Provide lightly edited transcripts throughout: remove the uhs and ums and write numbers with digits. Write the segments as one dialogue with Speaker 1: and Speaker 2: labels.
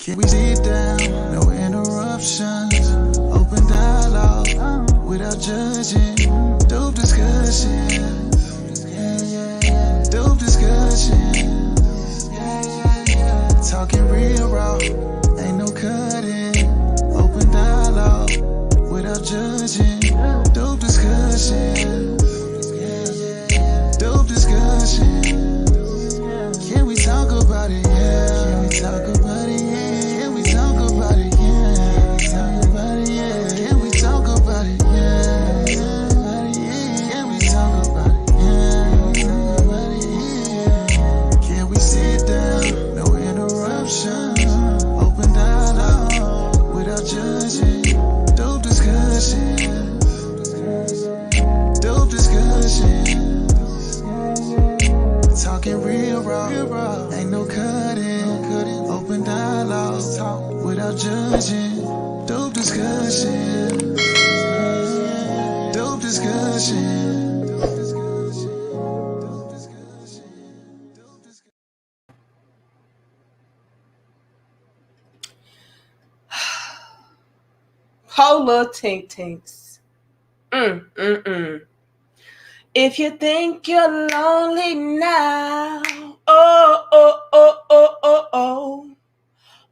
Speaker 1: Can we sit down? No interruptions. Open dialogue without judging. Dope discussions. Dope discussions. Talking real raw. Ain't no cutting. Open dialogue without judging. Dope discussions. Dope discussions. Can we talk about it? Yeah. Can we talk about it? Yeah. Can we talk about it? Yeah. Can we talk about it? Yeah. Can we talk about it? Yeah. Can we sit down? No interruption. Open dialogue without judging. Dope discussion. Dope discussion. Talking real raw, ain't no cutting. Open dialogue without judging. Dope discussion. Dope discussion.
Speaker 2: Polar Tink Tinks. If you think you're lonely now,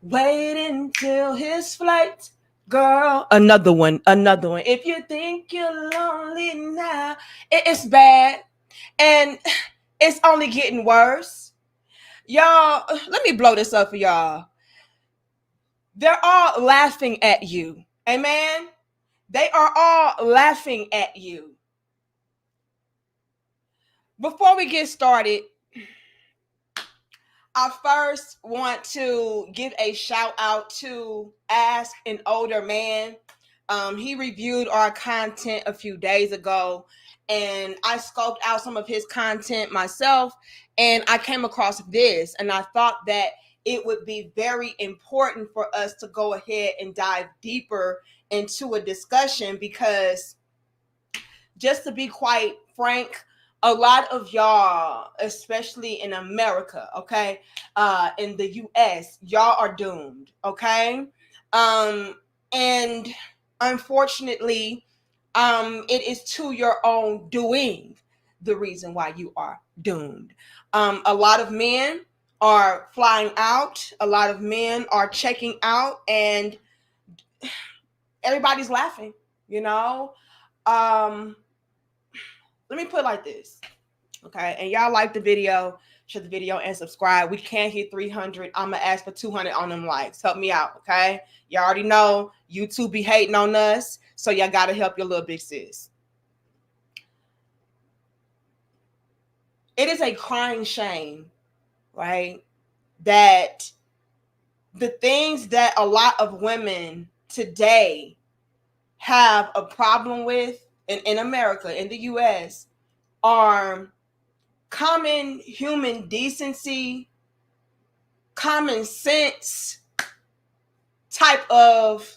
Speaker 2: wait until his flight, girl. Another one. If you think you're lonely now, it's bad, and it's only getting worse. Y'all, let me blow this up for y'all. They're all laughing at you. Amen? They are all laughing at you. Before we get started, I first want to give a shout out to Ask an Older Man. He reviewed our content a few days ago, and I scoped out some of his content myself, and I came across this, and I thought that it would be very important for us to go ahead and dive deeper into a discussion, because just to be quite frank, a lot of y'all, especially in America, okay, in the US, y'all are doomed, okay? And unfortunately, it is to your own doing the reason why you are doomed. A lot of men are flying out, a lot of men are checking out, and everybody's laughing, you know? Let me put it like this, okay? And y'all like the video, share the video, and subscribe. We can't hit 300. I'm going to ask for 200 on them likes. Help me out, okay? Y'all already know YouTube be hating on us, so y'all got to help your little big sis. It is a crying shame, right, that the things that a lot of women today have a problem with in America, in the US, are common human decency, common sense type of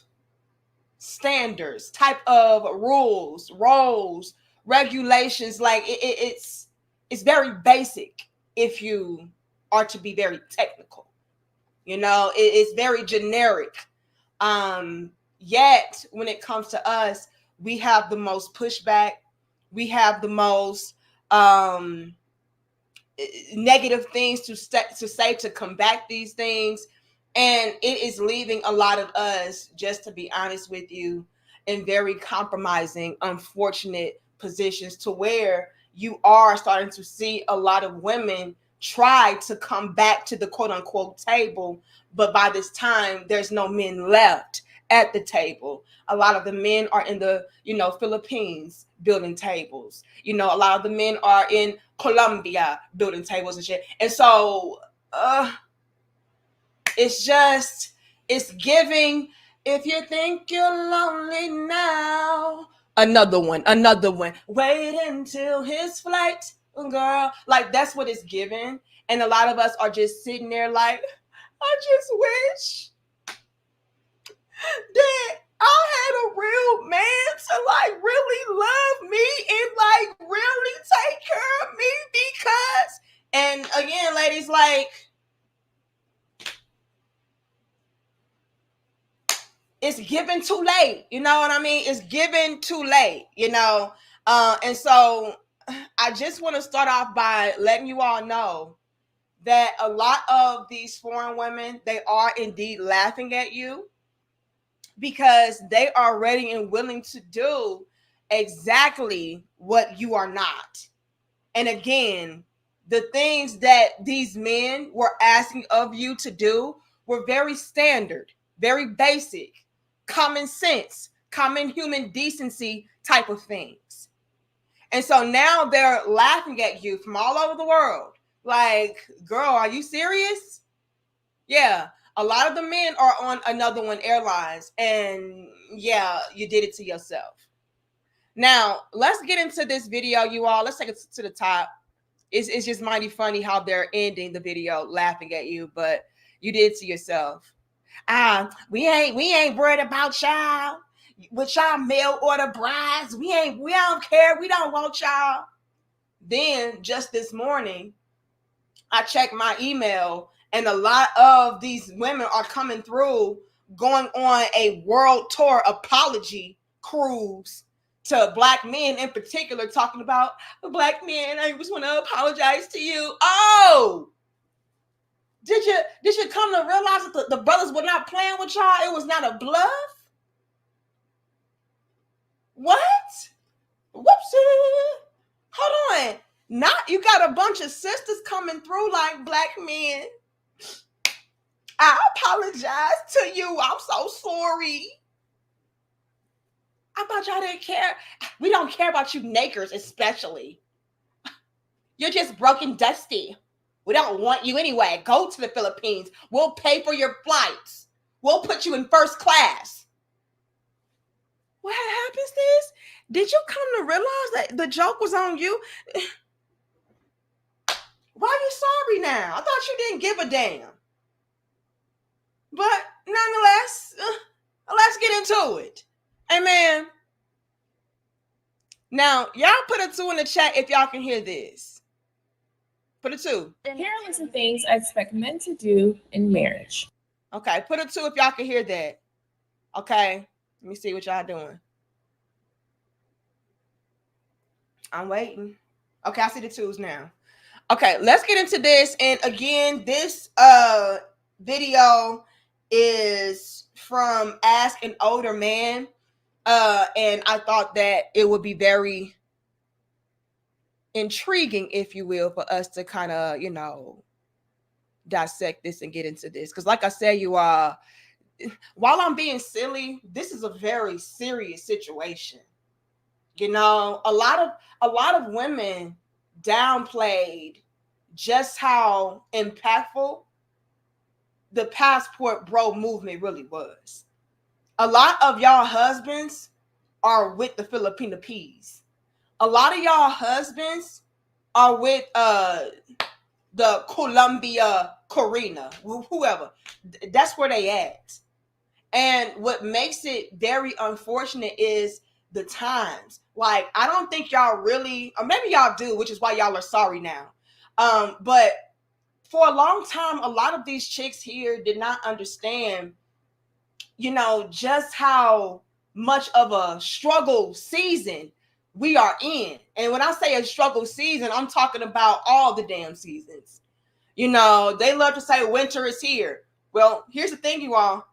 Speaker 2: standards, type of rules, roles, regulations. Like it's very basic if you are to be very technical. You know, it's very generic. Yet when it comes to us, we have the most pushback. We have the most negative things to say to combat these things, and it is leaving a lot of us, just to be honest with you, in very compromising, unfortunate positions, to where you are starting to see a lot of women try to come back to the quote unquote table, but by this time there's no men left at the table. A lot of the men are in the, Philippines building tables. A lot of the men are in Colombia building tables and shit. And so it's giving, if you think you're lonely now, another one. Wait until his flight, girl. Like, that's what it's giving. And a lot of us are just sitting there like, I just wish that I had a real man to like really love me and like really take care of me, because, and again, ladies, like, it's given too late. You know what I mean? It's given too late, you know? And so I just want to start off by letting you all know that a lot of these foreign women, they are indeed laughing at you because they are ready and willing to do exactly what you are not. And again, the things that these men were asking of you to do were very standard, very basic, common sense, common human decency type of things. And so now they're laughing at you from all over the world. Like, girl, are you serious? Yeah. A lot of the men are on Another One Airlines. And yeah, you did it to yourself. Now, let's get into this video, you all. Let's take it to the top. It's just mighty funny how they're ending the video laughing at you, but you did to yourself. We ain't worried about y'all with y'all mail order brides. We don't care. We don't want y'all. Then just this morning, I checked my email, and a lot of these women are coming through, going on a world tour apology cruise to black men in particular, talking about black men. I just want to apologize to you. Oh, did you come to realize that the brothers were not playing with y'all? It was not a bluff. What? Whoopsie. Hold on. Not you got a bunch of sisters coming through like black men. I apologize to you. I'm so sorry. I thought y'all didn't care. We don't care about you nakers, especially. You're just broken dusty. We don't want you anyway. Go to the Philippines. We'll pay for your flights. We'll put you in first class. What happens is, did you come to realize that the joke was on you? Why are you sorry now? I thought you didn't give a damn. But nonetheless, let's get into it. Amen. Now, y'all put a 2 in the chat if y'all can hear this. Put a 2.
Speaker 3: Here are some things I expect men to do in marriage.
Speaker 2: Okay, put a 2 if y'all can hear that. Okay, let me see what y'all doing. I'm waiting. Okay, I see the 2s now. Okay, let's get into this. And again, this video is from Ask an Older Man. And I thought that it would be very intriguing, if you will, for us to kind of, dissect this and get into this. Because like I said, you are, while I'm being silly, this is a very serious situation. A lot of women downplayed just how impactful the passport bro movement really was. A lot of y'all husbands are with the Filipino P's. A lot of y'all husbands are with the Colombia Corina, whoever. That's where they at. And what makes it very unfortunate is the times. Like, I don't think y'all really, or maybe y'all do, which is why y'all are sorry now. But for a long time, a lot of these chicks here did not understand, just how much of a struggle season we are in. And when I say a struggle season, I'm talking about all the damn seasons. They love to say winter is here. Well, here's the thing, you all.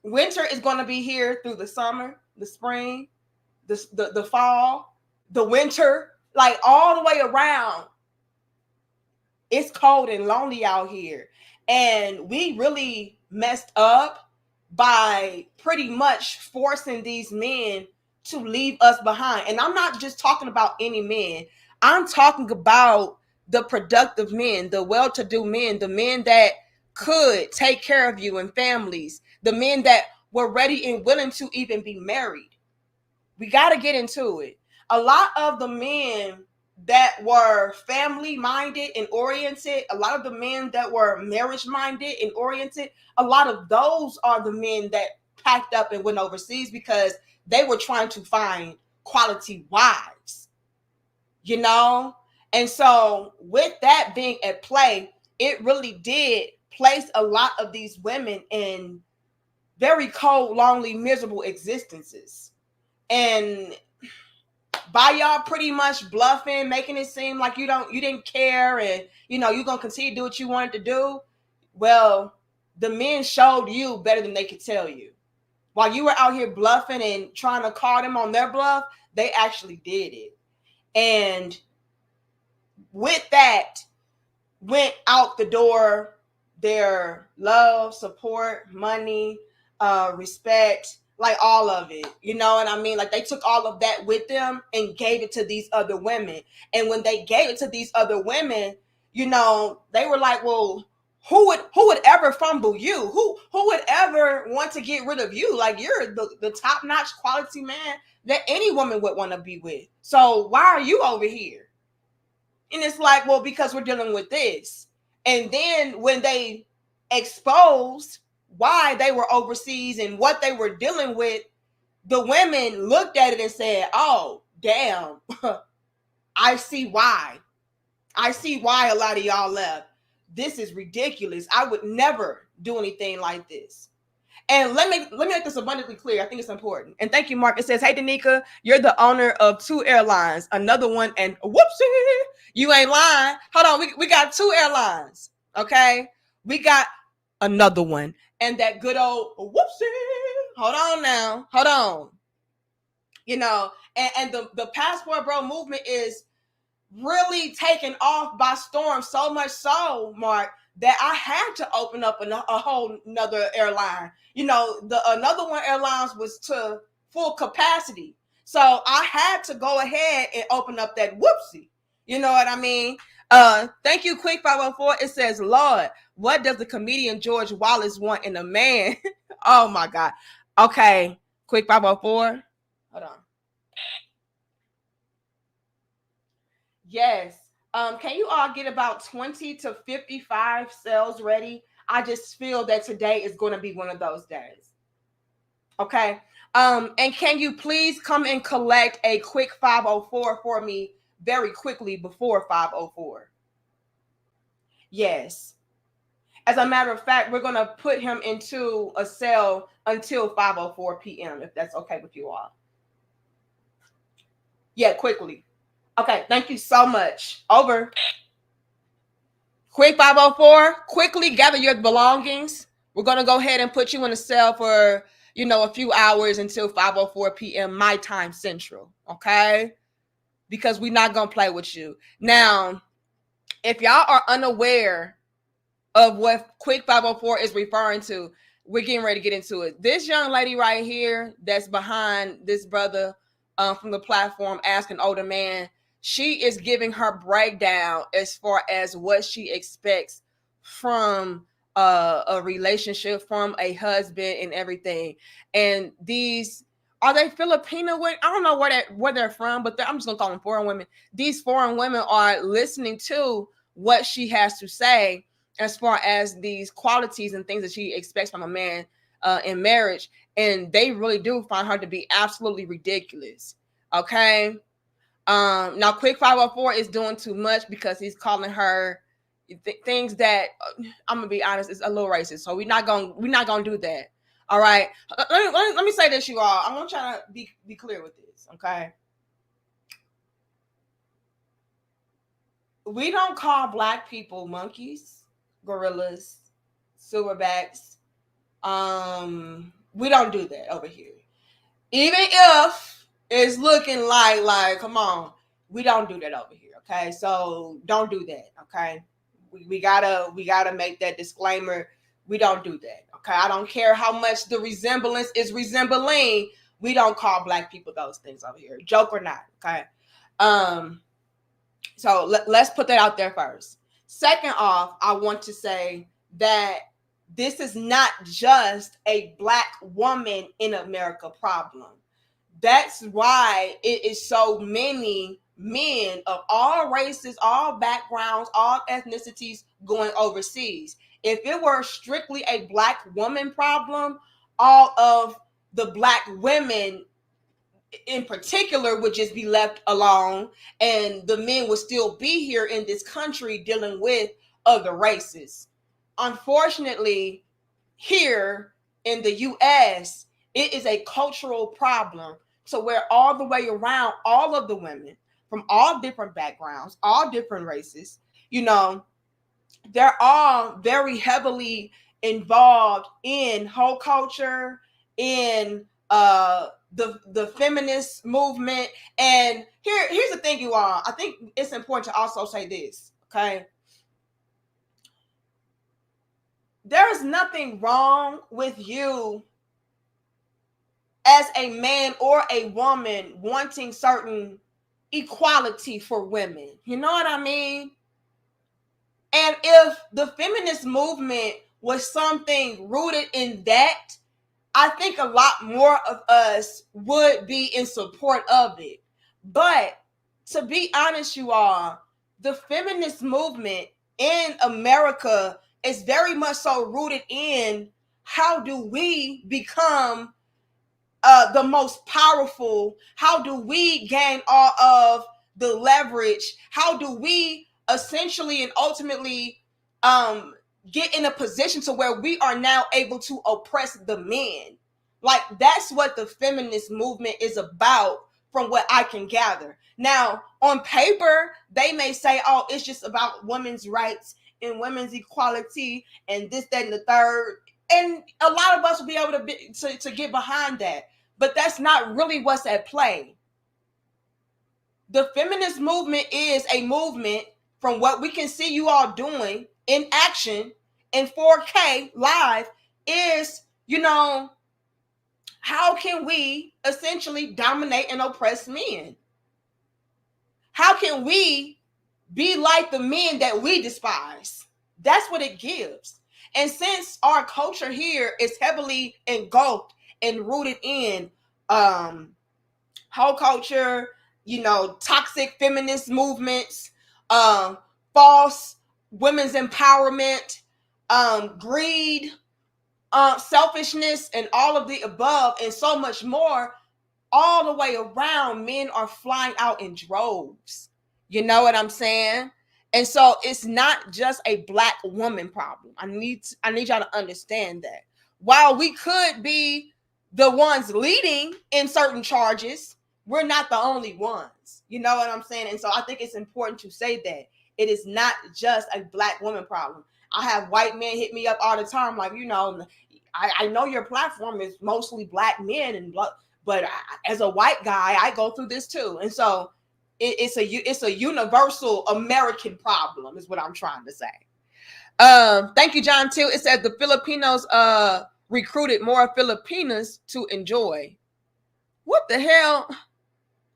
Speaker 2: Winter is going to be here through the summer, the spring, the fall, the winter, like all the way around. It's cold and lonely out here. And we really messed up by pretty much forcing these men to leave us behind. And I'm not just talking about any men. I'm talking about the productive men, the well-to-do men, the men that could take care of you and families, the men that were ready and willing to even be married. We got to get into it. A lot of the men that were family minded and oriented, a lot of the men that were marriage minded and oriented, a lot of those are the men that packed up and went overseas because they were trying to find quality wives, And so with that being at play, it really did place a lot of these women in very cold, lonely, miserable existences. And by y'all pretty much bluffing, making it seem like you didn't care, and you're gonna continue to do what you wanted to do. Well, the men showed you better than they could tell you. While you were out here bluffing and trying to call them on their bluff, they actually did it. And with that, went out the door their love, support, money, respect, like all of it. You know what I mean? Like they took all of that with them and gave it to these other women. And when they gave it to these other women, they were like, well, who would ever fumble you? Who would ever want to get rid of you? Like you're the top-notch quality man that any woman would want to be with. So why are you over here? And it's like, well, because we're dealing with this. And then when they exposed why they were overseas and what they were dealing with, the women looked at it and said, oh, damn, I see why. I see why a lot of y'all left. This is ridiculous. I would never do anything like this. And let me make this abundantly clear. I think it's important. And thank you, Mark. It says, hey, Danica, you're the owner of 2 airlines, another one, and whoopsie, you ain't lying. Hold on, we got 2 airlines, okay? We got another one, and that good old whoopsie. Hold on now. Hold on. And the Passport Bro movement is really taken off by storm, so much so, Mark, that I had to open up a whole nother airline. The another one airlines was to full capacity. So I had to go ahead and open up that whoopsie. You know what I mean? Thank you, Quick 504. It says, Lord, what does the comedian George Wallace want in a man? Oh my God. Okay, Quick 504. Hold on. Yes. Can you all get about 20 to 55 cells ready? I just feel that today is going to be one of those days. Okay. And can you please come and collect a quick 504 for me very quickly before 504? Yes. As a matter of fact, we're going to put him into a cell until 5:04 p.m. if that's okay with you all. Yeah, quickly. Okay, thank you so much. Over. Quick 5:04, quickly gather your belongings. We're going to go ahead and put you in a cell for, a few hours until 5:04 p.m. my time central, okay? Because we're not going to play with you. Now, if y'all are unaware of what Quick 5:04 is referring to, we're getting ready to get into it. This young lady right here that's behind this brother from the platform, Ask an Older Man, she is giving her breakdown as far as what she expects from a relationship, from a husband and everything. And these, are they Filipino women? I don't know where they're from, but I'm just going to call them foreign women. These foreign women are listening to what she has to say as far as these qualities and things that she expects from a man in marriage. And they really do find her to be absolutely ridiculous. Okay. Now Quick 5:04 is doing too much because he's calling her things that I'm gonna be honest, is a little racist. So we're not gonna do that. All right. Let me say this, you all. I'm gonna try to be clear with this. Okay. We don't call Black people monkeys, gorillas, silverbacks. We don't do that over here. Even if it's looking like, come on, we don't do that over here. Okay, so don't do that. Okay, we gotta make that disclaimer. We don't do that. Okay, I don't care how much the resemblance is resembling. We don't call Black people those things over here, joke or not. Okay, so let's put that out there first. Second off, I want to say that this is not just a Black woman in America problem. That's why it is so many men of all races, all backgrounds, all ethnicities going overseas. If it were strictly a Black woman problem, all of the Black women in particular would just be left alone, and the men would still be here in this country dealing with other races. Unfortunately, here in the US, it is a cultural problem. So where all the way around, all of the women from all different backgrounds, all different races, they're all very heavily involved in whole culture, in the feminist movement. And here's the thing, you all. I think it's important to also say this, okay? There is nothing wrong with you as a man or a woman wanting certain equality for women. You know what I mean? And if the feminist movement was something rooted in that, I think a lot more of us would be in support of it. But to be honest, you all, the feminist movement in America is very much so rooted in how do we become the most powerful? How do we gain all of the leverage? How do we essentially and ultimately get in a position to where we are now able to oppress the men? Like, that's what the feminist movement is about, from what I can gather. Now, on paper, they may say, oh, it's just about women's rights and women's equality and this, that, and the third. And a lot of us will be able to get behind that. But that's not really what's at play. The feminist movement is a movement, from what we can see you all doing in action in 4K live, is, how can we essentially dominate and oppress men? How can we be like the men that we despise? That's what it gives. And since our culture here is heavily engulfed and rooted in whole culture, toxic feminist movements, false women's empowerment, greed, selfishness, and all of the above, and so much more, all the way around, men are flying out in droves. You know what I'm saying? And so it's not just a Black woman problem. I need y'all to understand that. While we could be the ones leading in certain charges, we're not the only ones. You know what I'm saying? And so I think it's important to say that it is not just a Black woman problem. I have white men hit me up all the time, like, I know your platform is mostly Black men and but as a white guy, I go through this too. And so it's a universal American problem, is what I'm trying to say. Thank you, John Till. It says the Filipinos recruited more Filipinas to enjoy. What the hell?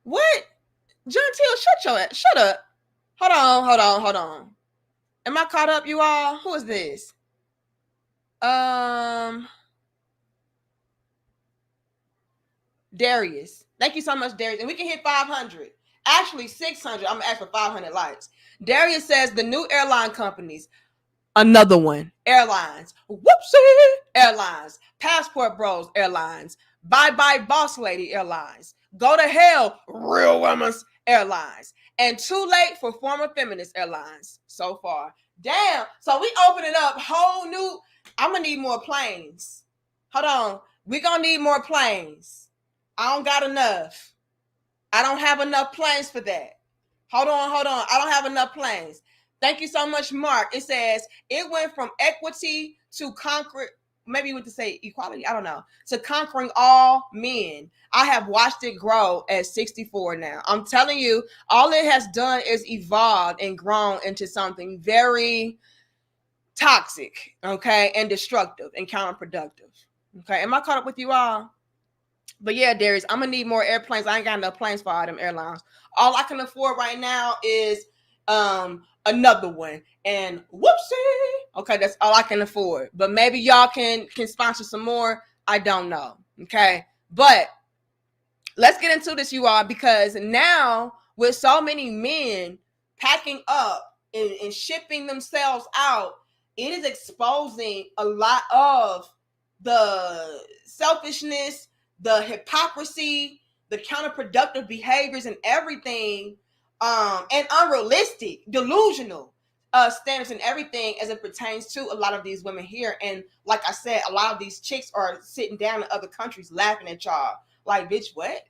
Speaker 2: What? John Till, shut up. Hold on. Am I caught up, you all? Who is this? Darius. Thank you so much, Darius. And we can hit 500. Actually, 600. I'm going to ask for 500 likes. Darius says the new airline companies. Another one. Airlines. Whoopsie. Airlines. Passport Bros. Airlines. Bye Bye Boss Lady Airlines. Go to Hell. Real Women's Airlines. And Too Late for Former Feminist Airlines so far. Damn. So we opening up whole new. I'm going to need more planes. Hold on. We're going to need more planes. I don't got enough. I don't have enough planes for that. Hold on. I don't have enough planes. Thank you so much, Mark. It says it went from equity to conquer. Maybe you want to say equality. I don't know. To conquering all men. I have watched it grow at 64 now. I'm telling you, all it has done is evolved and grown into something very toxic, okay, and destructive and counterproductive. Okay, am I caught up with you all? But yeah, Darius, I'm gonna need more airplanes. I ain't got enough planes for all them airlines. All I can afford right now is another one. And whoopsie. Okay, that's all I can afford. But maybe y'all can sponsor some more. I don't know. Okay. But let's get into this, you all, because now with so many men packing up and shipping themselves out, it is exposing a lot of the selfishness, the hypocrisy, the counterproductive behaviors and everything, and unrealistic, delusional. standards and everything as it pertains to a lot of these women here. And like I said, a lot of these chicks are sitting down in other countries laughing at y'all. Like, bitch, what?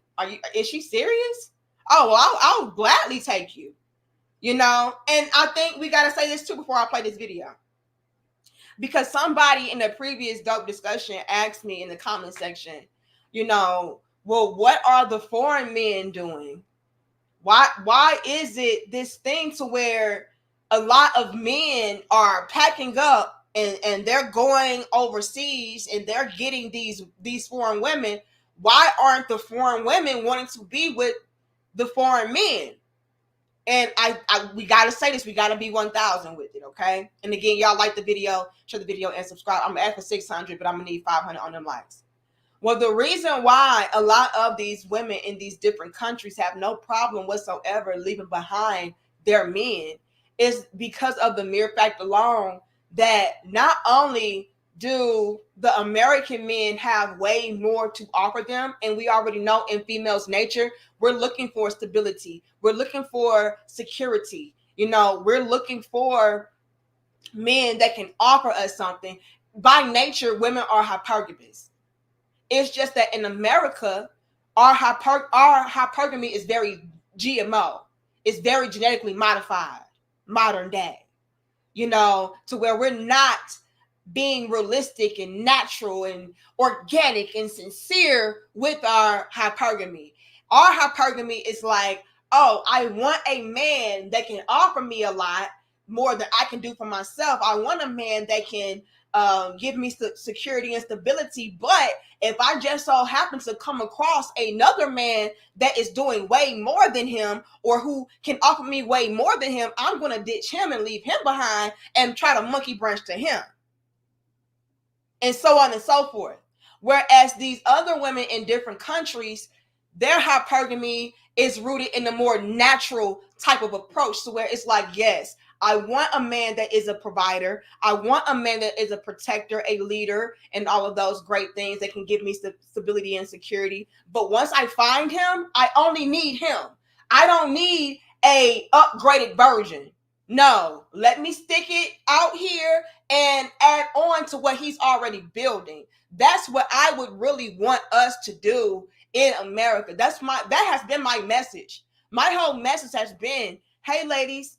Speaker 2: Is she serious? Oh, well, I'll gladly take you. You know? And I think we got to say this too before I play this video. Because somebody in the previous dope discussion asked me in the comment section, you know, well, what are the foreign men doing? Why is it this thing to where a lot of men are packing up and they're going overseas and they're getting these foreign women? Why aren't the foreign women wanting to be with the foreign men? And we gotta say this, we gotta be 1,000 with it, okay? And again, y'all like the video, share the video and subscribe. I'm gonna ask for 600, but I'm gonna need 500 on them likes. Well, the reason why a lot of these women in these different countries have no problem whatsoever leaving behind their men is because of the mere fact alone that not only do the American men have way more to offer them, and we already know in females' nature, we're looking for stability. We're looking for security. You know, we're looking for men that can offer us something. By nature, women are hypergamous. It's just that in America, our hypergamy is very GMO. It's very genetically modified, modern day, you know, to where we're not being realistic and natural and organic and sincere with our hypergamy. Our hypergamy is like, oh, I want a man that can offer me a lot more than I can do for myself. I want a man that can give me security and stability. But if I just so happen to come across another man that is doing way more than him or who can offer me way more than him, I'm going to ditch him and leave him behind and try to monkey branch to him. And so on and so forth. Whereas these other women in different countries, their hypergamy is rooted in a more natural type of approach to where it's like, yes, I want a man that is a provider. I want a man that is a protector, a leader, and all of those great things that can give me stability and security. But once I find him, I only need him. I don't need a upgraded version. No, let me stick it out here and add on to what he's already building. That's what I would really want us to do in America. That has been my message. My whole message has been, hey, ladies,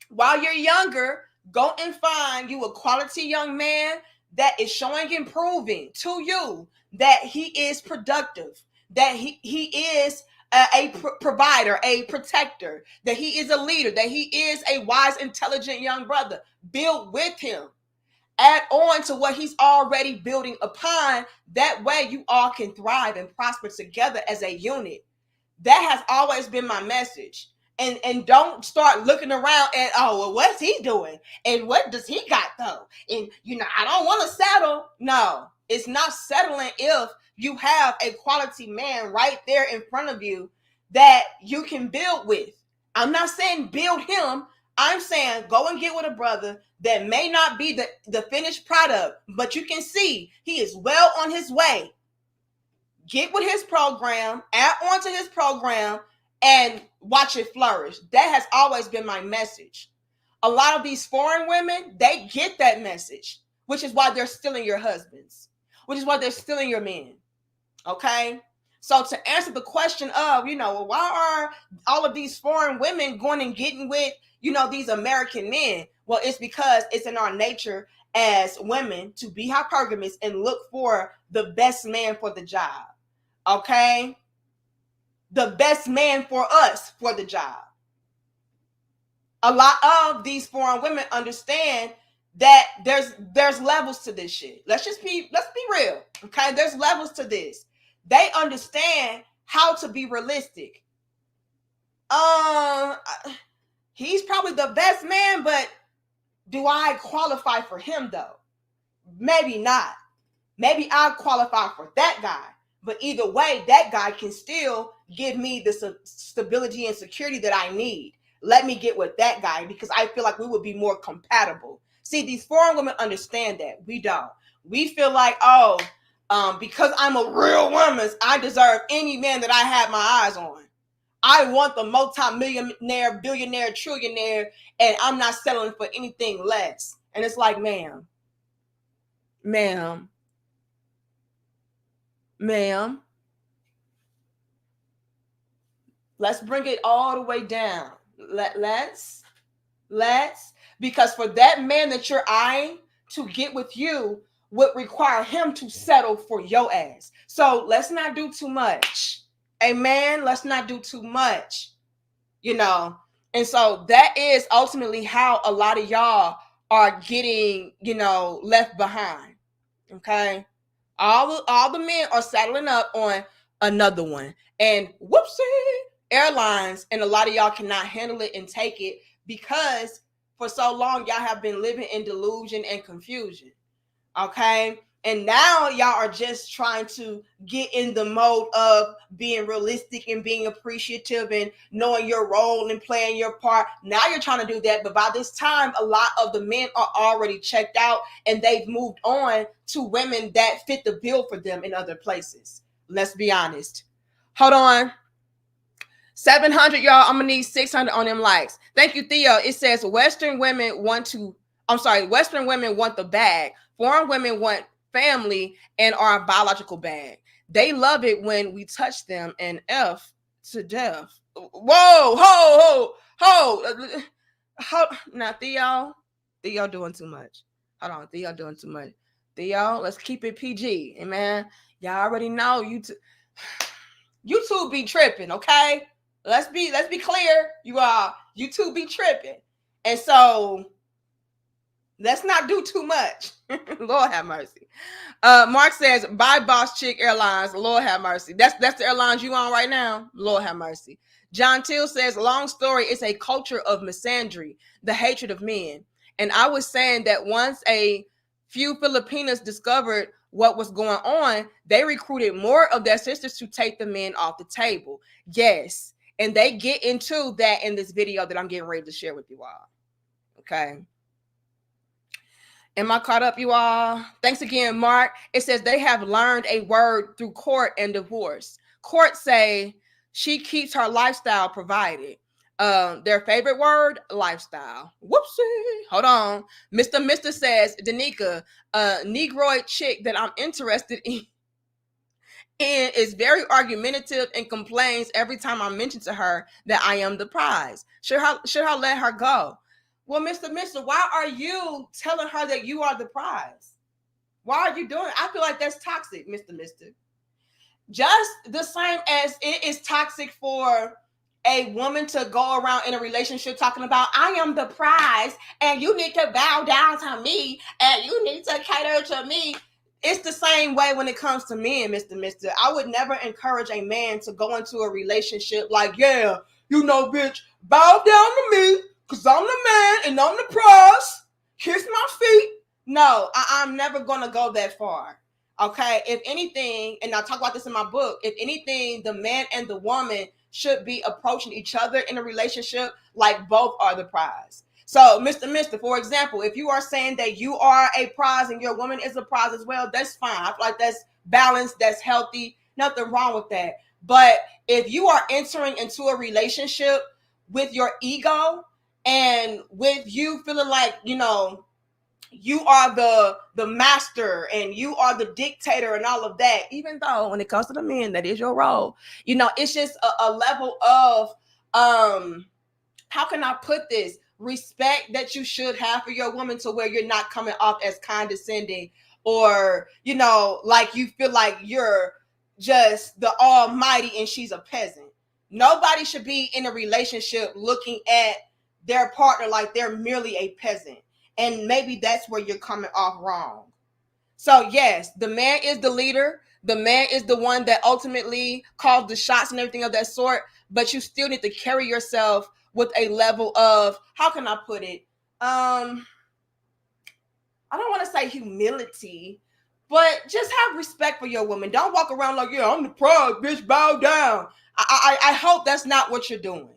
Speaker 2: while you're younger, go and find you a quality young man that is showing and proving to you that he is productive, that he is a provider, a protector, that he is a leader, that he is a wise, intelligent young brother. Build with him. Add on to what he's already building upon. That way you all can thrive and prosper together as a unit. That has always been my message. And don't start looking around at, oh, well, what's he doing? And what does he got though? And, you know, I don't want to settle. No, it's not settling if you have a quality man right there in front of you that you can build with. I'm not saying build him. I'm saying go and get with a brother that may not be the finished product, but you can see he is well on his way. Get with his program, add on to his program, and watch it flourish. That has always been my message. A lot of these foreign women, they get that message, which is why they're stealing your husbands, which is why they're stealing your men. Okay? So to answer the question of, you know, well, why are all of these foreign women going and getting with, you know, these American men? Well, it's because it's in our nature as women to be hypergamous and look for the best man for the job. Okay? The best man for us for the job. A lot of these foreign women understand that there's levels to this shit. Let's be real. Okay? There's levels to this. They understand how to be realistic. He's probably the best man, but do I qualify for him though? Maybe not. Maybe I'll qualify for that guy. But either way, that guy can still give me the stability and security that I need. Let me get with that guy because I feel like we would be more compatible. See, these foreign women understand that. We don't. We feel like, because I'm a real woman, I deserve any man that I have my eyes on. I want the multi-millionaire, billionaire, trillionaire, and I'm not settling for anything less. And it's like, ma'am, let's bring it all the way down. Let's, because for that man that you're eyeing to get with you would require him to settle for your ass. So let's not do too much. Amen. Let's not do too much, you know. And so that is ultimately how a lot of y'all are getting, you know, left behind. Okay. All the men are saddling up on another one. And whoopsie, airlines, and a lot of y'all cannot handle it and take it because for so long y'all have been living in delusion and confusion. Okay. And now y'all are just trying to get in the mode of being realistic and being appreciative and knowing your role and playing your part. Now you're trying to do that. But by this time, a lot of the men are already checked out and they've moved on to women that fit the bill for them in other places. Let's be honest. Hold on. 700, y'all. I'm gonna need 600 on them likes. Thank you, Theo. It says Western women want the bag. Foreign women want family and our biological bag. They love it when we touch them and F to death. Whoa, ho. Now, Theo doing too much. Hold on, Theo doing too much. Theo, let's keep it PG. Amen. Y'all already know YouTube be tripping, okay? Let's be clear. YouTube be tripping. And so let's not do too much. Lord have mercy. Mark says, bye Boss Chick Airlines. Lord have mercy. That's the airlines you on right now. Lord have mercy. John Till says, long story, it's a culture of misandry, the hatred of men. And I was saying that once a few Filipinas discovered what was going on, they recruited more of their sisters to take the men off the table. Yes. And they get into that in this video that I'm getting ready to share with you all. Okay. Am I caught up, you all? Thanks again, Mark. It says they have learned a word through court and divorce. Court say she keeps her lifestyle provided. Their favorite word, lifestyle. Whoopsie. Hold on. Mr. says, Danica, Negroid chick that I'm interested in is very argumentative and complains every time I mention to her that I am the prize. Should I let her go? Well, Mr., why are you telling her that you are the prize? Why are you doing it? I feel like that's toxic, Mr. Just the same as it is toxic for a woman to go around in a relationship talking about, I am the prize and you need to bow down to me and you need to cater to me. It's the same way when it comes to men, Mr. I would never encourage a man to go into a relationship like, yeah, you know, bitch, bow down to me because I'm the man and I'm the prize. Kiss my feet. No, I'm never going to go that far. Okay, if anything, and I talk about this in my book, if anything, the man and the woman should be approaching each other in a relationship like both are the prize. So, Mr., for example, if you are saying that you are a prize and your woman is a prize as well, that's fine. I feel like that's balanced, that's healthy, nothing wrong with that. But if you are entering into a relationship with your ego and with you feeling like, you know, you are the master and you are the dictator and all of that, even though when it comes to the men, that is your role. You know, it's just a level of, how can I put this? Respect that you should have for your woman to where you're not coming off as condescending or, you know, like you feel like you're just the almighty and she's a peasant. Nobody should be in a relationship looking at their partner like they're merely a peasant. And maybe that's where you're coming off wrong. So yes, the man is the leader. The man is the one that ultimately calls the shots and everything of that sort. But you still need to carry yourself with a level of, how can I put it? I don't want to say humility, but just have respect for your woman. Don't walk around like, yeah, I'm the prize, bitch, bow down. I hope that's not what you're doing.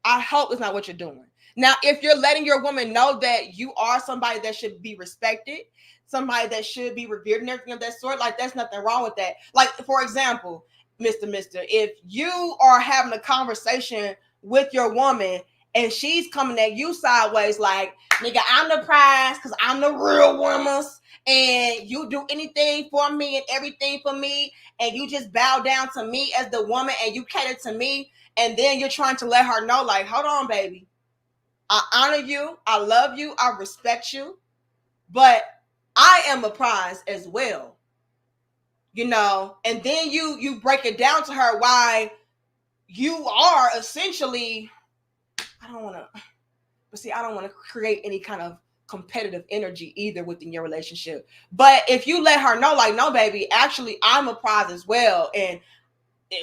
Speaker 2: I hope it's not what you're doing. Now, if you're letting your woman know that you are somebody that should be respected, somebody that should be revered and everything of that sort, like, there's nothing wrong with that. Like, for example, Mr. If you are having a conversation with your woman and she's coming at you sideways like, nigga, I'm the prize because I'm the real woman, and you do anything for me and everything for me, and you just bow down to me as the woman and you cater to me, and then you're trying to let her know, like, hold on, baby. I honor you. I love you. I respect you. But I am a prize as well. You know, and then you break it down to her why you are essentially, I don't want to create any kind of competitive energy either within your relationship. But if you let her know, like, no, baby, actually, I'm a prize as well. And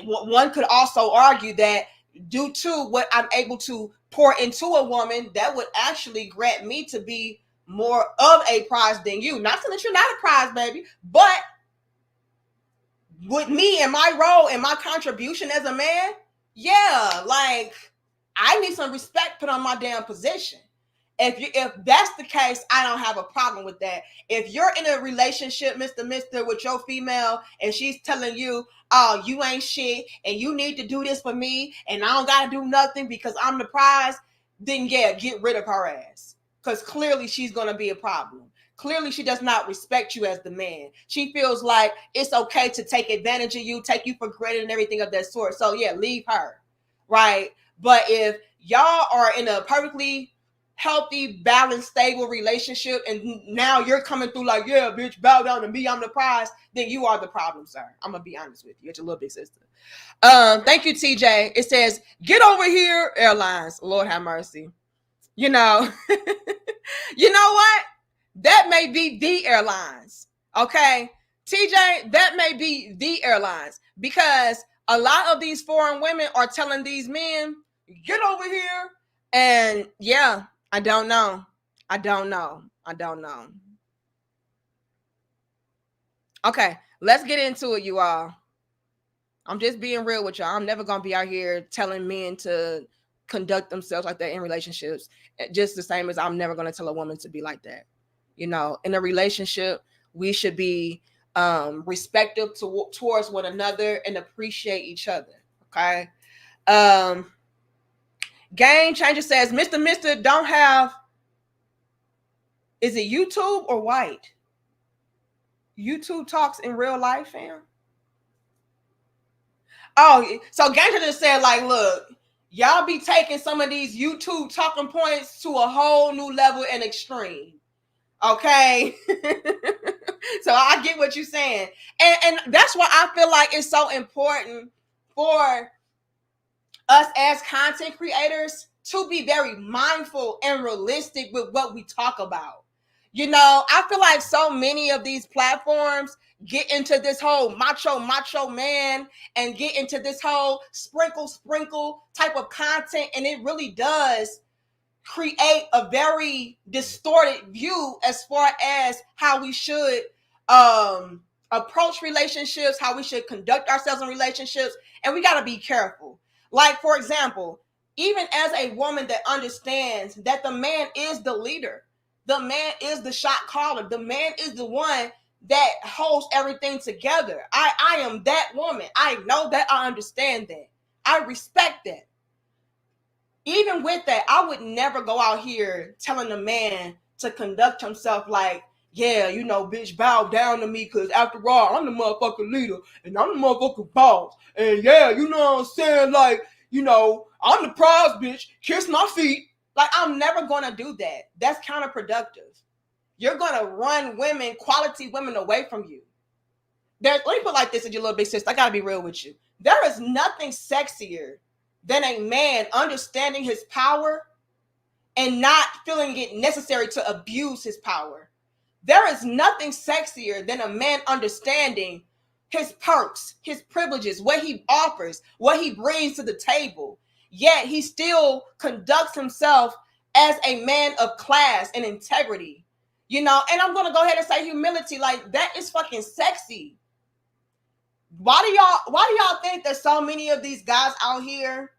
Speaker 2: one could also argue that due to what I'm able to pour into a woman, that would actually grant me to be more of a prize than you. Not saying that you're not a prize, baby, but with me and my role and my contribution as a man, yeah, like, I need some respect put on my damn position. If that's the case, I don't have a problem with that. If you're in a relationship, Mr. with your female, and she's telling you, oh, you ain't shit, and you need to do this for me, and I don't gotta do nothing because I'm the prize, then yeah, get rid of her ass. Because clearly she's gonna be a problem. Clearly she does not respect you as the man. She feels like it's okay to take advantage of you, take you for granted and everything of that sort. So yeah, leave her, right? But if y'all are in a perfectly healthy, balanced, stable relationship, and now you're coming through like, yeah, bitch, bow down to me, I'm the prize, then you are the problem, sir. I'm gonna be honest with you. It's your little big sister. Thank you, TJ. It says, get over here, airlines. Lord have mercy. You know, you know what? That may be the airlines. Okay, TJ, that may be the airlines, because a lot of these foreign women are telling these men, get over here. And yeah, I don't know. Okay, let's get into it, you all. I'm just being real with y'all. I'm never going to be out here telling men to conduct themselves like that in relationships, just the same as I'm never going to tell a woman to be like that. You know, in a relationship, we should be respectful towards one another and appreciate each other. Okay. Game Changer says, Mr. don't have, is it YouTube or white? YouTube talks in real life, fam? Oh, so Game Changer said, like, look, y'all be taking some of these YouTube talking points to a whole new level and extreme. Okay. So I get what you're saying. And that's why I feel like it's so important for us as content creators to be very mindful and realistic with what we talk about. You know, I feel like so many of these platforms get into this whole macho man and get into this whole sprinkle type of content, and it really does create a very distorted view as far as how we should approach relationships, how we should conduct ourselves in relationships, and we got to be careful. Like, for example, even as a woman that understands that the man is the leader, the man is the shot caller, the man is the one that holds everything together. I am that woman. I know that. I understand that. I respect that. Even with that, I would never go out here telling a man to conduct himself like, yeah, you know, bitch, bow down to me, because after all, I'm the motherfucking leader, and I'm the motherfucking boss. And yeah, you know what I'm saying? Like, you know, I'm the prize, bitch. Kiss my feet. Like, I'm never going to do that. That's counterproductive. You're going to run women, quality women, away from you. Let me put it like this, in your little big sister. I got to be real with you. There is nothing sexier than a man understanding his power and not feeling it necessary to abuse his power. There is nothing sexier than a man understanding his perks, his privileges, what he offers, what he brings to the table. Yet he still conducts himself as a man of class and integrity. You know, and I'm going to go ahead and say humility. Like, that is fucking sexy. Why do y'all think there's so many of these guys out here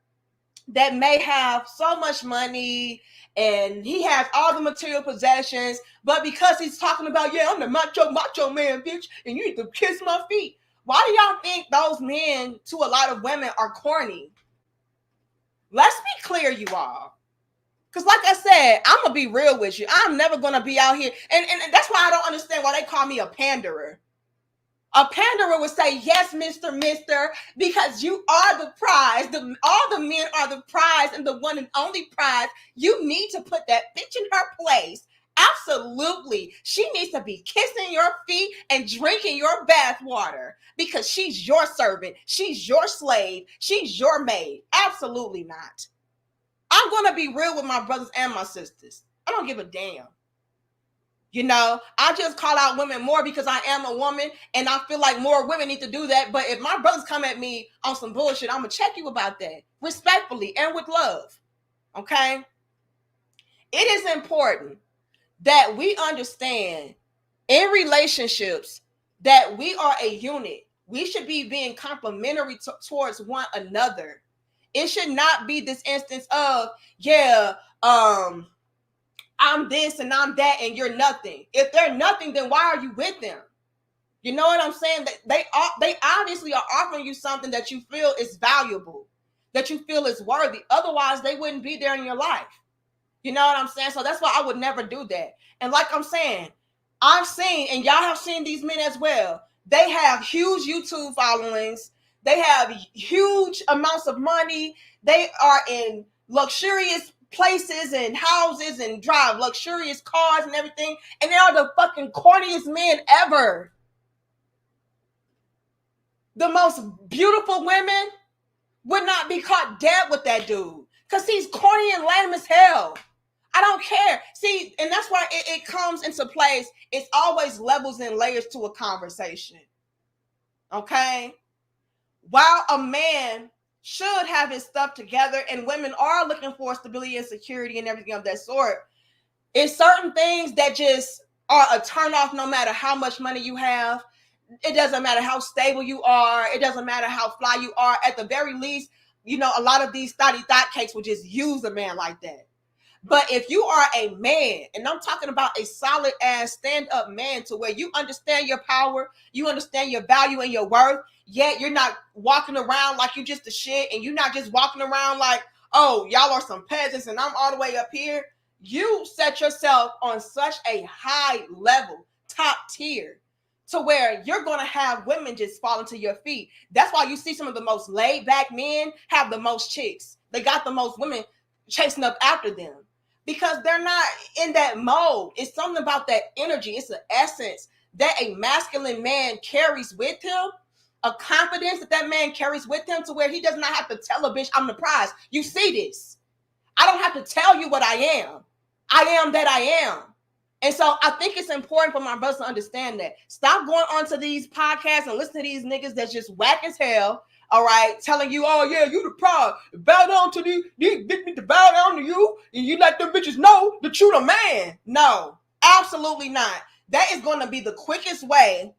Speaker 2: that may have so much money and he has all the material possessions, but because he's talking about, yeah, I'm the macho man, bitch, and you need to kiss my feet. Why do y'all think those men to a lot of women are corny? Let's be clear, you all. Because like I said, I'm going to be real with you. I'm never going to be out here. And that's why I don't understand why they call me a panderer. A panderer would say, yes, Mr. Because you are the prize. All the men are the prize and the one and only prize. You need to put that bitch in her place. Absolutely. She needs to be kissing your feet and drinking your bath water because she's your servant. She's your slave. She's your maid. Absolutely not. I'm going to be real with my brothers and my sisters. I don't give a damn. You know, I just call out women more because I am a woman and I feel like more women need to do that. But if my brothers come at me on some bullshit, I'm going to check you about that respectfully and with love. Okay? It is important that we understand in relationships that we are a unit. We should be being complimentary towards one another. It should not be this instance of, I'm this and I'm that and you're nothing. If they're nothing, then why are you with them? You know what I'm saying? They obviously are offering you something that you feel is valuable, that you feel is worthy. Otherwise, they wouldn't be there in your life. You know what I'm saying? So that's why I would never do that. And like I'm saying, I've seen, and y'all have seen these men as well. They have huge YouTube followings. They have huge amounts of money. They are in luxurious places and houses and drive luxurious cars and everything. And they are the fucking corniest men ever. The most beautiful women would not be caught dead with that dude because he's corny and lame as hell. I don't care. See, and that's why it comes into place. It's always levels and layers to a conversation. Okay? While a man should have his stuff together and women are looking for stability and security and everything of that sort, it's certain things that just are a turnoff no matter how much money you have. It doesn't matter how stable you are. It doesn't matter how fly you are. At the very least, you know, a lot of these thotty thought cakes will just use a man like that. But if you are a man, and I'm talking about a solid ass stand-up man to where you understand your power, you understand your value and your worth, yet you're not walking around like you just a shit, and you're not just walking around like, oh, y'all are some peasants and I'm all the way up here. You set yourself on such a high level, top tier, to where you're going to have women just falling to your feet. That's why you see some of the most laid back men have the most chicks. They got the most women chasing up after them because they're not in that mode. It's something about that energy. It's an essence that a masculine man carries with him, a confidence that man carries with him to where he does not have to tell a bitch, I'm the prize. You see this. I don't have to tell you what I am. I am that I am. And so I think it's important for my brothers to understand that. Stop going onto these podcasts and listen to these niggas that's just whack as hell, all right, telling you, oh, yeah, you the prize. Bow down to these bitches need to bow down to you, and you let them bitches know that you the man. No, absolutely not. That is going to be the quickest way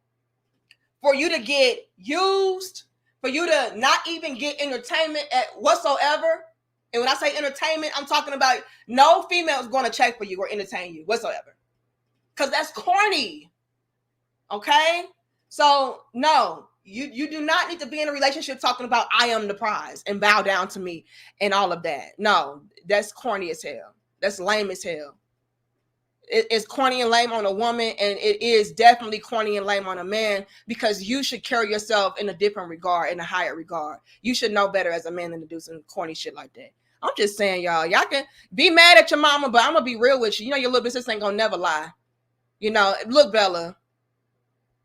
Speaker 2: for you to get used, for you to not even get entertainment at whatsoever. And when I say entertainment, I'm talking about no female is going to check for you or entertain you whatsoever. Because that's corny. Okay? So, no, you do not need to be in a relationship talking about I am the prize and bow down to me and all of that. No, that's corny as hell. That's lame as hell. It's corny and lame on a woman, and it is definitely corny and lame on a man because you should carry yourself in a different regard, in a higher regard. You should know better as a man than to do some corny shit like that. I'm just saying, y'all can be mad at your mama, but I'm going to be real with you. You know, your little business ain't going to never lie. You know, look, Bella,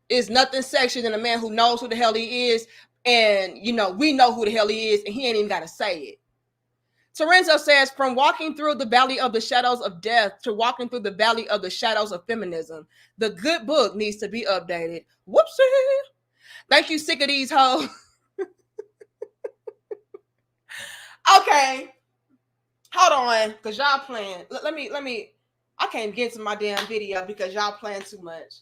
Speaker 2: it's nothing sexier than a man who knows who the hell he is. And, you know, we know who the hell he is, and he ain't even got to say it. Terenzo says, from walking through the valley of the shadows of death to walking through the valley of the shadows of feminism, the good book needs to be updated. Whoopsie. Thank you, sick of these hoes. Okay. Hold on, because y'all playing. Let me. I can't get to my damn video because y'all playing too much.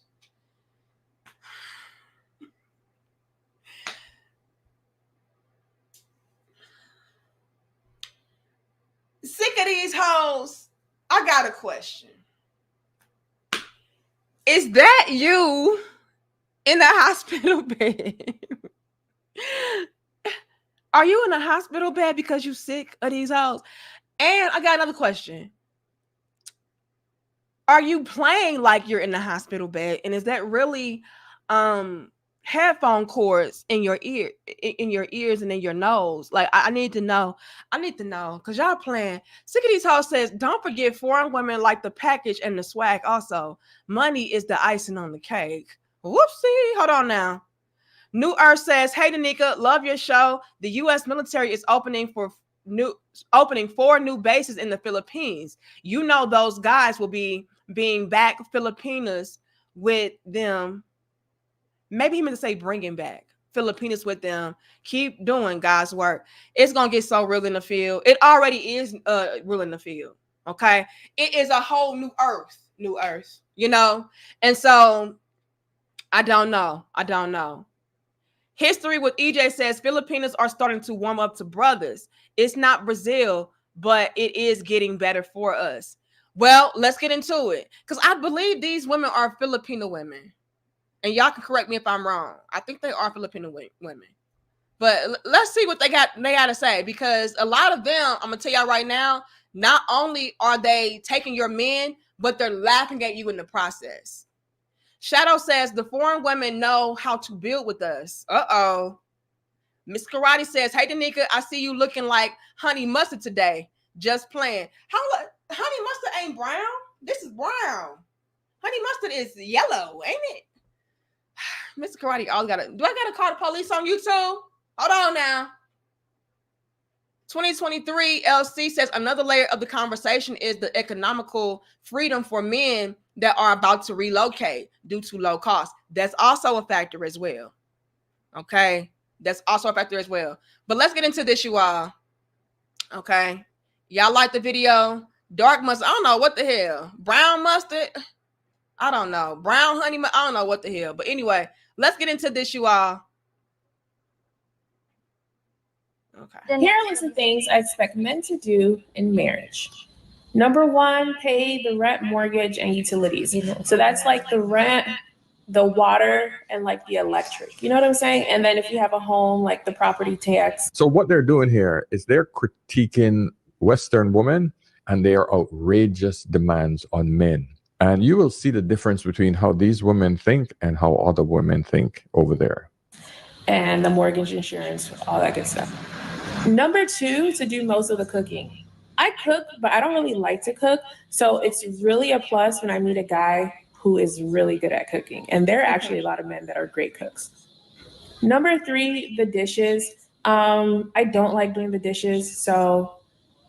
Speaker 2: Sick of these hoes. I got a question. Is that you in the hospital bed. Are you in a hospital bed because you sick of these hoes? And I got another question. Are you playing like you're in the hospital bed? And is that really headphone cords in your ears and in your nose? Like I need to know. I need to know because y'all playing. Sick of these hoes says, don't forget foreign women like the package and the swag. Also, money is the icing on the cake. Whoopsie. Hold on now. New Earth says, hey Danica, love your show. The US military is opening 4 new bases in the Philippines. You know those guys will be being back Filipinas with them. Maybe he meant to say bringing back Filipinas with them. Keep doing God's work. It's gonna get so real in the field. It already is real in the field. Okay, it is a whole new earth, you know. And so I don't know. History with EJ says Filipinos are starting to warm up to brothers. It's not Brazil, but it is getting better for us. Well, let's get into it. Because I believe these women are Filipino women. And y'all can correct me if I'm wrong. I think they are Filipino women. But let's see what they got to say. Because a lot of them, I'm going to tell y'all right now, not only are they taking your men, but they're laughing at you in the process. Shadow says the foreign women know how to build with us. Uh-oh. Miss Karate says, hey, Danica, I see you looking like honey mustard today. Just playing. Honey mustard ain't brown. This is brown. Honey mustard is yellow, ain't it? Mr. Karate, do I gotta call the police on you too? Hold on now. 2023 LC says another layer of the conversation is the economical freedom for men that are about to relocate due to low cost. That's also a factor as well. Okay. That's also a factor as well. But let's get into this, you all. Okay. Y'all like the video? Dark mustard. I don't know what the hell. Brown mustard. I don't know. Brown honey. I don't know what the hell. But anyway, let's get into this, you all.
Speaker 3: Okay. Here are some things I expect men to do in marriage. Number 1, pay the rent, mortgage, and utilities. So that's like the rent, the water, and like the electric. You know what I'm saying? And then if you have a home, like the property tax.
Speaker 4: So what they're doing here is they're critiquing Western women and their outrageous demands on men. And you will see the difference between how these women think and how other women think over there.
Speaker 3: And the mortgage, insurance, all that good stuff. Number 2, to do most of the cooking. I cook, but I don't really like to cook. So it's really a plus when I meet a guy who is really good at cooking. And there are actually a lot of men that are great cooks. Number 3, the dishes. I don't like doing the dishes. So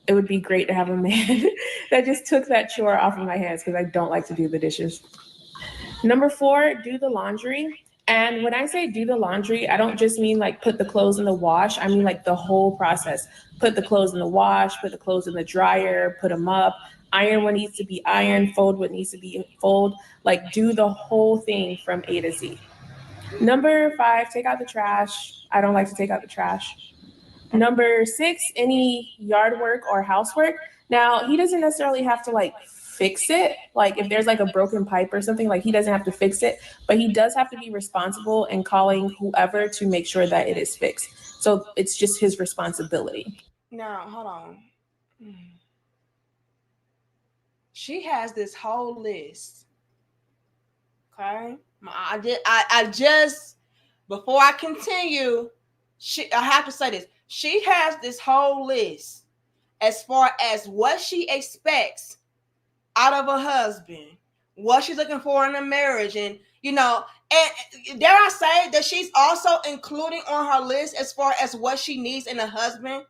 Speaker 3: it would be great to have a man that just took that chore off of my hands because I don't like to do the dishes. Number 4, do the laundry. And when I say do the laundry, I don't just mean like put the clothes in the wash. I mean like the whole process. Put the clothes in the wash, put the clothes in the dryer, put them up, iron what needs to be ironed, fold what needs to be fold. Like do the whole thing from A to Z. Number 5, take out the trash. I don't like to take out the trash. Number 6, any yard work or housework. Now, he doesn't necessarily have to like fix it. Like if there's like a broken pipe or something, like he doesn't have to fix it, but he does have to be responsible and calling whoever to make sure that it is fixed. So it's just his responsibility.
Speaker 2: Now, hold on. She has this whole list. Okay. I just, before I continue, I have to say this. She has this whole list as far as what she expects out of a husband, what she's looking for in a marriage, and and dare I say that she's also including on her list as far as what she needs in a husband.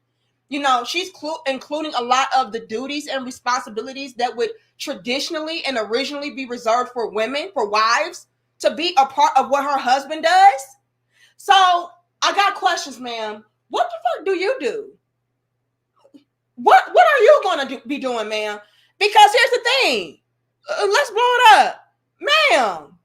Speaker 2: She's including a lot of the duties and responsibilities that would traditionally and originally be reserved for women, for wives, to be a part of what her husband does. So I got questions, ma'am. What the fuck do you do? What are you going to be doing, ma'am? Because here's the thing. Let's blow it up. Ma'am.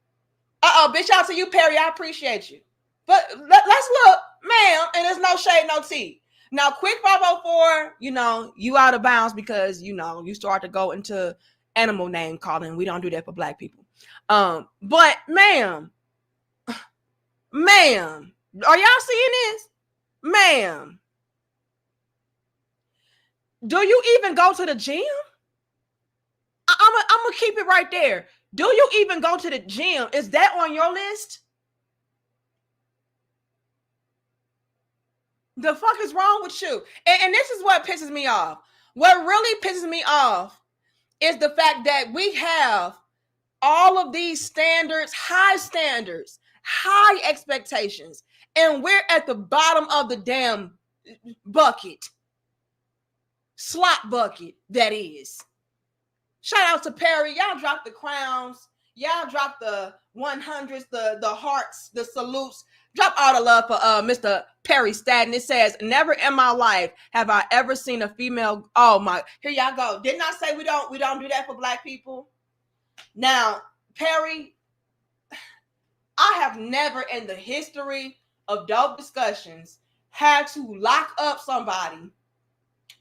Speaker 2: Bitch out to you, Perry. I appreciate you. But let's look, ma'am, and there's no shade, no tea. Now, quick 504, you out of bounds because, you start to go into animal name calling. We don't do that for Black people. But, ma'am, Ma'am, are y'all seeing this? Ma'am, do you even go to the gym? I'm gonna keep it right there. Do you even go to the gym? Is that on your list? The fuck is wrong with you? And this is what pisses me off. What really pisses me off is the fact that we have all of these standards, high expectations, and we're at the bottom of the damn bucket. Slot bucket, that is. Shout out to Perry. Y'all dropped the crowns. Y'all dropped the 100s, the hearts, the salutes. Drop all the love for Mr. Perry Staten. It says, never in my life have I ever seen a female. Oh my, here y'all go. Didn't I say we don't do that for Black people? Now, Perry, I have never in the history of dope discussions had to lock up somebody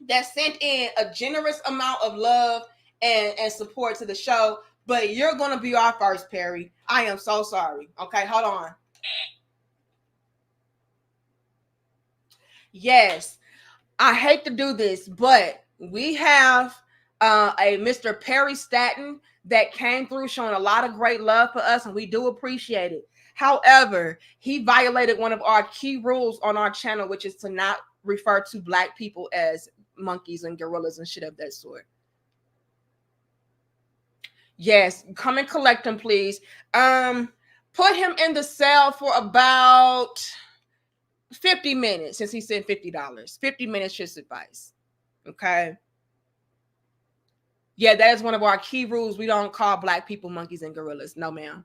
Speaker 2: that sent in a generous amount of love and support to the show. But you're going to be our first, Perry. I am so sorry. Okay, hold on. Yes, I hate to do this, but we have a Mr. Perry Staten that came through showing a lot of great love for us, and we do appreciate it. However, he violated one of our key rules on our channel, which is to not refer to Black people as monkeys and gorillas and shit of that sort. Yes, come and collect him, please. Put him in the cell for about 50 minutes since he said $50. 50 minutes should suffice. Okay. Yeah, that is one of our key rules. We don't call Black people monkeys and gorillas. No, ma'am.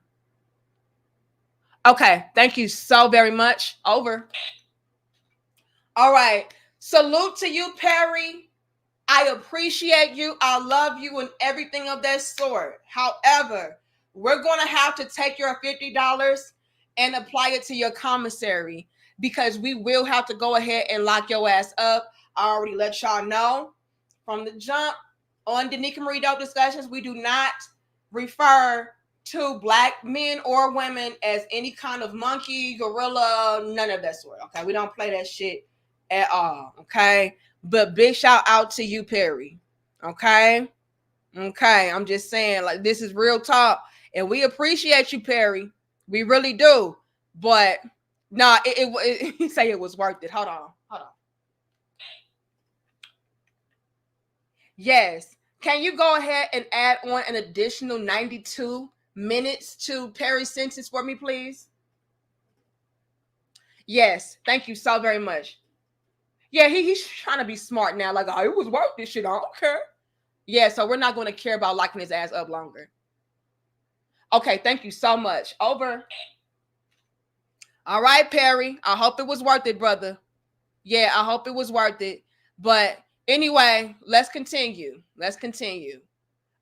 Speaker 2: Okay. Thank you so very much. Over. All right. Salute to you, Perry. I appreciate you. I love you and everything of that sort. However, we're going to have to take your $50 and apply it to your commissary because we will have to go ahead and lock your ass up. I already let y'all know from the jump on Danica Marie Dope Discussions, we do not refer to Black men or women as any kind of monkey, gorilla, none of that sort. Okay, we don't play that shit at all. Okay. But big shout out to you, Perry. Okay. I'm just saying, like, this is real talk. And we appreciate you, Perry. We really do. But nah, he say it was worth it. Hold on. Yes. Can you go ahead and add on an additional 92 minutes to Perry's sentence for me, please? Yes. Thank you so very much. Yeah, he's trying to be smart now. Like, oh, it was worth this shit. I don't care. Yeah, so we're not going to care about locking his ass up longer. Okay, thank you so much. Over. All right, Perry. I hope it was worth it, brother. Yeah, I hope it was worth it. But anyway, let's continue.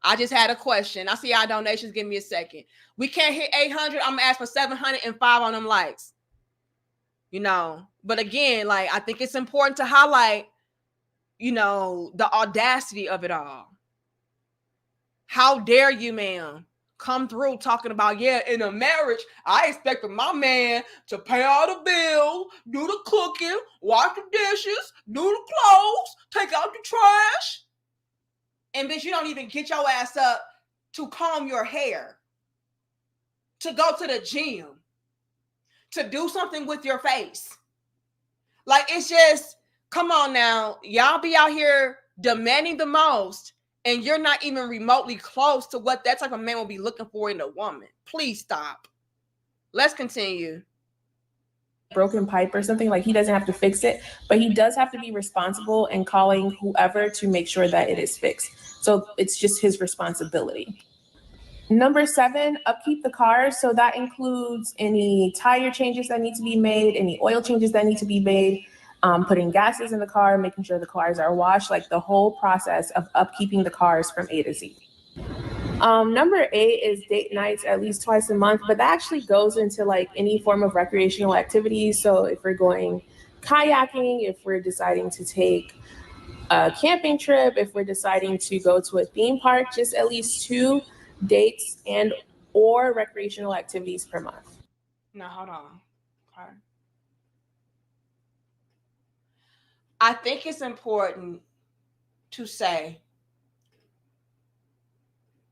Speaker 2: I just had a question. I see our donations. Give me a second. We can't hit 800. I'm going to ask for 705 on them likes. You know, but again, like, I think it's important to highlight, you know, the audacity of it all. How dare you, ma'am, come through talking about, yeah, in a marriage, I expected my man to pay all the bills, do the cooking, wash the dishes, do the clothes, take out the trash. And bitch, you don't even get your ass up to comb your hair, to go to the gym, to do something with your face. Like, it's just, come on now. Y'all be out here demanding the most, and you're not even remotely close to what that type of man will be looking for in a woman. Please stop. Let's continue.
Speaker 3: Broken pipe or something, like, he doesn't have to fix it, but he does have to be responsible and calling whoever to make sure that it is fixed. So it's just his responsibility. Number 7, upkeep the car. So that includes any tire changes that need to be made, any oil changes that need to be made, putting gases in the car, making sure the cars are washed, like the whole process of upkeeping the cars from A to Z. Number 8 is date nights at least twice a month, but that actually goes into like any form of recreational activities. So if we're going kayaking, if we're deciding to take a camping trip, if we're deciding to go to a theme park, just at least 2 dates and or recreational activities per month.
Speaker 2: Now, hold Okay. I think it's important to say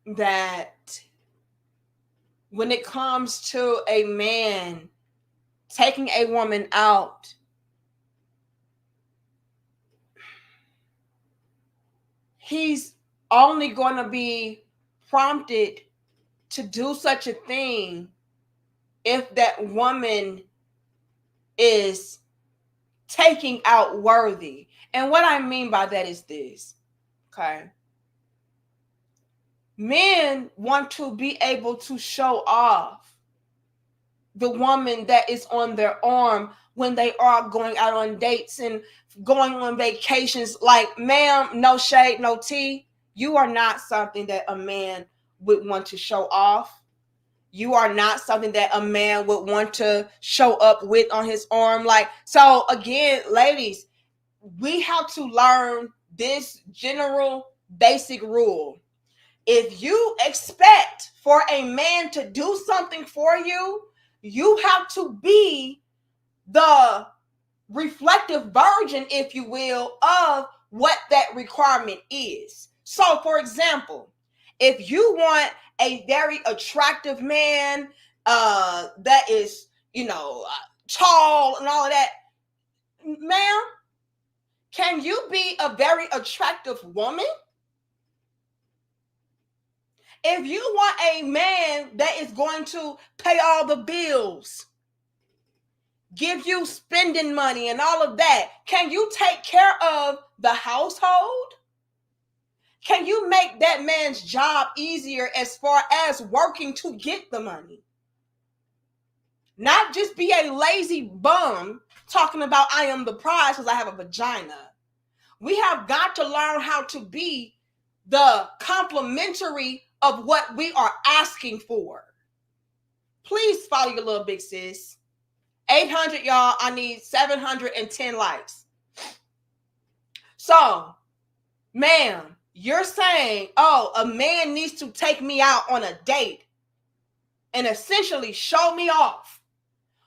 Speaker 2: that when it comes to a man taking a woman out, he's only going to be prompted to do such a thing if that woman is taking out worthy. And what I mean by that is this, okay? Men want to be able to show off the woman that is on their arm when they are going out on dates and going on vacations. Like, ma'am, no shade, no tea. You are not something that a man would want to show off. You are not something that a man would want to show up with on his arm. Like, so again, ladies, we have to learn this general basic rule. If you expect for a man to do something for you, you have to be the reflective version, if you will, of what that requirement is. So, for example, if you want a very attractive man that is, tall and all of that, ma'am, can you be a very attractive woman? If you want a man that is going to pay all the bills, give you spending money and all of that, can you take care of the household? Can you make that man's job easier as far as working to get the money? Not just be a lazy bum talking about I am the prize because I have a vagina. We have got to learn how to be the complementary of what we are asking for. Please follow your little big sis. 800, y'all. I need 710 likes. So, ma'am, you're saying, oh, a man needs to take me out on a date and essentially show me off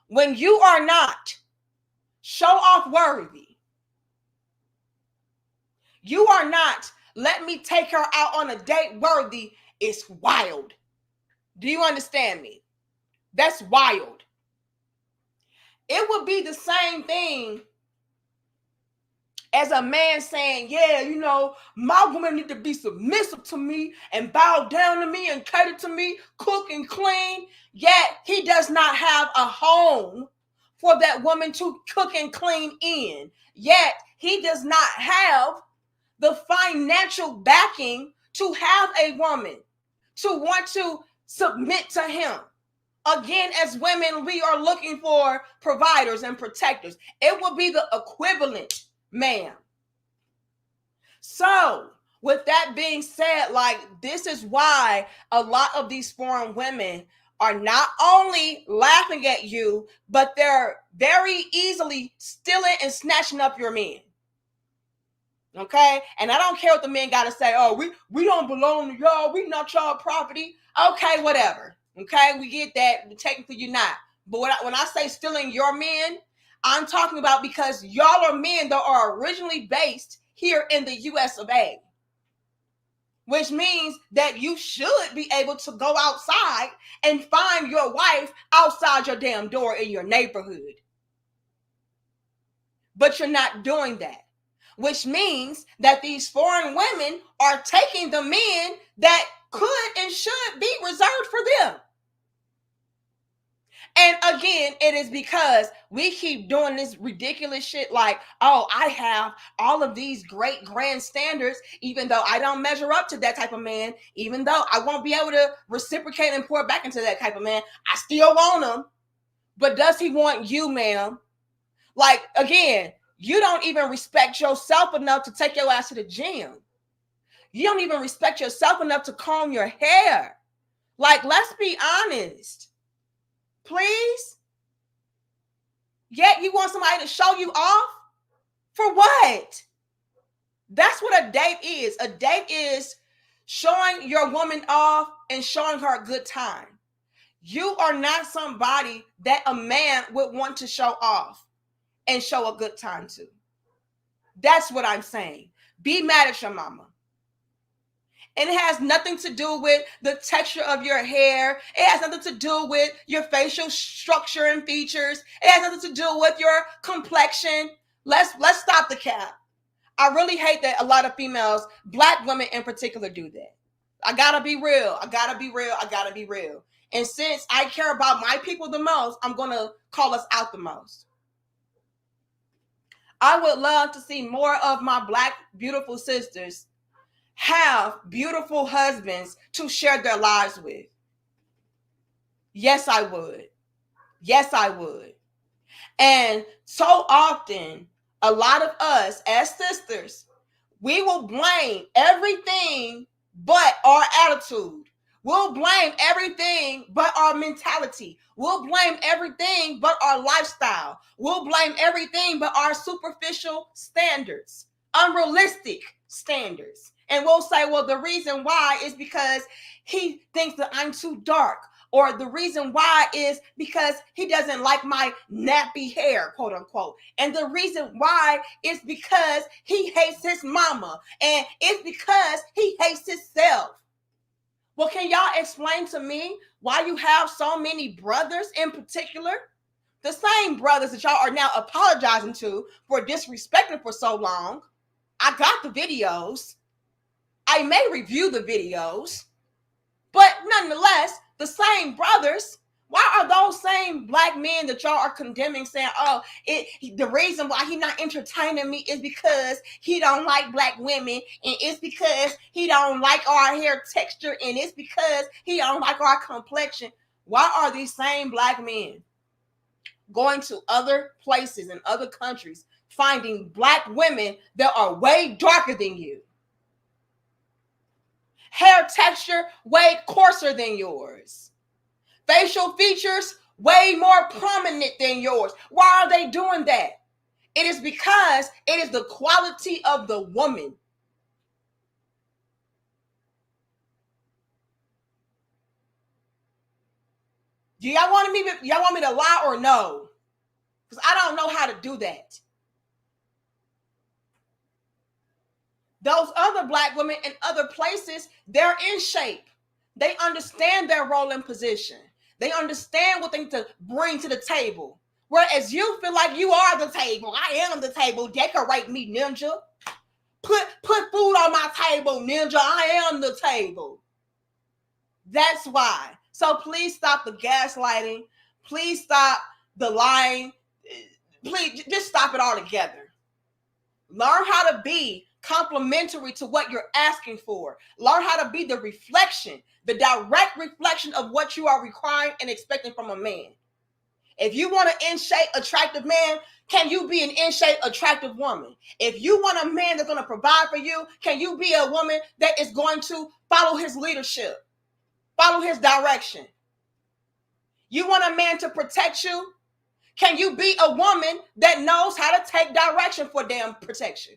Speaker 2: when you are not show off worthy. You are not let me take her out on a date worthy. It's wild. Do you understand me? That's wild. It would be the same thing as a man saying, yeah, my woman need to be submissive to me and bow down to me and cater to me, cook and clean, yet he does not have a home for that woman to cook and clean in. Yet he does not have the financial backing to have a woman to want to submit to him. Again, as women, we are looking for providers and protectors. It will be the equivalent, ma'am. So, with that being said, this is why a lot of these foreign women are not only laughing at you, but they're very easily stealing and snatching up your men. Okay? And I don't care what the men got to say. Oh, we don't belong to y'all. We not y'all property. Okay, whatever. Okay? We get that. Technically, you're not. But when I say stealing your men, I'm talking about because y'all are men that are originally based here in the US of A. Which means that you should be able to go outside and find your wife outside your damn door in your neighborhood. But you're not doing that. Which means that these foreign women are taking the men that could and should be reserved for them. And again, it is because we keep doing this ridiculous shit like, oh, I have all of these great grand standards, even though I don't measure up to that type of man, even though I won't be able to reciprocate and pour back into that type of man. I still want him. But does he want you, ma'am? Like, again, you don't even respect yourself enough to take your ass to the gym. You don't even respect yourself enough to comb your hair. Like, let's be honest. Please? Yet you want somebody to show you off? For what? That's what a date is. A date is showing your woman off and showing her a good time. You are not somebody that a man would want to show off and show a good time to. That's what I'm saying. Be mad at your mama. And it has nothing to do with the texture of your hair. It has nothing to do with your facial structure and features. It has nothing to do with your complexion. Let's stop the cap. I really hate that a lot of females, Black women in particular, do that. I gotta be real. I gotta be real. I gotta be real. And since I care about my people the most, I'm gonna call us out the most. I would love to see more of my Black beautiful sisters have beautiful husbands to share their lives with. Yes, I would. Yes, I would. And so often, a lot of us as sisters, we will blame everything but our attitude. We'll blame everything but our mentality. We'll blame everything but our lifestyle. We'll blame everything but our superficial standards, unrealistic standards. And we'll say, well, the reason why is because he thinks that I'm too dark. Or the reason why is because he doesn't like my nappy hair, quote unquote. And the reason why is because he hates his mama. And it's because he hates himself. Well, can y'all explain to me why you have so many brothers in particular? The same brothers that y'all are now apologizing to for disrespecting for so long. I got the videos. I may review the videos. But nonetheless, the same brothers, why are those same Black men that y'all are condemning saying, oh, the reason why he's not entertaining me is because he don't like Black women, and it's because he don't like our hair texture, and it's because he don't like our complexion? Why are these same Black men going to other places and other countries, finding Black women that are way darker than you? Hair texture way coarser than yours. Facial features way more prominent than yours. Why are they doing that? It is because it is the quality of the woman. Do y'all want me to lie or no? Because I don't know how to do that. Those other Black women in other places, they're in shape. They understand their role and position. They understand what they need to bring to the table. Whereas you feel like you are the table. I am the table. Decorate me, ninja. Put food on my table, ninja. I am the table. That's why. So please stop the gaslighting. Please stop the lying. Please just stop it all together. Learn how to be complementary to what you're asking for. Learn how to be the reflection, the direct reflection of what you are requiring and expecting from a man. If you want an in-shape, attractive man, can you be an in-shape, attractive woman? If you want a man that's going to provide for you, can you be a woman that is going to follow his leadership, follow his direction? You want a man to protect you? Can you be a woman that knows how to take direction for damn protection?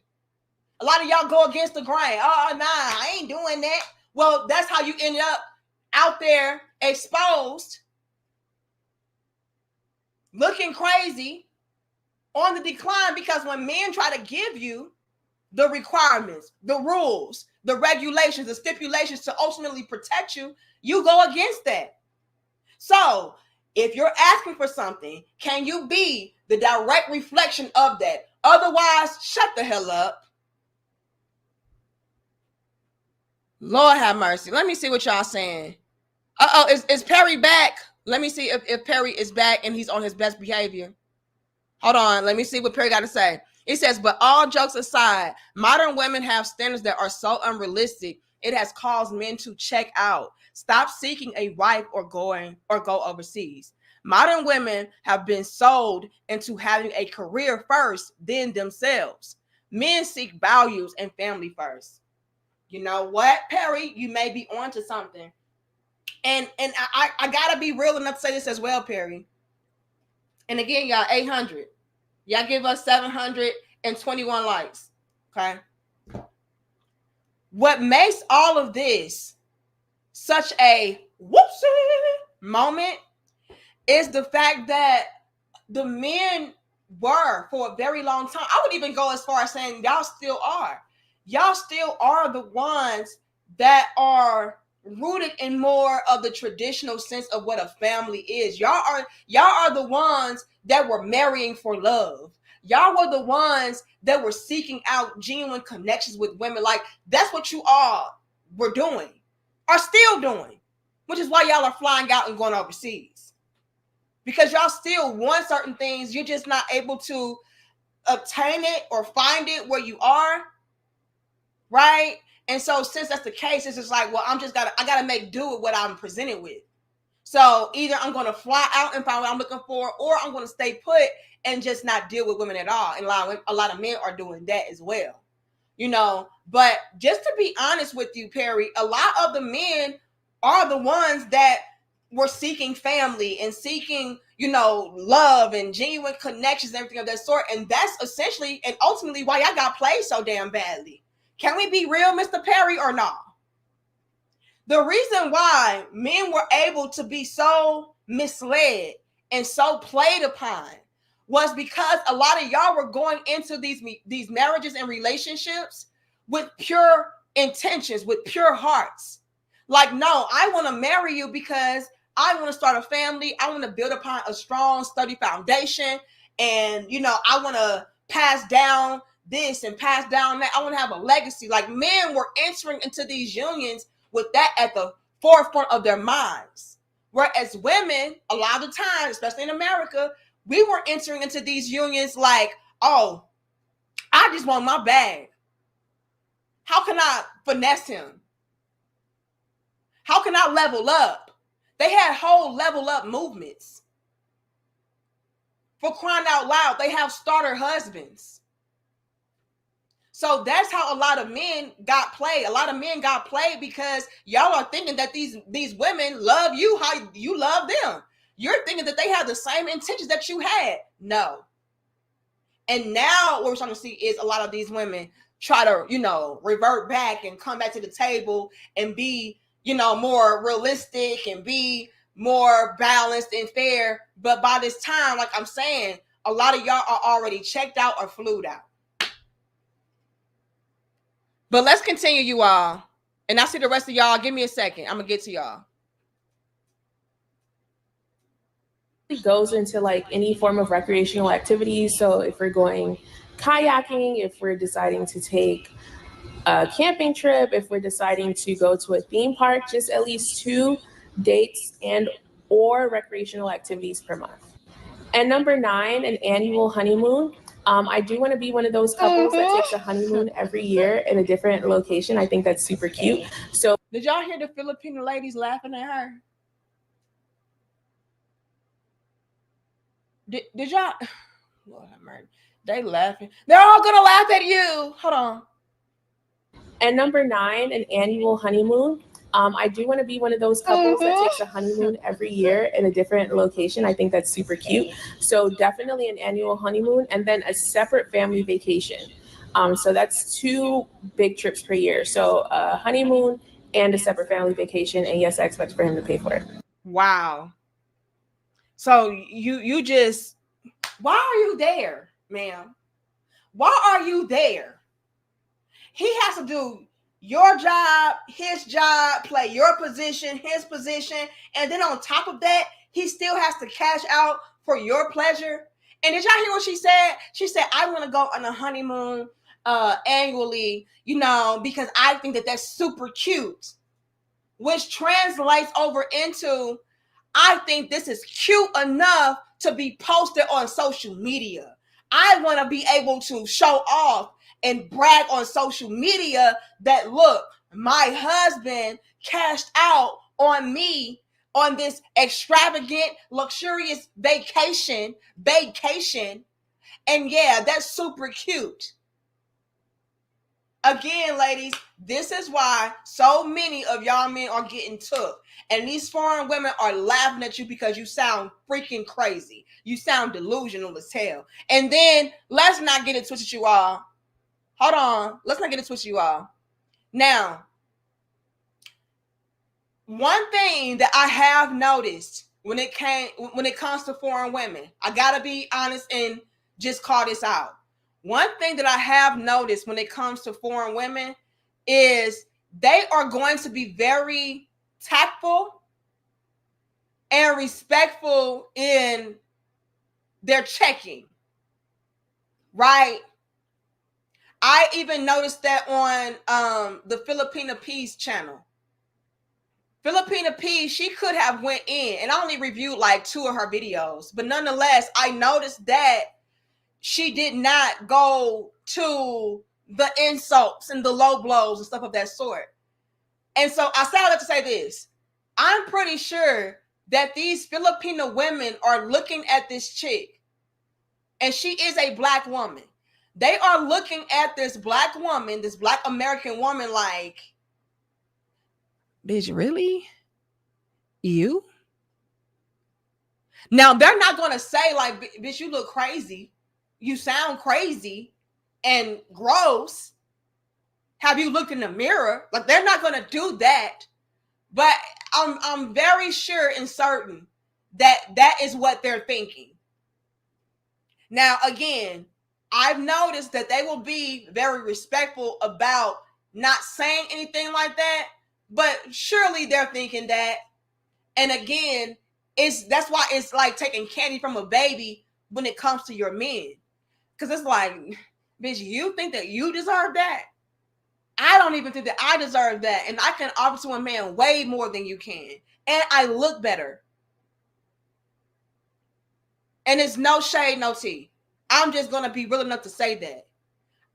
Speaker 2: A lot of y'all go against the grain. Oh, nah, I ain't doing that. Well, that's how you end up out there exposed, looking crazy, on the decline, because when men try to give you the requirements, the rules, the regulations, the stipulations to ultimately protect you, you go against that. So if you're asking for something, can you be the direct reflection of that? Otherwise, shut the hell up. Lord have mercy. Let me see what y'all saying. Is Perry back? Let me see if Perry is back and he's on his best behavior. Hold on. Let me see what Perry got to say. It says, but all jokes aside, modern women have standards that are so unrealistic, it has caused men to check out, stop seeking a wife or go overseas. Modern women have been sold into having a career first, then themselves. Men seek values and family first. You know what, Perry? You may be onto something. And I gotta be real enough to say this as well, Perry. And again, y'all, 800. Y'all give us 721 likes. Okay. What makes all of this such a whoopsie moment is the fact that the men were for a very long time. I would even go as far as saying y'all still are. Y'all still are the ones that are rooted in more of the traditional sense of what a family is. Y'all are the ones that were marrying for love. Y'all were the ones that were seeking out genuine connections with women. Like, that's what you all were doing, are still doing, which is why y'all are flying out and going overseas. Because y'all still want certain things, you're just not able to obtain it or find it where you are, right? And so since that's the case, it's just like, well, I gotta make do with what I'm presented with. So either I'm gonna fly out and find what I'm looking for, or I'm gonna stay put and just not deal with women at all. And a lot of men are doing that as well, you know. But just to be honest with you, Perry, a lot of the men are the ones that were seeking family and seeking, you know, love and genuine connections and everything of that sort. And that's essentially and ultimately why I got played so damn badly. Can we be real, Mr. Perry, or not? The reason why men were able to be so misled and so played upon was because a lot of y'all were going into these marriages and relationships with pure intentions, with pure hearts. Like, no, I want to marry you because I want to start a family. I want to build upon a strong, sturdy foundation. And, you know, I want to pass down this and pass down that. I want to have a legacy. Like, men were entering into these unions with that at the forefront of their minds. Whereas women, a lot of the time, especially in America, we were entering into these unions like, oh, I just want my bag. How can I finesse him? How can I level up? They had whole level up movements. For crying out loud, they have starter husbands. So that's how a lot of men got played. A lot of men got played because y'all are thinking that these women love you how you love them. You're thinking that they have the same intentions that you had. No. And now what we're starting to see is a lot of these women try to, you know, revert back and come back to the table and be, you know, more realistic and be more balanced and fair. But by this time, like I'm saying, a lot of y'all are already checked out or flued out. But let's continue, you all. And I see the rest of y'all. Give me a second. I'm going to get to y'all.
Speaker 3: It goes into like any form of recreational activities. So if we're going kayaking, if we're deciding to take a camping trip, if we're deciding to go to a theme park, just at least 2 dates and or recreational activities per month. And number 9, an annual honeymoon. I do want to be one of those couples that takes a honeymoon every year in a different location. I think that's super cute. So
Speaker 2: did y'all hear the Filipino ladies laughing at her? Did y'all? Lord have mercy. They laughing. They're all gonna laugh at you. Hold on.
Speaker 3: And number 9, an annual honeymoon. I do want to be one of those couples that takes a honeymoon every year in a different location. I think that's super cute. So definitely an annual honeymoon, and then a separate family vacation. So that's 2 big trips per year. So a honeymoon and a separate family vacation. And yes, I expect for him to pay for it.
Speaker 2: Wow. So you just, why are you there, ma'am? Why are you there? He has to do your job, his job, play your position, his position. And then on top of that, he still has to cash out for your pleasure. And did y'all hear what she said? She said, I want to go on a honeymoon annually, you know, because I think that that's super cute, which translates over into, I think this is cute enough to be posted on social media. I want to be able to show off and brag on social media that, look, my husband cashed out on me on this extravagant, luxurious vacation. And yeah, that's super cute. Again, ladies, this is why so many of y'all men are getting took. And these foreign women are laughing at you because you sound freaking crazy. You sound delusional as hell. And then let's not get it twisted, you all. Hold on. Let's not get it twisted, you all. Now, one thing that I have noticed when it comes to foreign women, I gotta be honest and just call this out. One thing that I have noticed when it comes to foreign women is they are going to be very tactful and respectful in their checking, right? I even noticed that on the Filipina Peace channel. Filipina P, she could have went in, and I only reviewed like 2 of her videos, but nonetheless, I noticed that she did not go to the insults and the low blows and stuff of that sort. And so I said that to say this. I'm pretty sure that these Filipino women are looking at this chick, and she is a black woman. They are looking at this black woman, this black American woman, like, bitch, really? You? Now, they're not going to say, like, bitch, you look crazy. You sound crazy and gross. Have you looked in the mirror? Like, they're not going to do that. But I'm very sure and certain that that is what they're thinking. Now, again, I've noticed that they will be very respectful about not saying anything like that, but surely they're thinking that. And again, that's why it's like taking candy from a baby when it comes to your men. Because it's like, bitch, you think that you deserve that? I don't even think that I deserve that. And I can offer to a man way more than you can. And I look better. And it's no shade, no tea. I'm just going to be real enough to say that.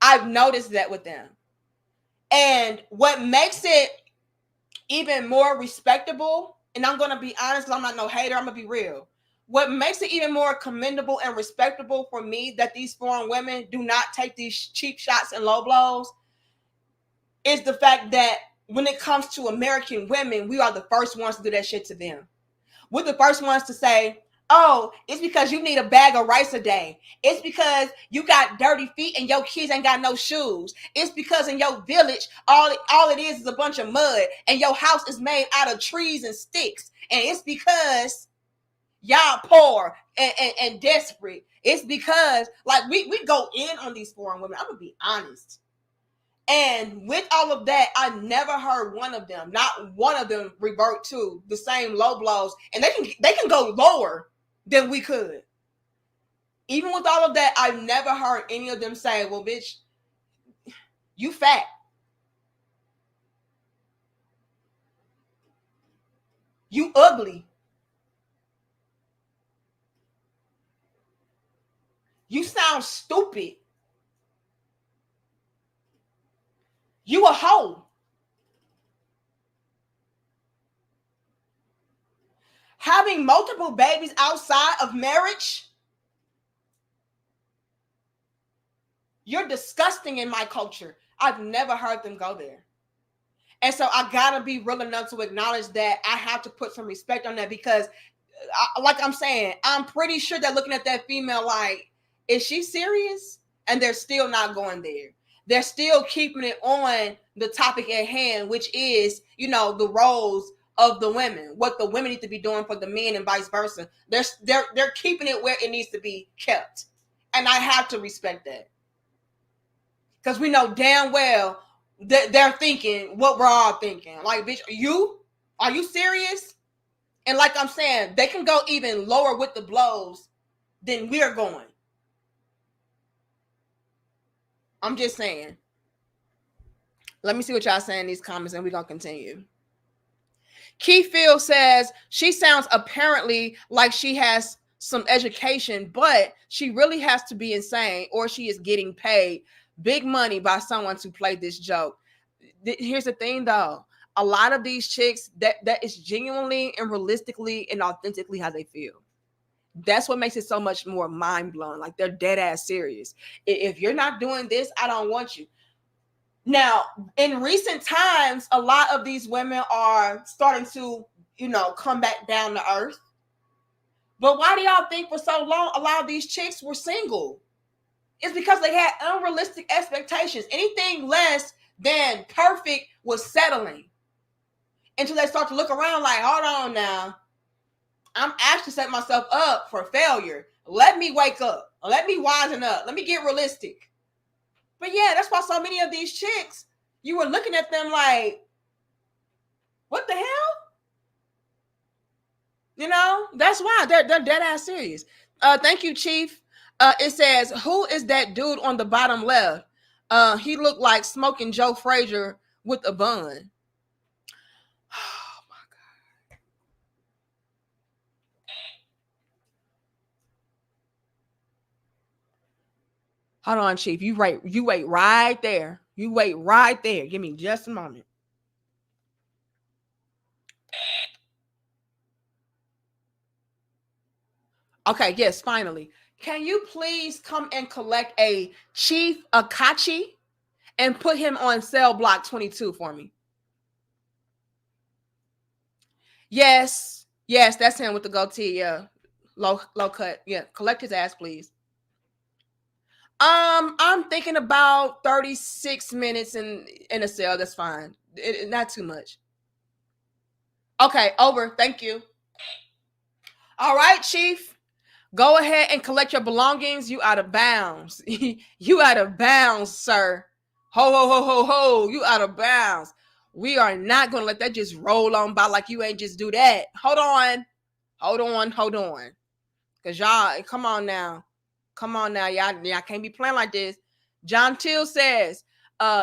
Speaker 2: I've noticed that with them. And what makes it even more respectable, and I'm going to be honest, because I'm not no hater, I'm going to be real. What makes it even more commendable and respectable for me that these foreign women do not take these cheap shots and low blows is the fact that when it comes to American women, we are the first ones to do that shit to them. We're the first ones to say, oh, it's because you need a bag of rice a day. It's because you got dirty feet and your kids ain't got no shoes. It's because in your village, all it is a bunch of mud and your house is made out of trees and sticks. And it's because y'all poor and desperate. It's because, like, we go in on these foreign women. I'm going to be honest. And with all of that, I never heard not one of them revert to the same low blows. And they can go lower than we could. Even with all of that, I've never heard any of them say, well, bitch, you fat. You ugly. You sound stupid. You a hoe. Having multiple babies outside of marriage, you're disgusting in my culture. I've never heard them go there. And so I gotta be real enough to acknowledge that I have to put some respect on that because, like I'm saying, I'm pretty sure they're looking at that female like, is she serious? And they're still not going there. They're still keeping it on the topic at hand, which is, the roles of the women, what the women need to be doing for the men and vice versa. They're keeping it where it needs to be kept. And I have to respect that. Because we know damn well that they're thinking what we're all thinking. Like, bitch, are you serious? And like I'm saying, they can go even lower with the blows than we're going. I'm just saying. Let me see what y'all say in these comments and we're going to continue. Keyfield says, she sounds apparently like she has some education, but she really has to be insane or she is getting paid big money by someone to play this joke. Here's the thing, though. A lot of these chicks, that is genuinely and realistically and authentically how they feel. That's what makes it so much more mind-blowing. Like, they're dead ass serious. If you're not doing this, I don't want you. Now, in recent times, a lot of these women are starting to, come back down to earth. But why do y'all think for so long a lot of these chicks were single? It's because they had unrealistic expectations. Anything less than perfect was settling. until they start to look around like, hold on now, I'm actually setting myself up for failure. Let me wake up. Let me wisen up. Let me get realistic. But yeah, that's why so many of these chicks, you were looking at them like, what the hell? You know, that's why they're dead ass serious. Thank you, Chief. It says, who is that dude on the bottom left? He looked like smoking Joe Frazier with a bun. Oh my God. Hold on, Chief. You wait right there. You wait right there. Give me just a moment. Okay, yes, finally. Can you please come and collect a Chief Akachi and put him on cell block 22 for me? Yes, that's him with the goatee. Yeah, low cut. Yeah, collect his ass, please. I'm thinking about 36 minutes in a cell. That's fine. Not too much. Okay, over. Thank you. All right, Chief. Go ahead and collect your belongings. You out of bounds. You out of bounds, sir. Ho, ho, ho, ho, ho. You out of bounds. We are not going to let that just roll on by like you ain't just do that. Hold on. Because y'all, come on now. Y'all can't be playing like this. John Till says,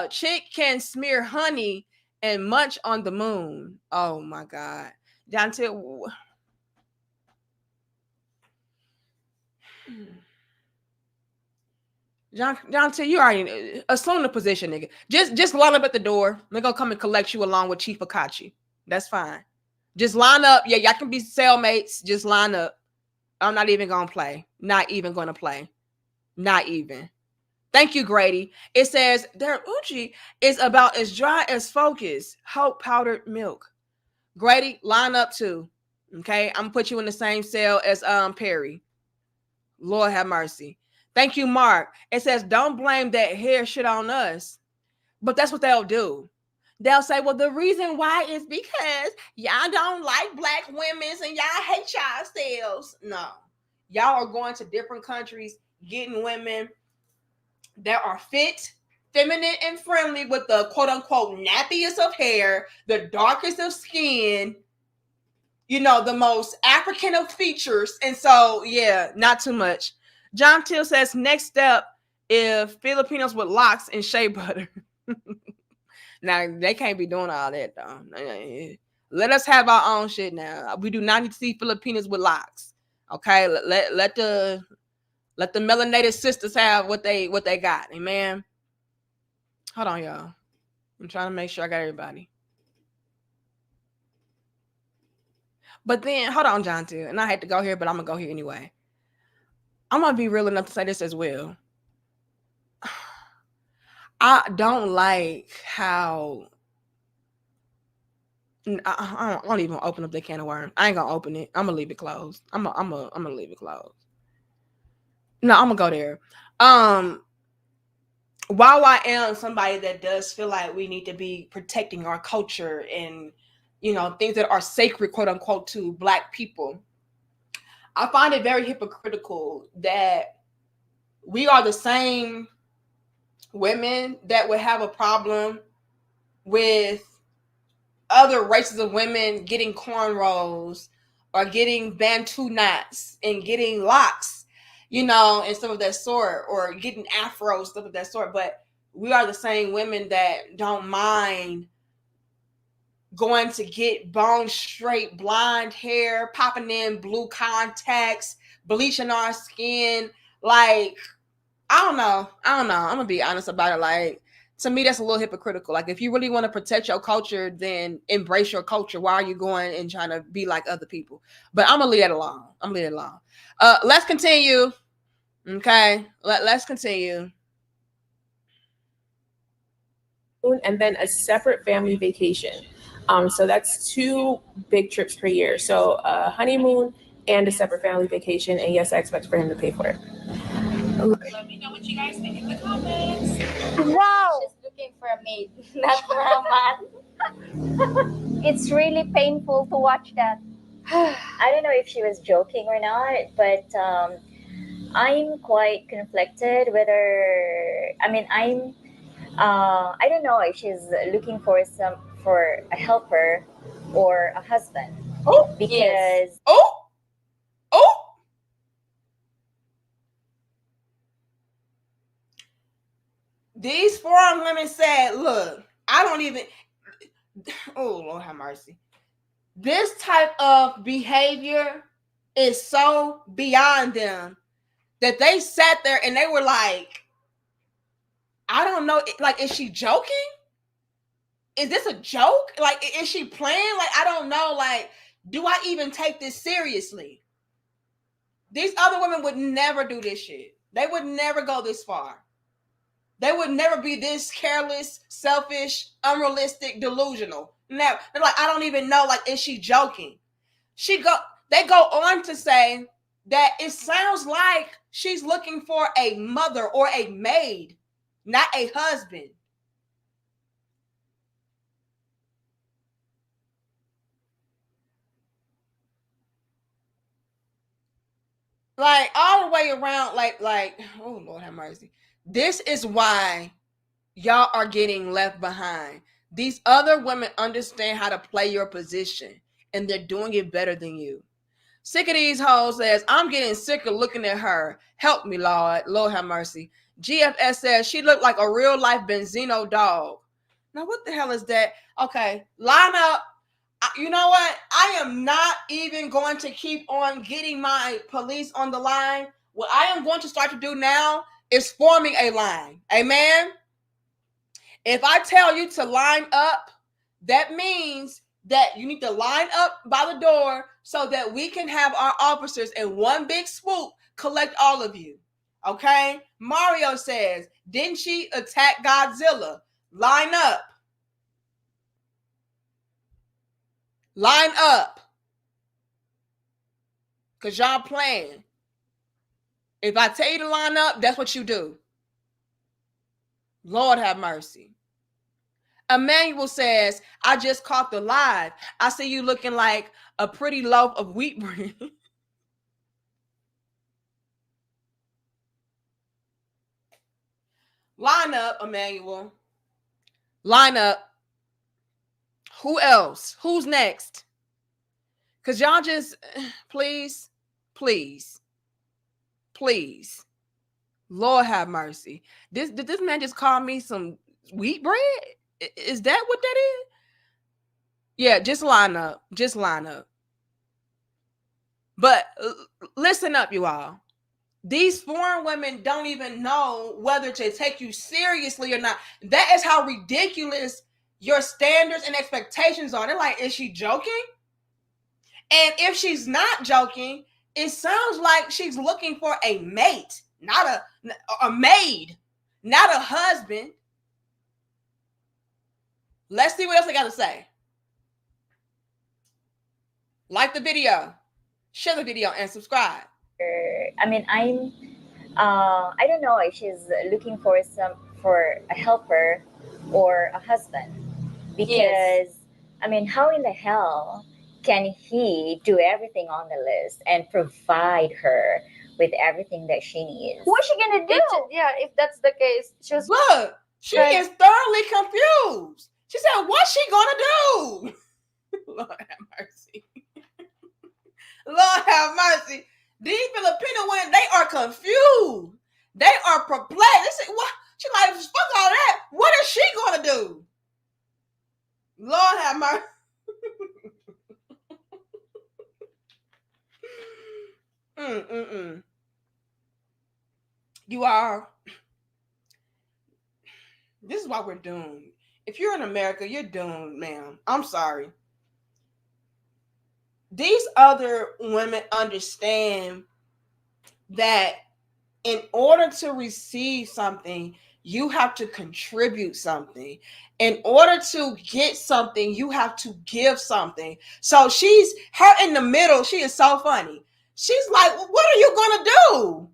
Speaker 2: chick can smear honey and munch on the moon. Oh, my God. John Till... John T, you already assume the position, nigga. Just line up at the door. They're gonna come and collect you along with Chief Akachi. That's fine. Just line up. Yeah, y'all can be cellmates. Just line up. I'm not even gonna play. Not even gonna play. Not even. Thank you, Grady. It says their Uchi is about as dry as focus. Hope powdered milk. Grady, line up too. Okay, I'm gonna put you in the same cell as Perry. Lord have mercy. Thank you, Mark. It says, don't blame that hair shit on us. But that's what they'll do. They'll say, well, the reason why is because y'all don't like black women and y'all hate yourselves. No. Y'all are going to different countries, getting women that are fit, feminine, and friendly with the quote-unquote nappiest of hair, the darkest of skin, you know, the most African of features. And so, yeah, not too much. John Till says, next step, if Filipinos with locks and shea butter. Now, they can't be doing all that, though. Let us have our own shit now. We do not need to see Filipinos with locks. Okay? Let the melanated sisters have what they got. Amen? Hold on, y'all. I'm trying to make sure I got everybody. But then, hold on, John Till. And I had to go here, but I'm going to go here anyway. I'm going to be real enough to say this as well. I don't like how... I don't even open up that can of worms. I ain't going to open it. I'm going to leave it closed. I'm going to leave it closed. No, I'm going to go there. While I am somebody that does feel like we need to be protecting our culture and, you know, things that are sacred, quote unquote, to Black people, I find it very hypocritical that we are the same women that would have a problem with other races of women getting cornrows or getting Bantu knots and getting locks, you know, and stuff of that sort, or getting afros, stuff of that sort. But we are the same women that don't mind going to get bone straight blonde hair, popping in blue contacts, bleaching our skin. Like, I don't know. I'm gonna be honest about it. Like, to me, that's a little hypocritical. Like, if you really want to protect your culture, then embrace your culture. Why are you going and trying to be like other people? But I'm gonna leave that alone. Let's continue. Okay, let's continue.
Speaker 3: And then a separate family vacation. So that's 2 big trips per year. So a honeymoon and a separate family vacation. And yes, I expect for him to pay for it. Let me know what you guys think in the comments.
Speaker 5: Wow! She's looking for a mate, not for a man. It's really painful to watch that. I don't know if she was joking or not, but I'm quite conflicted whether I don't know if she's looking for a helper or a husband
Speaker 2: Oh,
Speaker 5: because
Speaker 2: yes. Oh. These foreign women said, look, I don't even, oh, Lord have mercy. This type of behavior is so beyond them that they sat there and they were like, I don't know, like, is she joking? Is this a joke? Like, is she playing? Like, I don't know. Like, do I even take this seriously? These other women would never do this shit. They would never go this far. They would never be this careless, selfish, unrealistic, delusional. Never. They're like, I don't even know. Like, is she joking? They go on to say that it sounds like she's looking for a mother or a maid, not a husband. Like all the way around, like, oh Lord have mercy. This is why y'all are getting left behind. These other women understand how to play your position, and they're doing it better than you. Sick of these hoes says, I'm getting sick of looking at her. Help me, Lord. Lord have mercy. GFS says she looked like a real life Benzino dog. Now, what the hell is that? Okay, line up. You know what? I am not even going to keep on getting my police on the line. What I am going to start to do now is forming a line. Amen. If I tell you to line up, that means that you need to line up by the door so that we can have our officers in one big swoop collect all of you. Okay? Mario says, didn't she attack Godzilla? Line up. Line up. Because y'all playing. If I tell you to line up, that's what you do. Lord have mercy. Emmanuel says, I just caught the live. I see you looking like a pretty loaf of wheat bread. Line up, Emmanuel. Line up. Who else? Who's next? Because y'all just, please. Lord have mercy. Did this man just call me some wheat bread? Is that what that is? Yeah, just line up. Just line up. But listen up, you all. These foreign women don't even know whether to take you seriously or not. That is how ridiculous your standards and expectations are. They're like, is she joking? And if she's not joking, it sounds like she's looking for a mate, not a maid, not a husband. Let's see what else I got to say. Like the video, share the video, and subscribe.
Speaker 5: I don't know if she's looking for a helper or a husband because
Speaker 2: Yes.
Speaker 5: how in the hell can he do everything on the list and provide her with everything that she needs? What's she gonna do?
Speaker 6: If that's the case, just
Speaker 2: Look, she is thoroughly confused. She said, what's she gonna do? Lord have mercy. Lord have mercy. These Filipino women, they are confused. They are perplexed. They say, what? She like, fuck all that. What is she gonna do? Lord have mercy. You are. This is why we're doomed. If you're in America, you're doomed, ma'am. I'm sorry. These other women understand that in order to receive something, you have to contribute something. In order to get something, you have to give something. So her in the middle. She is so funny. She's like, what are you going to do?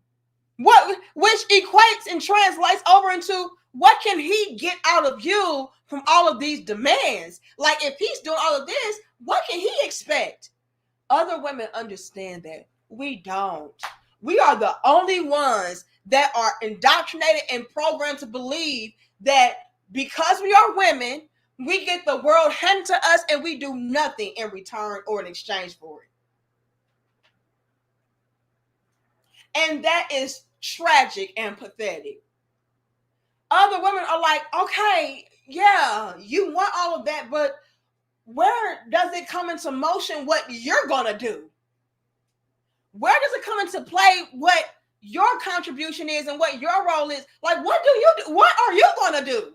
Speaker 2: Which equates and translates over into, what can he get out of you from all of these demands? Like, if he's doing all of this, what can he expect? Other women understand that. We don't. We are the only ones that are indoctrinated and programmed to believe that because we are women, we get the world handed to us and we do nothing in return or in exchange for it. And that is tragic and pathetic. Other women are like, okay, yeah, you want all of that, but where does it come into motion what you're going to do? Where does it come into play what your contribution is and what your role is? Like, what do you do? What are you going to do?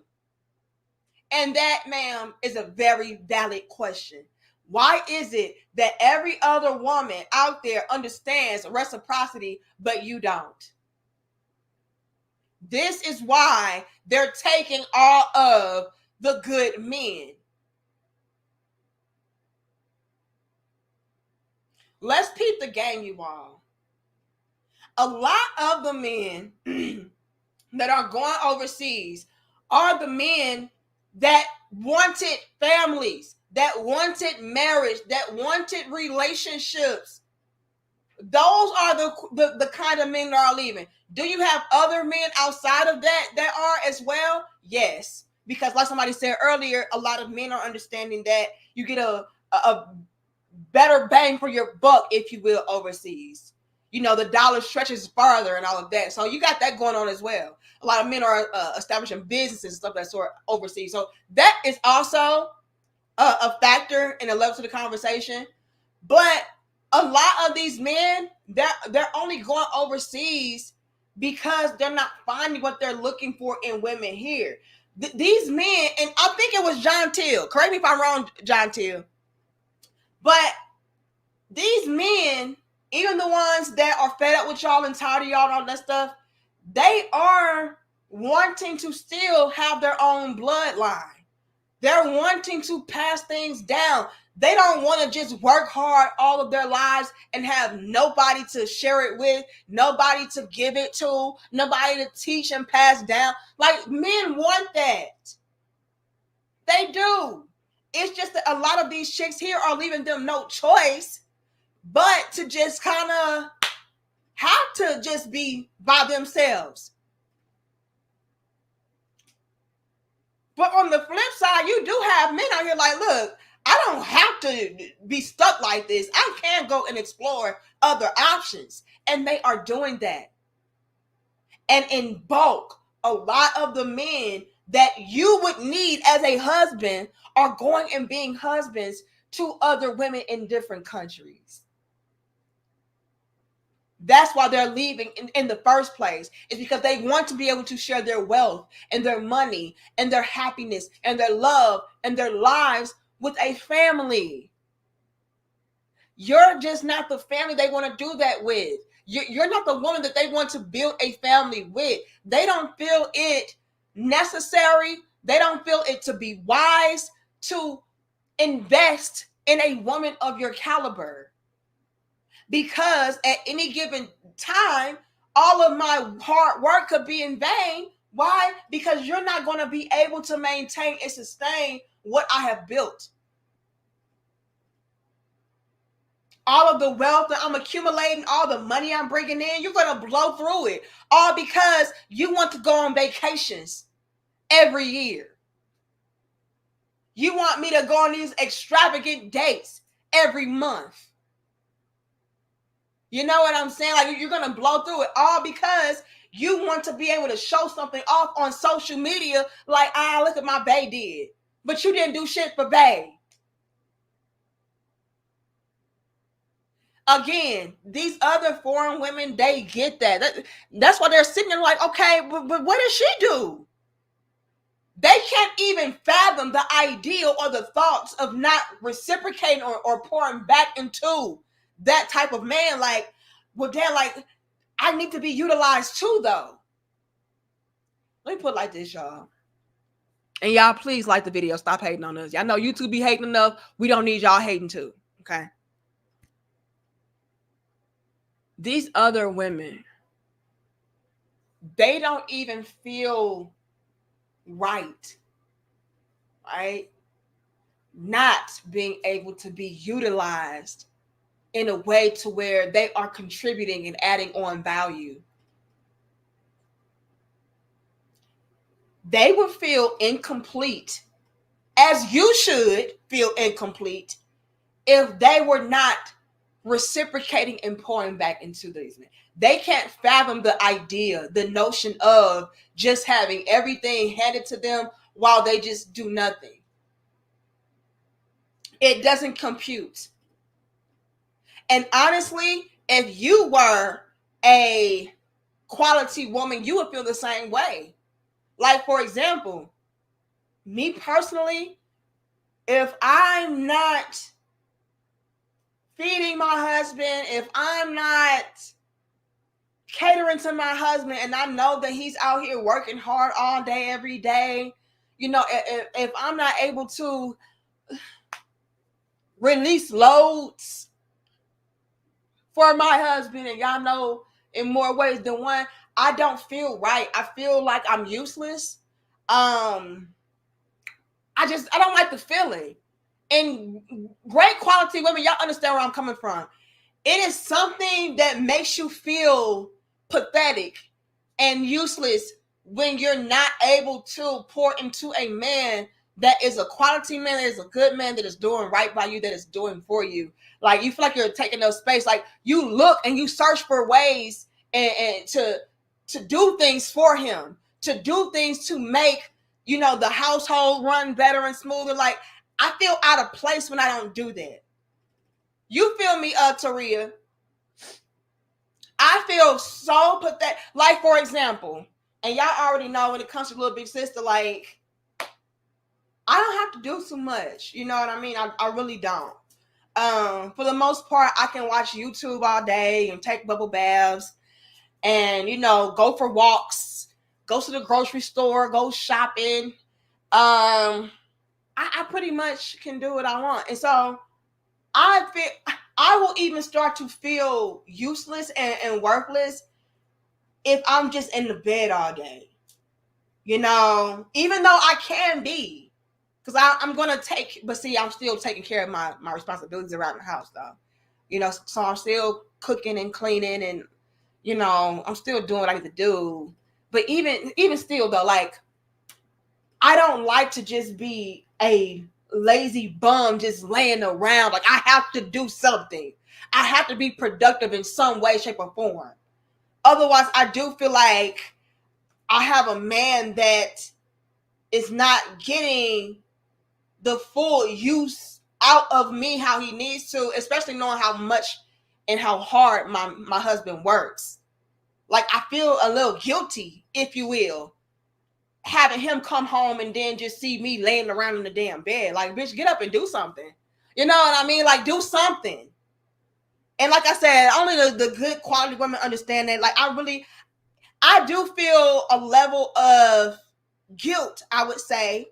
Speaker 2: And that, ma'am, is a very valid question. Why is it that every other woman out there understands reciprocity, but you don't? This is why they're taking all of the good men. Let's peep the game, you all. A lot of the men that are going overseas are the men that wanted families, that wanted marriage, that wanted relationships. Those are the kind of men that are leaving. Do you have other men outside of that are as well? Yes. Because like somebody said earlier, a lot of men are understanding that you get a better bang for your buck, if you will, overseas. You know, the dollar stretches farther and all of that. So you got that going on as well. A lot of men are establishing businesses and stuff of that sort overseas. So that is also a factor in the level to the conversation. But a lot of these men, they're only going overseas because they're not finding what they're looking for in women here. These men, and I think it was John Till. Correct me if I'm wrong, John Till. But these men, even the ones that are fed up with y'all and tired of y'all and all that stuff, they are wanting to still have their own bloodline. They're wanting to pass things down. They don't want to just work hard all of their lives and have nobody to share it with, nobody to give it to, nobody to teach and pass down. Like, men want that. They do. It's just that a lot of these chicks here are leaving them no choice but to just kind of have to just be by themselves. But on the flip side, you do have men out here like, look, I don't have to be stuck like this. I can go and explore other options. And they are doing that. And in bulk, a lot of the men that you would need as a husband are going and being husbands to other women in different countries. That's why they're leaving in the first place. It's because they want to be able to share their wealth and their money and their happiness and their love and their lives with a family. You're just not the family they want to do that with. You're not the woman that they want to build a family with. They don't feel it necessary. They don't feel it to be wise to invest in a woman of your caliber. Because at any given time, all of my hard work could be in vain. Why? Because you're not going to be able to maintain and sustain what I have built. All of the wealth that I'm accumulating, all the money I'm bringing in, you're going to blow through it. All because you want to go on vacations every year. You want me to go on these extravagant dates every month. You know what I'm saying? Like, you're going to blow through it all because you want to be able to show something off on social media like, look at my bae did. But you didn't do shit for bae. Again, these other foreign women, they get that. That's why they're sitting there like, okay, but what does she do? They can't even fathom the idea or the thoughts of not reciprocating or pouring back into that type of man. Like, well, they're like, I need to be utilized too, though. Let me put it like this, y'all. And y'all, please like the video. Stop hating on us. Y'all know YouTube be hating enough. We don't need y'all hating too. Okay. These other women, they don't even feel right, right? Not being able to be utilized in a way to where they are contributing and adding on value. They would feel incomplete, as you should feel incomplete, if they were not reciprocating and pouring back into these men. They can't fathom the idea, the notion of just having everything handed to them while they just do nothing. It doesn't compute. And honestly, if you were a quality woman, you would feel the same way. Like, for example, me personally, if I'm not feeding my husband, if I'm not catering to my husband, and I know that he's out here working hard all day, every day, if I'm not able to release loads for my husband, and y'all know in more ways than one, I don't feel right. I feel like I'm useless. I don't like the feeling. And great quality women, y'all understand where I'm coming from. It is something that makes you feel pathetic and useless when you're not able to pour into a man that is a quality man, that is a good man, that is doing right by you, that is doing for you. Like, you feel like you're taking up space. Like, you look and you search for ways and to do things for him, to do things to make, the household run better and smoother. Like, I feel out of place when I don't do that. You feel me, Taria? I feel so pathetic. Like, for example, and y'all already know when it comes to Little Big Sister, like, I don't have to do too much. You know what I mean? I really don't. For the most part, I can watch YouTube all day and take bubble baths and, go for walks, go to the grocery store, go shopping. I pretty much can do what I want. And so I will even start to feel useless and worthless if I'm just in the bed all day. Even though I can be. Because I'm going to I'm still taking care of my responsibilities around the house, though. So I'm still cooking and cleaning and, I'm still doing what I need to do. But even still, though, like, I don't like to just be a lazy bum just laying around. Like, I have to do something. I have to be productive in some way, shape, or form. Otherwise, I do feel like I have a man that is not getting the full use out of me how he needs to, especially knowing how much and how hard my husband works. Like, I feel a little guilty, if you will, having him come home and then just see me laying around in the damn bed. Like, bitch, get up and do something. You know what I mean? Like, do something. And like I said, only the good quality women understand that. Like, I do feel a level of guilt, I would say,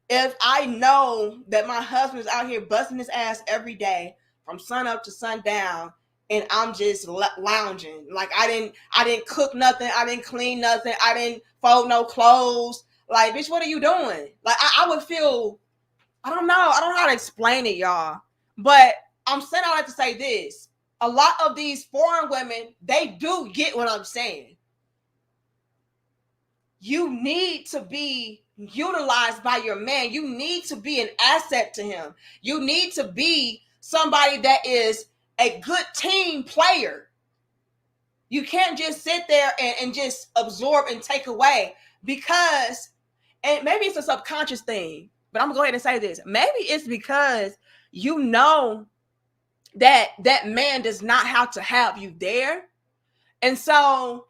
Speaker 2: if I know that my husband is out here busting his ass every day from sun up to sundown, and I'm just lounging. Like, I didn't cook nothing, I didn't clean nothing, I didn't fold no clothes. Like, bitch, what are you doing? Like, I would feel, I don't know how to explain it, y'all. But I'm saying I like to say this. A lot of these foreign women, they do get what I'm saying. You need to be utilized by your man. You need to be an asset to him. You need to be somebody that is a good team player. You can't just sit there and just absorb and take away, because, and maybe it's a subconscious thing, but I'm gonna go ahead and say this. Maybe it's because you know that man does not have to have you there. And so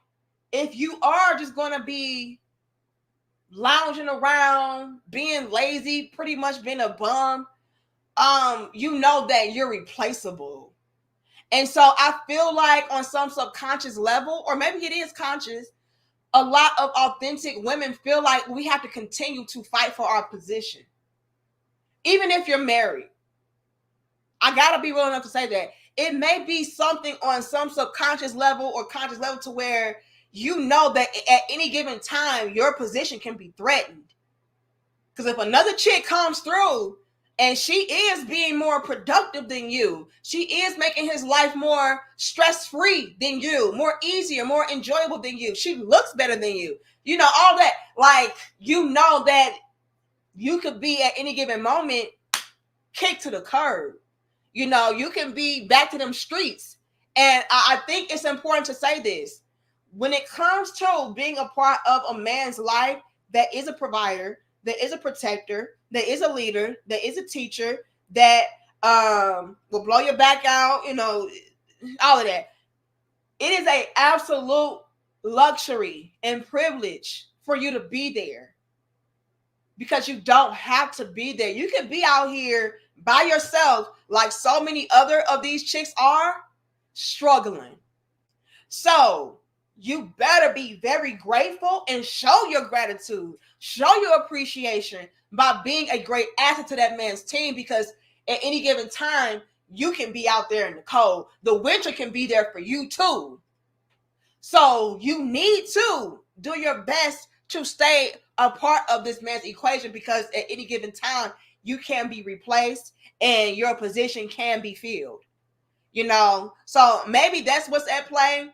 Speaker 2: if you are just gonna be lounging around, being lazy, pretty much being a bum, you know that you're replaceable. And so I feel like on some subconscious level, or maybe it is conscious, a lot of authentic women feel like we have to continue to fight for our position. Even if you're married, I gotta be real enough to say that it may be something on some subconscious level or conscious level to where you know that at any given time, your position can be threatened. Because if another chick comes through and she is being more productive than you, she is making his life more stress-free than you, more easier, more enjoyable than you, she looks better than you, you know, all that, like, you know that you could be at any given moment kicked to the curb. You know, you can be back to them streets. And I think it's important to say this. When it comes to being a part of a man's life that is a provider, that is a protector, that is a leader, that is a teacher, that will blow your back out, you know, all of that. It is an absolute luxury and privilege for you to be there. Because you don't have to be there. You can be out here by yourself like so many other of these chicks are, struggling. So you better be very grateful and show your gratitude, show your appreciation by being a great asset to that man's team, because at any given time, you can be out there in the cold. The winter can be there for you too. So you need to do your best to stay a part of this man's equation, because at any given time, you can be replaced and your position can be filled. You know, so maybe that's what's at play.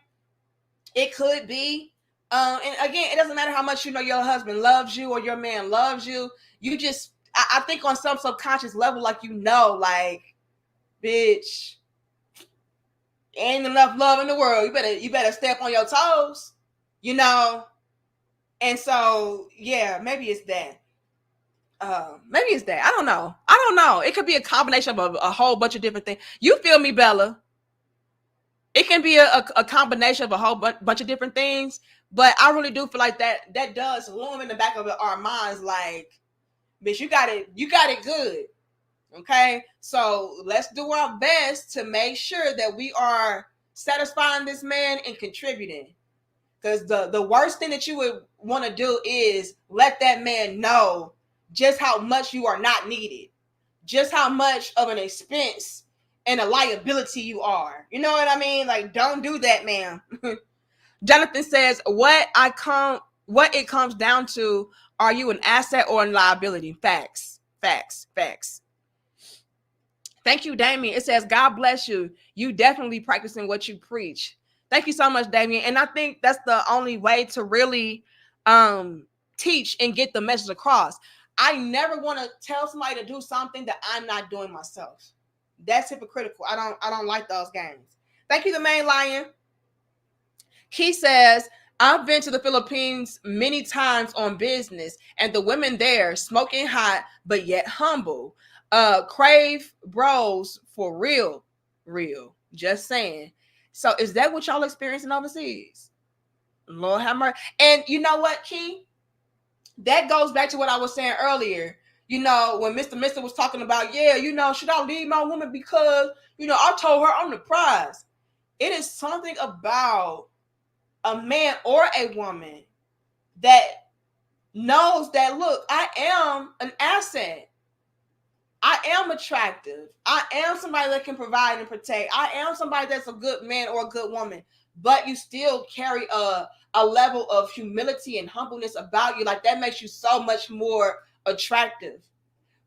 Speaker 2: It could be. And again, it doesn't matter how much you know your husband loves you or your man loves you. You just, I think on some subconscious level, like, you know, like, bitch, ain't enough love in the world. You better step on your toes, you know. And so, yeah, maybe it's that. Maybe it's that. I don't know. It could be a combination of a whole bunch of different things. You feel me, Bella? It can be a combination of a whole bunch of different things, but I really do feel like that does loom in the back of our minds, like, bitch, you got it good. Okay, so let's do our best to make sure that we are satisfying this man and contributing. Because the worst thing that you would want to do is let that man know just how much you are not needed, just how much of an expense and a liability you are. You know what I mean? Like, don't do that, man. Jonathan says, what it comes down to, are you an asset or a liability? Facts. Thank you, Damien. It says, God bless you. You definitely practicing what you preach. Thank you so much, Damien. And I think that's the only way to really teach and get the message across. I never want to tell somebody to do something that I'm not doing myself. That's hypocritical. I don't like those games. Thank you, the main lion. He says, I've been to the Philippines many times on business, and the women there smoking hot but yet humble. Crave bros for real. Just saying. So is that what y'all experiencing overseas? Lord have mercy. And you know what, Key? That goes back to what I was saying earlier. You know, when Mr. was talking about, yeah, you know, should I leave my woman because, you know, I told her I'm the prize. It is something about a man or a woman that knows that, look, I am an asset. I am attractive. I am somebody that can provide and protect. I am somebody that's a good man or a good woman. But you still carry a level of humility and humbleness about you. Like, that makes you so much more attractive,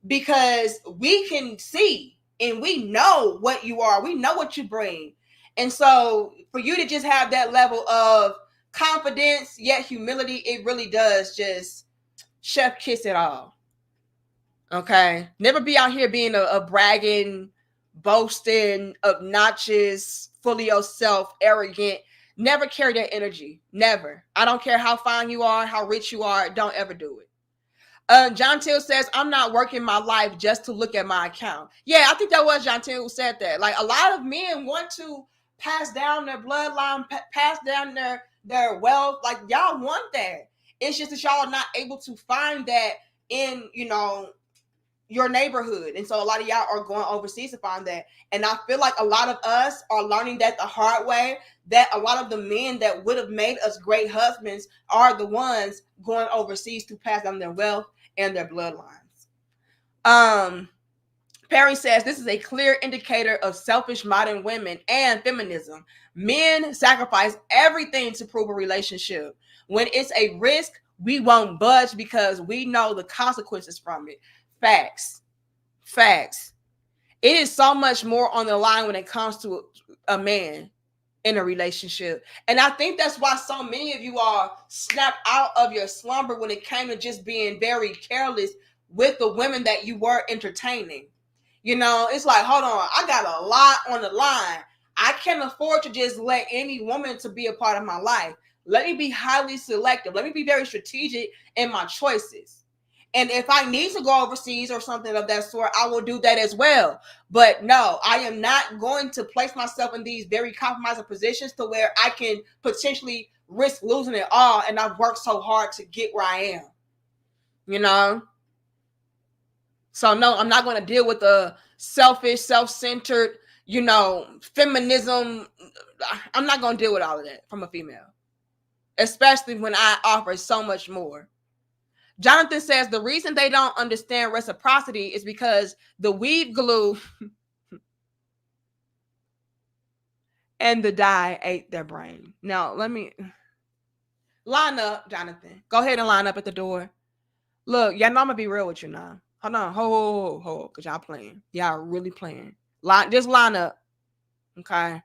Speaker 2: because we can see and we know what you are. We know what you bring. And so for you to just have that level of confidence yet humility, it really does just chef kiss it all. Okay, never be out here being a bragging, boasting, obnoxious, full of yourself, arrogant. Never carry that energy. Never. I don't care how fine you are, how rich you are. Don't ever do it. John Till says, I'm not working my life just to look at my account. Yeah, I think that was John Till who said that. Like, a lot of men want to pass down their bloodline, pass down their wealth. Like, y'all want that. It's just that y'all are not able to find that in, you know, your neighborhood. And so a lot of y'all are going overseas to find that. And I feel like a lot of us are learning that the hard way, that a lot of the men that would have made us great husbands are the ones going overseas to pass down their wealth and their bloodlines. Perry says this is a clear indicator of selfish modern women and feminism. Men sacrifice everything to prove a relationship. When it's a risk, we won't budge because we know the consequences from it. Facts. Facts. It is so much more on the line when it comes to a man in a relationship. And I think that's why so many of you all snapped out of your slumber when it came to just being very careless with the women that you were entertaining. You know, it's like, hold on, I got a lot on the line. I can't afford to just let any woman to be a part of my life. Let me be highly selective. Let me be very strategic in my choices. And if I need to go overseas or something of that sort, I will do that as well. But no, I am not going to place myself in these very compromising positions to where I can potentially risk losing it all. And I've worked so hard to get where I am, you know? So no, I'm not going to deal with the selfish, self-centered, you know, feminism. I'm not going to deal with all of that from a female, especially when I offer so much more. Jonathan says the reason they don't understand reciprocity is because the weave glue and the dye ate their brain. Now, let me line up, Jonathan. Go ahead and line up at the door. Look, y'all know I'm going to be real with you now. Hold on, hold, because y'all playing. Y'all really playing. Just line up, okay?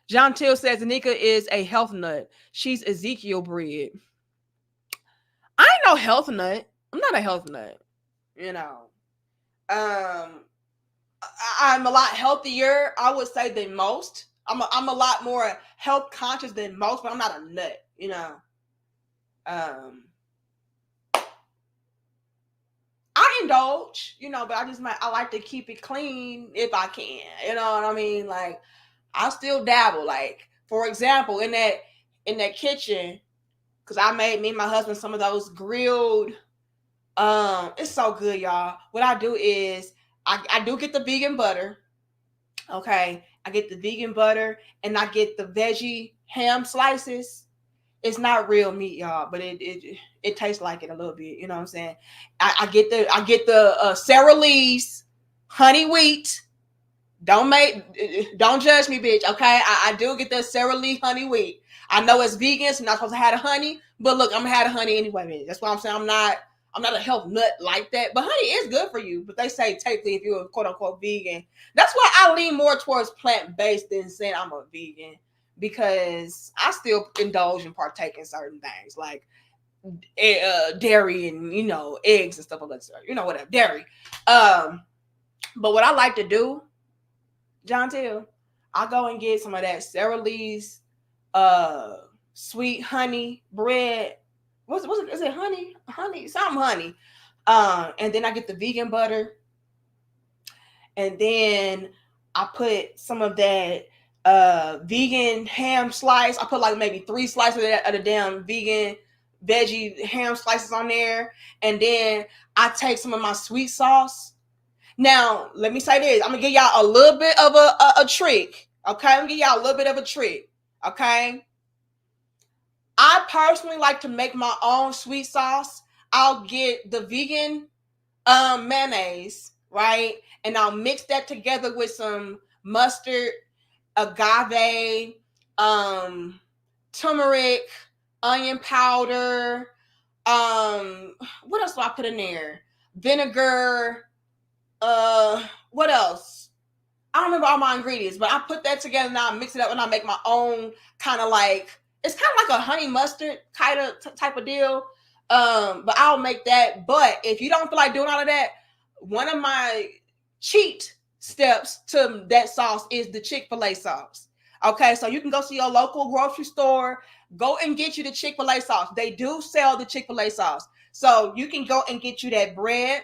Speaker 2: John Till says Anika is a health nut. She's Ezekiel breed. I ain't no health nut. I'm not a health nut, you know. I'm a lot healthier, I would say, than most. I'm a lot more health conscious than most, but I'm not a nut, you know. I indulge, you know, but I like to keep it clean if I can, you know what I mean? Like, I still dabble. Like, for example, in that kitchen, because I made me and my husband some of those grilled. It's so good, y'all. What I do is I do get the vegan butter. Okay, I get the vegan butter and I get the veggie ham slices. It's not real meat, y'all, but it tastes like it a little bit. You know what I'm saying? I get the Sara Lee's honey wheat. Don't judge me, bitch. Okay, I do get the Sara Lee honey wheat. I know it's vegan, so I'm not supposed to have the honey, but look, I'm gonna have the honey anyway, bitch. That's what I'm saying. I'm not a health nut like that, but honey is good for you. But they say technically, if you're a quote unquote vegan, that's why I lean more towards plant based than saying I'm a vegan, because I still indulge and partake in certain things like dairy and, you know, eggs and stuff like that. You know, whatever, dairy. But what I like to do, John Till, I go and get some of that Sara Lee's sweet honey bread. What's it? Is it honey? Something honey. And then I get the vegan butter. And then I put some of that vegan ham slice. I put like maybe 3 slices of the damn vegan veggie ham slices on there. And then I take some of my sweet sauce. Now, let me say this. I'm going to give y'all a little bit of a trick. Okay? I'm going to give y'all a little bit of a trick. Okay? I personally like to make my own sweet sauce. I'll get the vegan mayonnaise, right? And I'll mix that together with some mustard, agave, turmeric, onion powder. What else do I put in there? Vinegar. What else? I don't remember all my ingredients, but I put that together and I mix it up and I make my own kind of like, it's kind of like a honey mustard kind of type of deal. But I'll make that. But if you don't feel like doing all of that, one of my cheat steps to that sauce is the Chick-fil-A sauce. Okay, so you can go to your local grocery store, go and get you the Chick-fil-A sauce. They do sell the Chick-fil-A sauce. So you can go and get you that bread,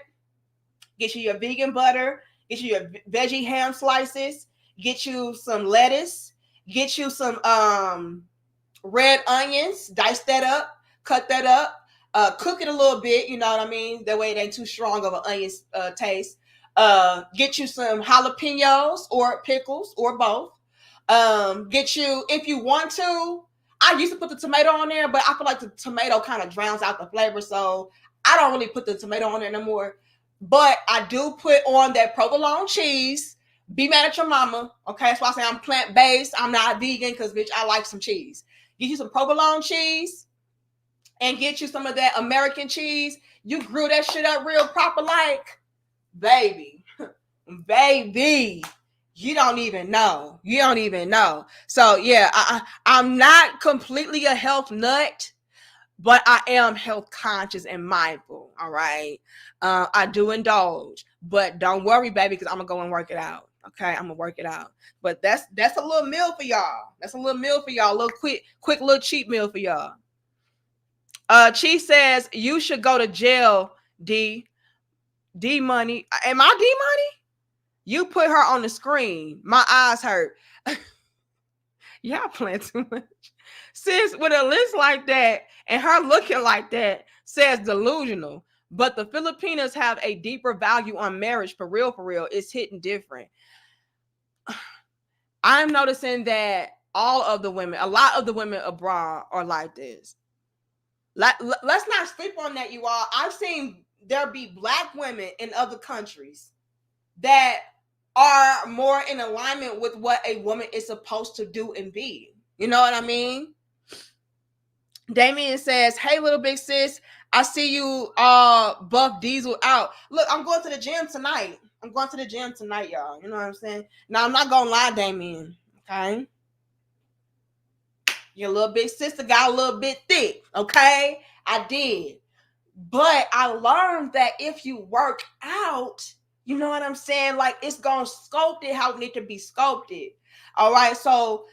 Speaker 2: get you your vegan butter, get you your veggie ham slices, get you some lettuce, get you some red onions, dice that up, cut that up, cook it a little bit, you know what I mean? That way it ain't too strong of an onion taste. Get you some jalapenos or pickles or both. Get you, if you want to, I used to put the tomato on there, but I feel like the tomato kind of drowns out the flavor, so I don't really put the tomato on there no more. But I do put on that provolone cheese. Be mad at your mama. Okay, that's why I say I'm plant-based. I'm not vegan because, bitch, I like some cheese. Get you some provolone cheese and get you some of that American cheese. You grew that shit up real proper like, baby. Baby. You don't even know. You don't even know. So, yeah, I'm not completely a health nut, but I am health conscious and mindful. All right. I do indulge, but don't worry, baby, because I'm gonna go and work it out. Okay, I'm gonna work it out. But that's a little meal for y'all. That's a little meal for y'all. A little quick little cheap meal for y'all. Chief says you should go to jail, D Money. Am I D Money? You put her on the screen. My eyes hurt. Y'all playing too much. Sis, with a list like that and her looking like that, says delusional. But the Filipinos have a deeper value on marriage. For real. It's hitting different. I'm noticing that a lot of the women abroad are like this. Let's not sleep on that, you all. I've seen there be black women in other countries that are more in alignment with what a woman is supposed to do and be. You know what I mean? Damien says, hey, little big sis, I see you buff Diesel out. Look, I'm going to the gym tonight. Y'all. You know what I'm saying? Now, I'm not going to lie, Damien. Okay? Your little big sister got a little bit thick. Okay? I did. But I learned that if you work out, you know what I'm saying? Like, it's going to sculpt it how it need to be sculpted. All right? So,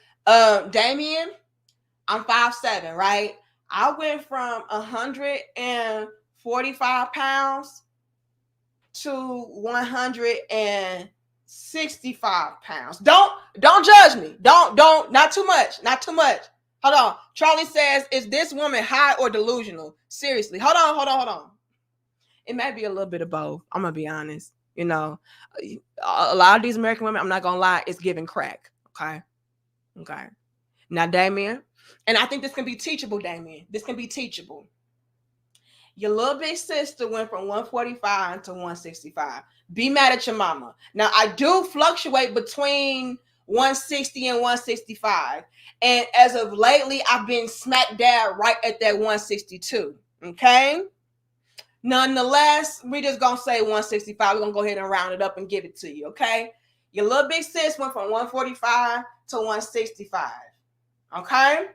Speaker 2: Damien, I'm 5'7", right? I went from 145 pounds to 165 pounds. Don't judge me. Don't, not too much. Hold on. Charlie says, is this woman high or delusional? Seriously. Hold on. It might be a little bit of both. I'm going to be honest. You know, a lot of these American women, I'm not going to lie, it's giving crack. Okay. Now, Damien, and I think this can be teachable, Damien. This can be teachable. Your little big sister went from 145 to 165. Be mad at your mama. Now, I do fluctuate between 160 and 165. And as of lately, I've been smack dab right at that 162. Okay? Nonetheless, we're just going to say 165. We're going to go ahead and round it up and give it to you. Okay? Your little big sis went from 145 to 165. Okay?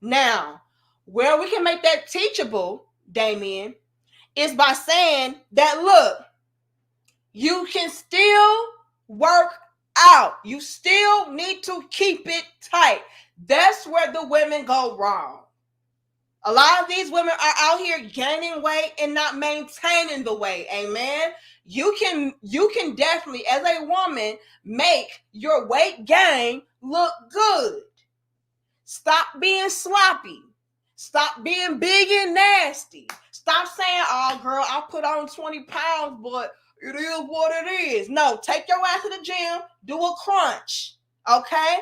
Speaker 2: Now, where we can make that teachable, Damien, is by saying that, look, you can still work out. You still need to keep it tight. That's where the women go wrong. A lot of these women are out here gaining weight and not maintaining the weight. Amen. You can definitely, as a woman, make your weight gain look good. Stop being sloppy. Stop being big and nasty. Stop saying, oh, girl, I put on 20 pounds, but it is what it is. No, take your ass to the gym, do a crunch, okay?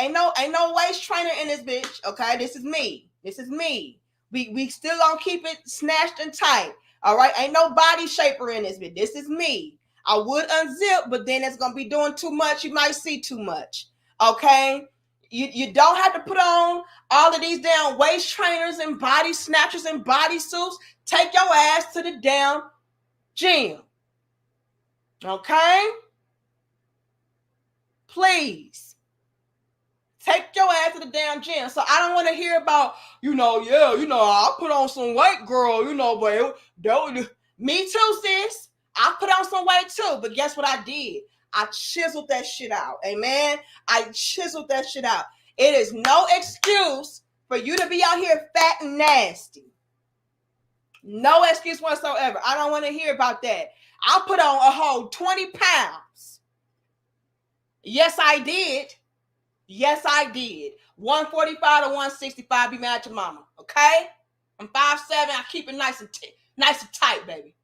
Speaker 2: Ain't no waist trainer in this bitch, okay? This is me. We still gonna keep it snatched and tight, all right? Ain't no body shaper in this bitch. This is me. I would unzip, but then it's gonna be doing too much. You might see too much, okay? You don't have to put on all of these damn waist trainers and body snatchers and body suits. Take your ass to the damn gym. Okay? Please. Take your ass to the damn gym. So I don't want to hear about, I put on some weight, girl, but me too, sis. I put on some weight too, but guess what I did? I chiseled that shit out. Amen. I chiseled that shit out. It is no excuse for you to be out here fat and nasty. No excuse whatsoever. I don't want to hear about that. I put on a whole 20 pounds. Yes, I did. 145 to 165. Be mad at your mama. Okay? I'm 5'7". I keep it nice and tight, baby.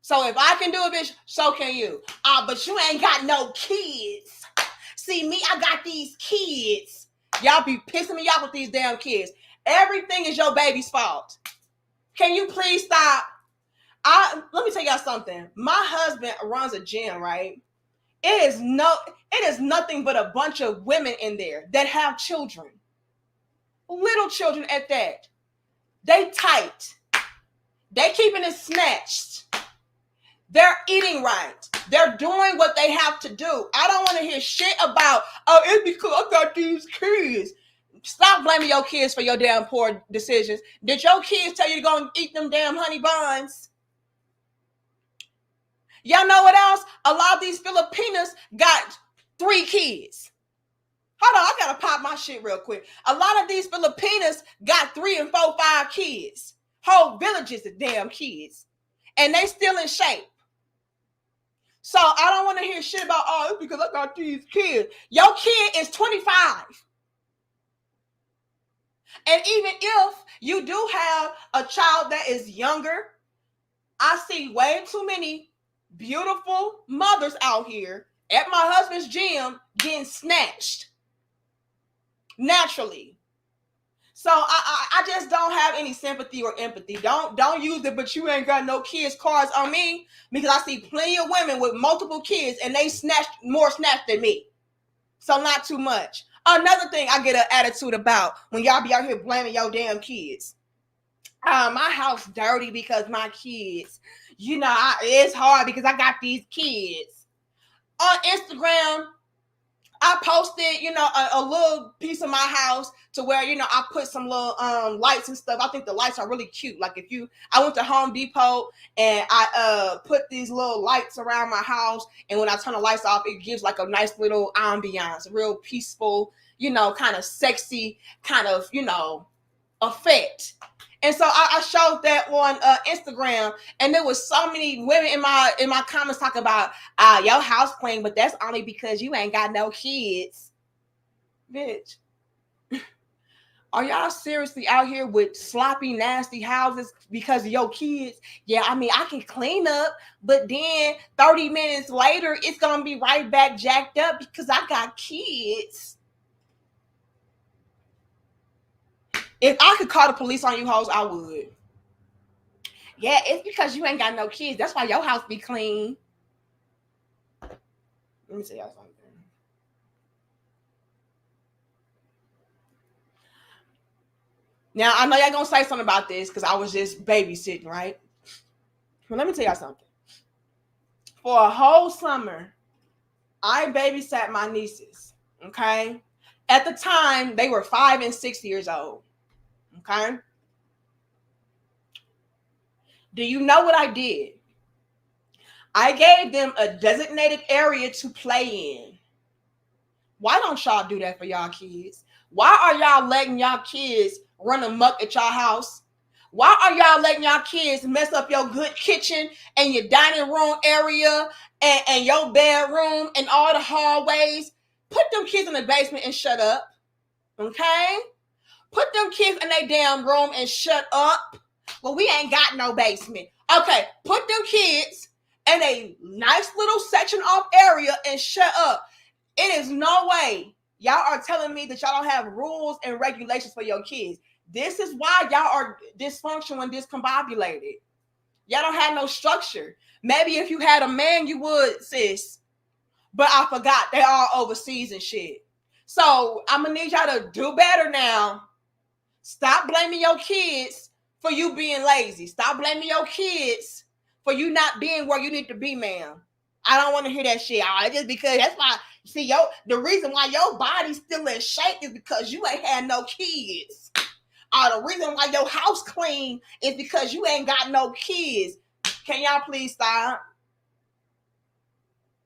Speaker 2: So if I can do it, bitch, so can you. But you ain't got no kids. See, me, I got these kids. Y'all be pissing me off with these damn kids. Everything is your baby's fault. Can you please stop? Let me tell y'all something. My husband runs a gym, right? It is nothing but a bunch of women in there that have children. Little children at that. They tight. They keeping it snatched. They're eating right. They're doing what they have to do. I don't want to hear shit about, oh, it's because I got these kids. Stop blaming your kids for your damn poor decisions. Did your kids tell you to go and eat them damn honey buns? Y'all know what else? A lot of these Filipinas got 3 kids. Hold on, I gotta pop my shit real quick. A lot of these Filipinas got 3 and 4, 5 kids. Whole villages of damn kids. And they still in shape. So I don't want to hear shit about, oh, it's because I got these kids. Your kid is 25. And even if you do have a child that is younger, I see way too many beautiful mothers out here at my husband's gym getting snatched naturally. So I just don't have any sympathy or empathy. Don't use it, but you ain't got no kids cards on me, because I see plenty of women with multiple kids and they snatched more snatched than me. So not too much. Another thing I get an attitude about when y'all be out here blaming your damn kids. My house dirty because my kids. You know, it's hard because I got these kids. On Instagram, I posted, you know, a little piece of my house to where, you know, I put some little lights and stuff. I think the lights are really cute. Like I went to Home Depot and I put these little lights around my house, and when I turn the lights off, it gives like a nice little ambiance, real peaceful, you know, kind of sexy kind of, you know, effect. And so I showed that on Instagram, and there was so many women in my comments talking about your house clean, but that's only because you ain't got no kids. Bitch, are y'all seriously out here with sloppy, nasty houses because of your kids? Yeah, I mean, I can clean up, but then 30 minutes later, it's gonna be right back jacked up because I got kids. If I could call the police on you hoes, I would. Yeah, it's because you ain't got no kids. That's why your house be clean. Let me tell y'all something. Now, I know y'all gonna say something about this because I was just babysitting, right? But let me tell y'all something. For a whole summer, I babysat my nieces, okay? At the time, they were 5 and 6 years old, okay? Do you know what I did? I gave them a designated area to play in. Why don't y'all do that for y'all kids? Why are y'all letting y'all kids run amok at y'all house? Why are y'all letting y'all kids mess up your good kitchen and your dining room area and your bedroom and all the hallways? Put them kids in the basement and shut up, okay? Put them kids in their damn room and shut up. Well, we ain't got no basement. Okay, put them kids in a nice little section off area and shut up. It is no way y'all are telling me that y'all don't have rules and regulations for your kids. This is why y'all are dysfunctional and discombobulated. Y'all don't have no structure. Maybe if you had a man, you would, sis. But I forgot. They all overseas and shit. So I'm going to need y'all to do better now. Stop blaming your kids for you being lazy. Stop blaming your kids for you not being where you need to be, ma'am. I don't want to hear that shit. Just because that's why, see, the reason why your body's still in shape is because you ain't had no kids. The reason why your house clean is because you ain't got no kids. Can y'all please stop?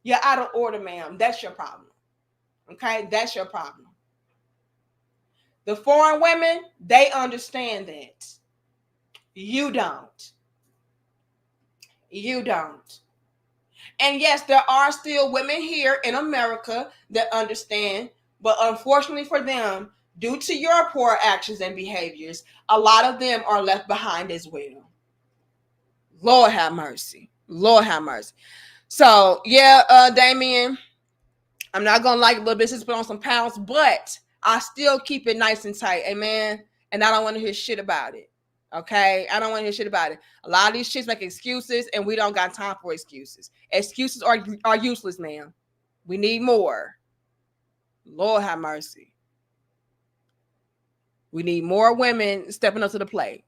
Speaker 2: You're out of order, ma'am. That's your problem. Okay? That's your problem. The foreign women, they understand that. You don't. You don't. And yes, there are still women here in America that understand, but unfortunately for them, due to your poor actions and behaviors, a lot of them are left behind as well. Lord have mercy. Lord have mercy. So, yeah, Damien, I'm not going to like a little bit, just put on some pounds, but I still keep it nice and tight. Amen. And I don't want to hear shit about it. Okay, I don't want to hear shit about it. A lot of these chicks make excuses, and we don't got time for excuses. Excuses are useless, ma'am. We need more. Lord have mercy. We need more women stepping up to the plate.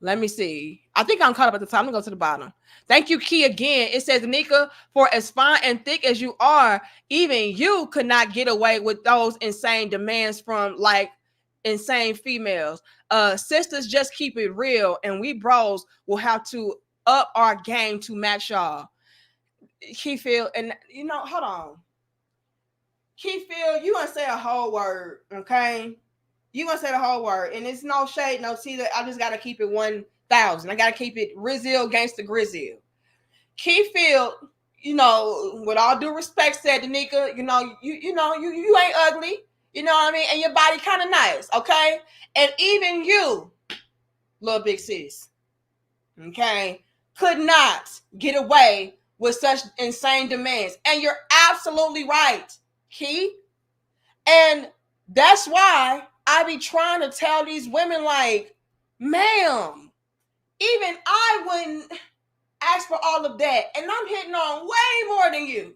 Speaker 2: Let me see. I think I'm caught up at the top. I'm gonna go to the bottom. Thank you, Key, again. It says, Nika, for as fine and thick as you are, even you could not get away with those insane demands from like insane females. Sisters, just keep it real, and we bros will have to up our game to match y'all. Key feel, and you know, hold on. Key feel, you gonna say a whole word, okay? You gonna say the whole word, and it's no shade, no tea. I just gotta keep it 1,000. I gotta keep it Rizil gangsta Grizzle. Keyfield, you know, with all due respect, said Danica, you know, you ain't ugly, you know what I mean, and your body kind of nice, okay, and even you, little big sis, okay, could not get away with such insane demands, and you're absolutely right, Key, and that's why I be trying to tell these women, like, ma'am, even I wouldn't ask for all of that, and I'm hitting on way more than you.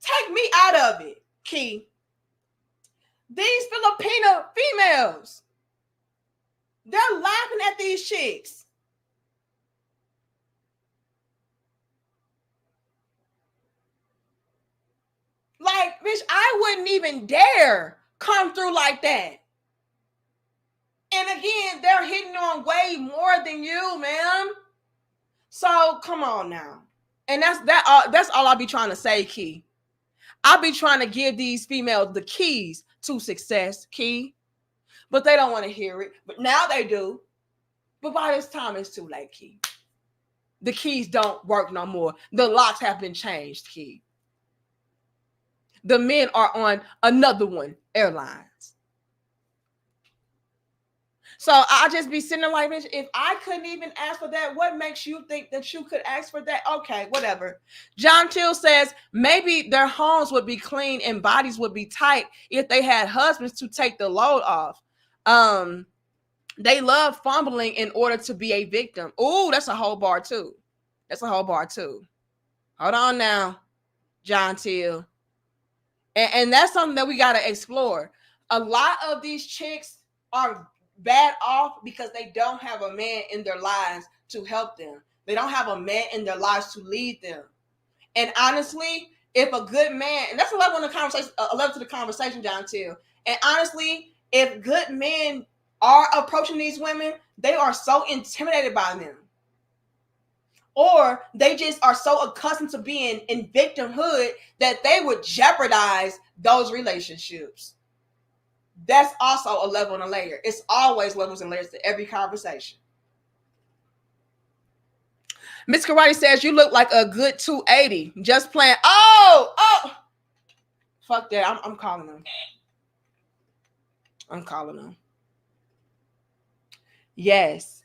Speaker 2: Take me out of it, Key. These Filipino females, they're laughing at these chicks. Like, bitch, I wouldn't even dare come through like that. And again, they're hitting on way more than you, man. So come on now. And that's all I'll be trying to say, Key. I'll be trying to give these females the keys to success, Key. But they don't want to hear it. But now they do. But by this time, it's too late, Key. The keys don't work no more. The locks have been changed, Key. The men are on another one, airlines. So I'll just be sitting there like, bitch, if I couldn't even ask for that, what makes you think that you could ask for that? Okay, whatever. John Till says, maybe their homes would be clean and bodies would be tight if they had husbands to take the load off. They love fumbling in order to be a victim. Ooh, that's a whole bar too. That's a whole bar too. Hold on now, John Till. And that's something that we got to explore. A lot of these chicks are bad off because they don't have a man in their lives to help them. They don't have a man in their lives to lead them. And honestly, if a good man, and that's a level in the conversation, a level to the conversation, John Till. And honestly, if good men are approaching these women, they are so intimidated by them. Or they just are so accustomed to being in victimhood that they would jeopardize those relationships. That's also a level and a layer. It's always levels and layers to every conversation. Miss Karate says, you look like a good 280. Just playing. Oh. Fuck that. I'm calling them. I'm calling them. Yes.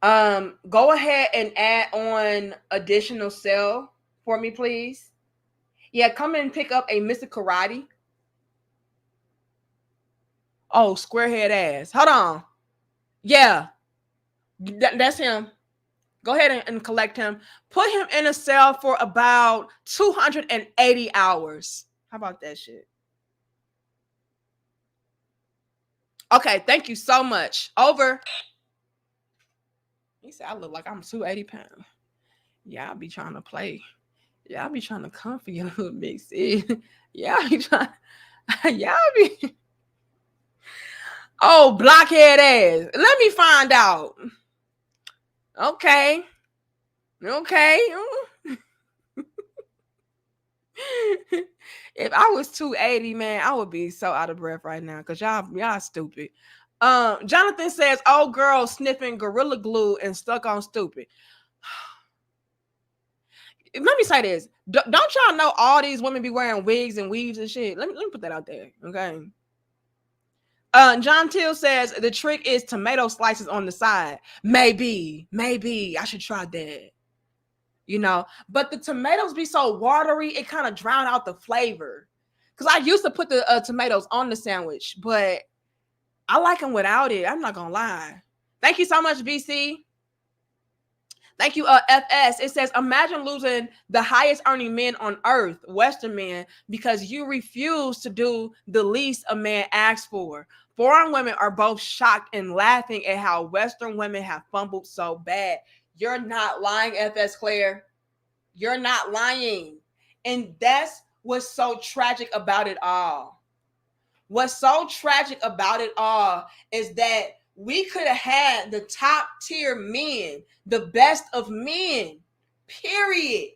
Speaker 2: Go ahead and add on additional cell for me, please. Yeah, come and pick up a Mr. Karate. Oh, squarehead ass. Hold on. Yeah, that's him. Go ahead and collect him. Put him in a cell for about 280 hours. How about that shit? Okay, thank you so much. Over. He said, I look like I'm 280 pounds. Yeah, I'll be trying to play. Yeah, I'll be trying to come for you, little big sis. Yeah, I'll be trying. Yeah, I'll be. Oh, blockhead ass. Let me find out. Okay. If I was 280, man, I would be so out of breath right now because y'all stupid. Jonathan says, "Oh, girl sniffing Gorilla Glue and stuck on stupid." Let me say this: don't y'all know all these women be wearing wigs and weaves and shit? Let me put that out there, okay? John Till says the trick is tomato slices on the side. Maybe I should try that. You know, but the tomatoes be so watery, it kind of drown out the flavor. Because I used to put the tomatoes on the sandwich, but I like him without it. I'm not gonna lie. Thank you so much, BC. Thank you, FS. It says, imagine losing the highest earning men on earth, Western men, because you refuse to do the least a man asks for. Foreign women are both shocked and laughing at how Western women have fumbled so bad. You're not lying, FS Claire. You're not lying. And that's what's so tragic about it all. What's so tragic about it all is that we could have had the top tier men, the best of men, period.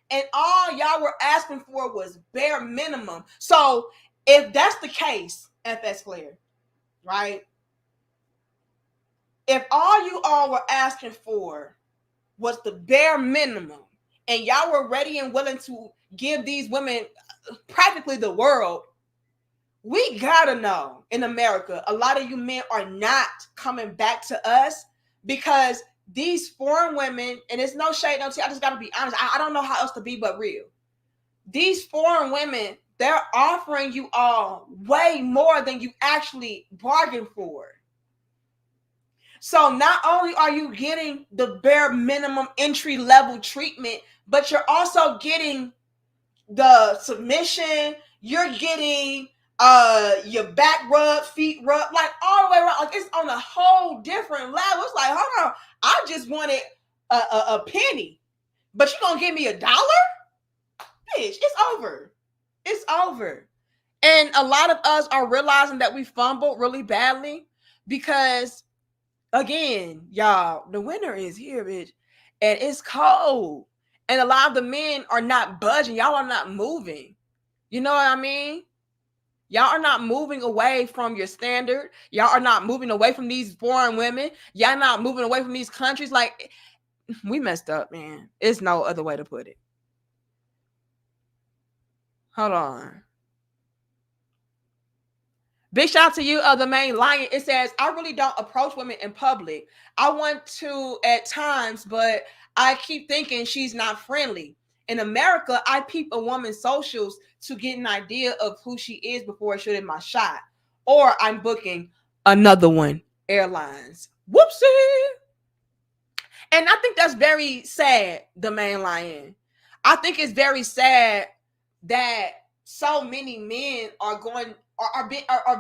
Speaker 2: And all y'all were asking for was bare minimum. So if that's the case, FS Claire, right? If all you all were asking for was the bare minimum, and y'all were ready and willing to give these women practically the world, we gotta know in America, a lot of you men are not coming back to us because these foreign women, and it's no shade, no tea, I just gotta be honest. I don't know how else to be but real. These foreign women, they're offering you all way more than you actually bargained for. So not only are you getting the bare minimum entry level treatment, but you're also getting the submission, you're getting your back rub, feet rub, like all the way around. Like it's on a whole different level. It's like, hold on, I just wanted a penny, but you gonna give me $1? Bitch, it's over. It's over. And a lot of us are realizing that we fumbled really badly because, again, y'all, the winter is here, bitch, and it's cold. And a lot of the men are not budging. Y'all are not moving. You know what I mean? Y'all are not moving away from your standard. Y'all are not moving away from these foreign women. Y'all not moving away from these countries. Like, we messed up, man. It's no other way to put it. Hold on. Big shout out to you, the main lion. It says, I really don't approach women in public. I want to at times, but I keep thinking she's not friendly. In America, I peep a woman's socials to get an idea of who she is before I shoot in my shot. Or I'm booking another one, airlines. Whoopsie. And I think that's very sad, the main lion. I think it's very sad that so many men are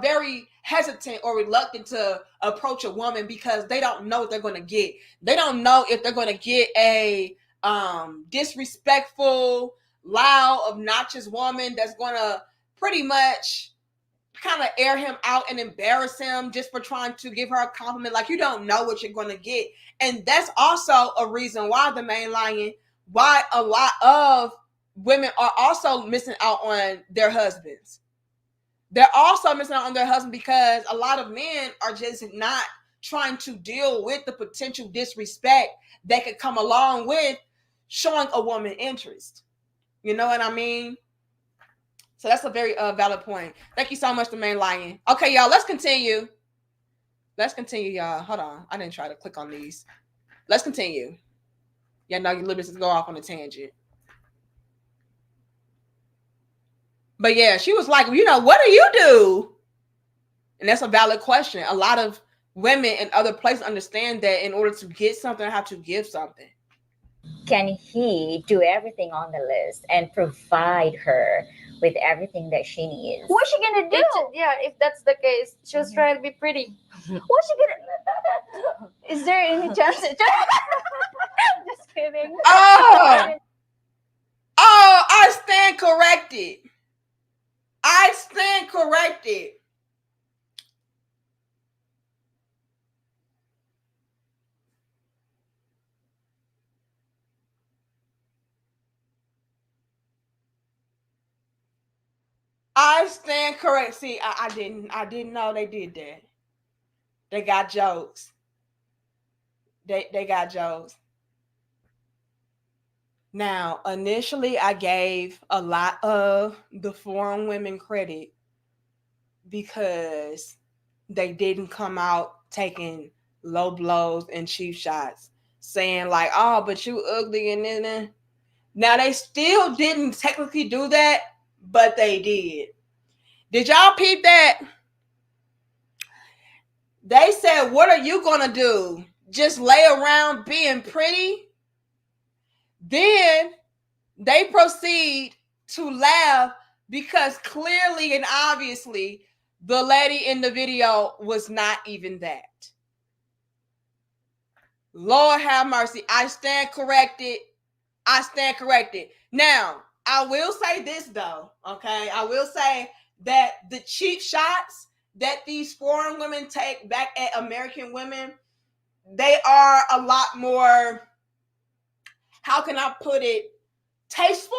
Speaker 2: very hesitant or reluctant to approach a woman because they don't know what they're going to get. They don't know if they're going to get a disrespectful, loud, obnoxious woman that's going to pretty much kind of air him out and embarrass him just for trying to give her a compliment. Like, you don't know what you're going to get. And that's also a reason why, the main lion, why a lot of women are also missing out on their husbands. They're also missing out on their husband because a lot of men are just not trying to deal with the potential disrespect that could come along with showing a woman interest. You know what I mean? So that's a very valid point. Thank you so much, the main lion. Okay, y'all, let's continue. Let's continue, y'all. Hold on. I didn't try to click on these. Let's continue. Yeah, no, your liberties go off on a tangent. But yeah, she was like, you know, what do you do? And that's a valid question. A lot of women in other places understand that in order to get something, I have to give something.
Speaker 5: Can he do everything on the list and provide her with everything that she needs?
Speaker 6: What's she gonna do? If that's the case, she was trying to be pretty. What's she gonna? Is there any chance? Just kidding.
Speaker 2: Oh, I stand corrected. I stand corrected. I stand correct. See, I didn't know they did that. They got jokes. They got jokes. Now, initially, I gave a lot of the foreign women credit because they didn't come out taking low blows and cheap shots, saying like, "Oh, but you ugly," and then. Now, they still didn't technically do that, but they did. Did y'all peep that? They said, what are you going to do? Just lay around being pretty? Then they proceed to laugh because clearly and obviously the lady in the video was not even that. Lord have mercy. I stand corrected. I stand corrected. Now, I will say this though, okay? I will say that the cheap shots that these foreign women take back at American women, they are a lot more, how can I put it, tasteful?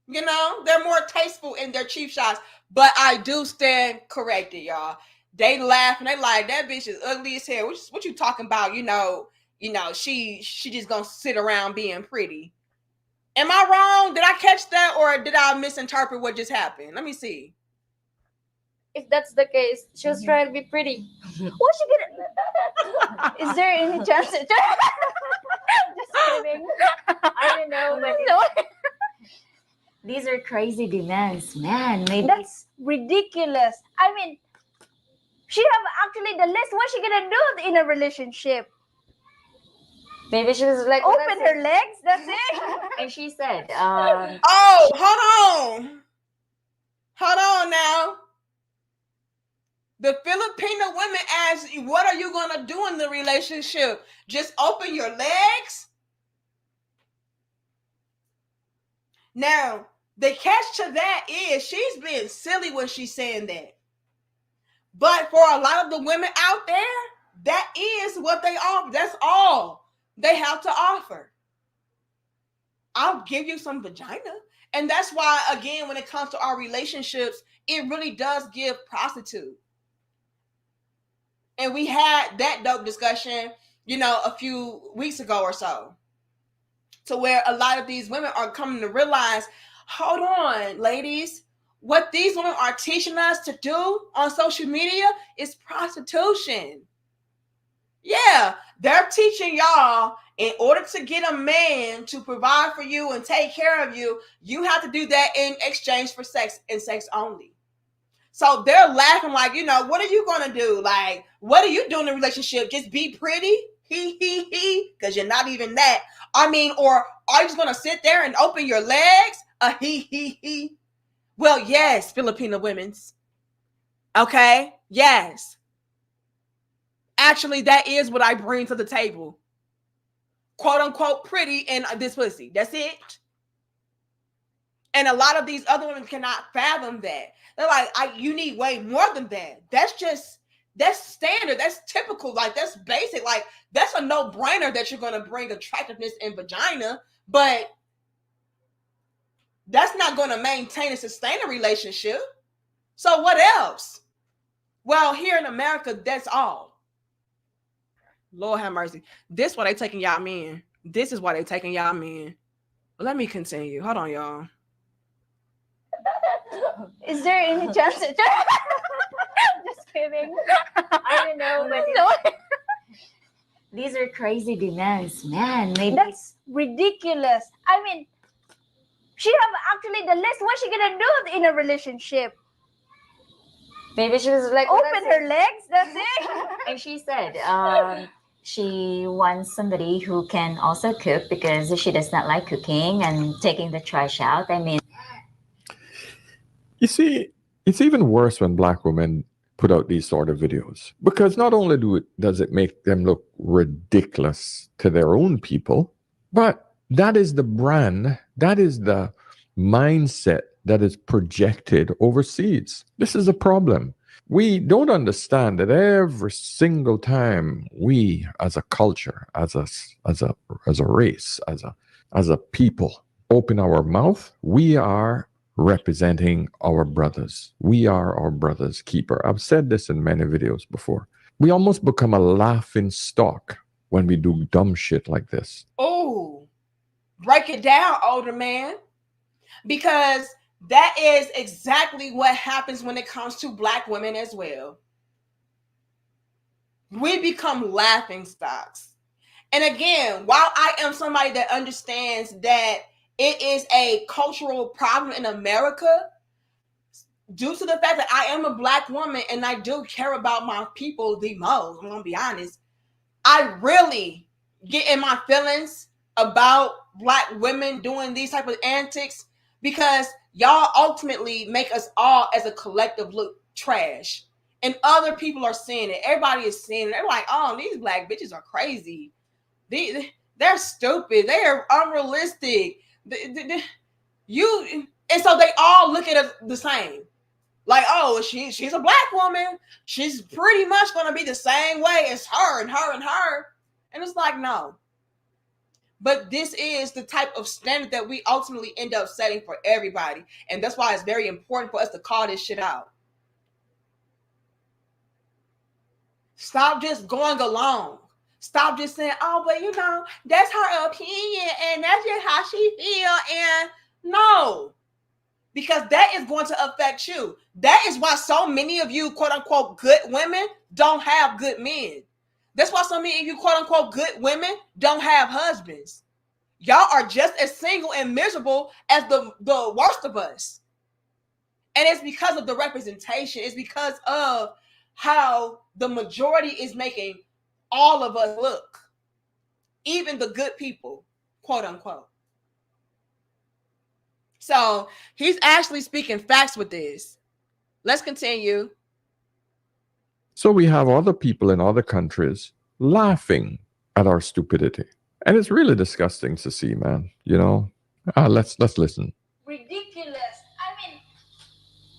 Speaker 2: You know, they're more tasteful in their cheap shots, but I do stand corrected, y'all. They laugh and they like, that bitch is ugly as hell. What you talking about? She just gonna sit around being pretty. Am I wrong? Did I catch that, or did I misinterpret what just happened? Let me see.
Speaker 6: If that's the case, she was trying to be pretty. What's she gonna? Is there any chance? Just kidding.
Speaker 5: I don't know, but
Speaker 6: No,
Speaker 5: these are crazy demands, man. Maybe
Speaker 6: that's ridiculous. I mean, she have actually the list. What's she gonna do in a relationship?
Speaker 5: maybe she was like,
Speaker 6: Open her legs. That's it.
Speaker 5: and she said,
Speaker 2: Oh, hold on now. The Filipino women ask, what are you gonna do in the relationship? Just open your legs? Now, the catch to that is she's being silly when she's saying that. But for a lot of the women out there, that is what they offer. That's all they have to offer. I'll give you some vagina. And that's why, again, when it comes to our relationships, it really does give prostitute. And we had that dope discussion, a few weeks ago or so, to where a lot of these women are coming to realize, hold on, ladies, what these women are teaching us to do on social media is prostitution. Yeah, they're teaching y'all, in order to get a man to provide for you and take care of you, you have to do that in exchange for sex and sex only. So they're laughing like, what are you going to do? Like, what are you doing in a relationship? Just be pretty? He, because you're not even that. I mean, or are you just going to sit there and open your legs? He. Well, yes, Filipino women's. Okay, yes. Actually, that is what I bring to the table. Quote unquote pretty and this pussy. That's it. And a lot of these other women cannot fathom that. They're like, you need way more than that. That's standard. That's typical. Like, that's basic. Like, that's a no-brainer that you're going to bring attractiveness and vagina. But that's not going to maintain and sustain a relationship. So what else? Well, here in America, that's all. Lord have mercy. This is why they taking y'all men. This is why they taking y'all men. Let me continue. Hold on, y'all.
Speaker 6: Is there any chance? Just kidding.
Speaker 5: I don't know, but
Speaker 6: No,
Speaker 5: these are crazy demands, man. Maybe
Speaker 6: that's ridiculous. I mean, she have actually the list. What's she gonna do in a relationship?
Speaker 5: maybe she was like,
Speaker 6: Open her legs. That's it.
Speaker 5: and she said, she wants somebody who can also cook because she does not like cooking and taking the trash out. I mean,
Speaker 4: You see, it's even worse when black women put out these sort of videos, because not only does it make them look ridiculous to their own people, but that is the brand, that is the mindset that is projected overseas. This is a problem. We don't understand that every single time we, as a culture, as a race, as a people, open our mouth, we are representing our brothers. We are our brother's keeper. I've said this in many videos before. We almost become a laughing stock when we do dumb shit like this.
Speaker 2: Oh, break it down, older man. Because that is exactly what happens when it comes to black women as well. We become laughing stocks. And again, while I am somebody that understands that it is a cultural problem in America, due to the fact that I am a Black woman and I do care about my people the most, I'm gonna be honest, I really get in my feelings about Black women doing these type of antics because y'all ultimately make us all as a collective look trash. And other people are seeing it. Everybody is seeing it. They're like, oh, these Black bitches are crazy. They're stupid. They are unrealistic. And so they all look at us the same. Like, oh, she's a Black woman. She's pretty much gonna be the same way as her and her and her. And it's like, no. But this is the type of standard that we ultimately end up setting for everybody. And that's why it's very important for us to call this shit out. Stop just going along. Stop just saying, oh, but you know, that's her opinion and that's just how she feel. And no. Because that is going to affect you. That is why so many of you, quote unquote, good women don't have good men. That's why so many of you, quote unquote, good women don't have husbands. Y'all are just as single and miserable as the worst of us. And it's because of the representation. It's because of how the majority is making all of us look. Even the good people, quote unquote. So he's actually speaking facts with this. Let's continue.
Speaker 4: So we have other people in other countries laughing at our stupidity. And it's really disgusting to see, man. You know? Let's listen.
Speaker 6: Ridiculous. I mean,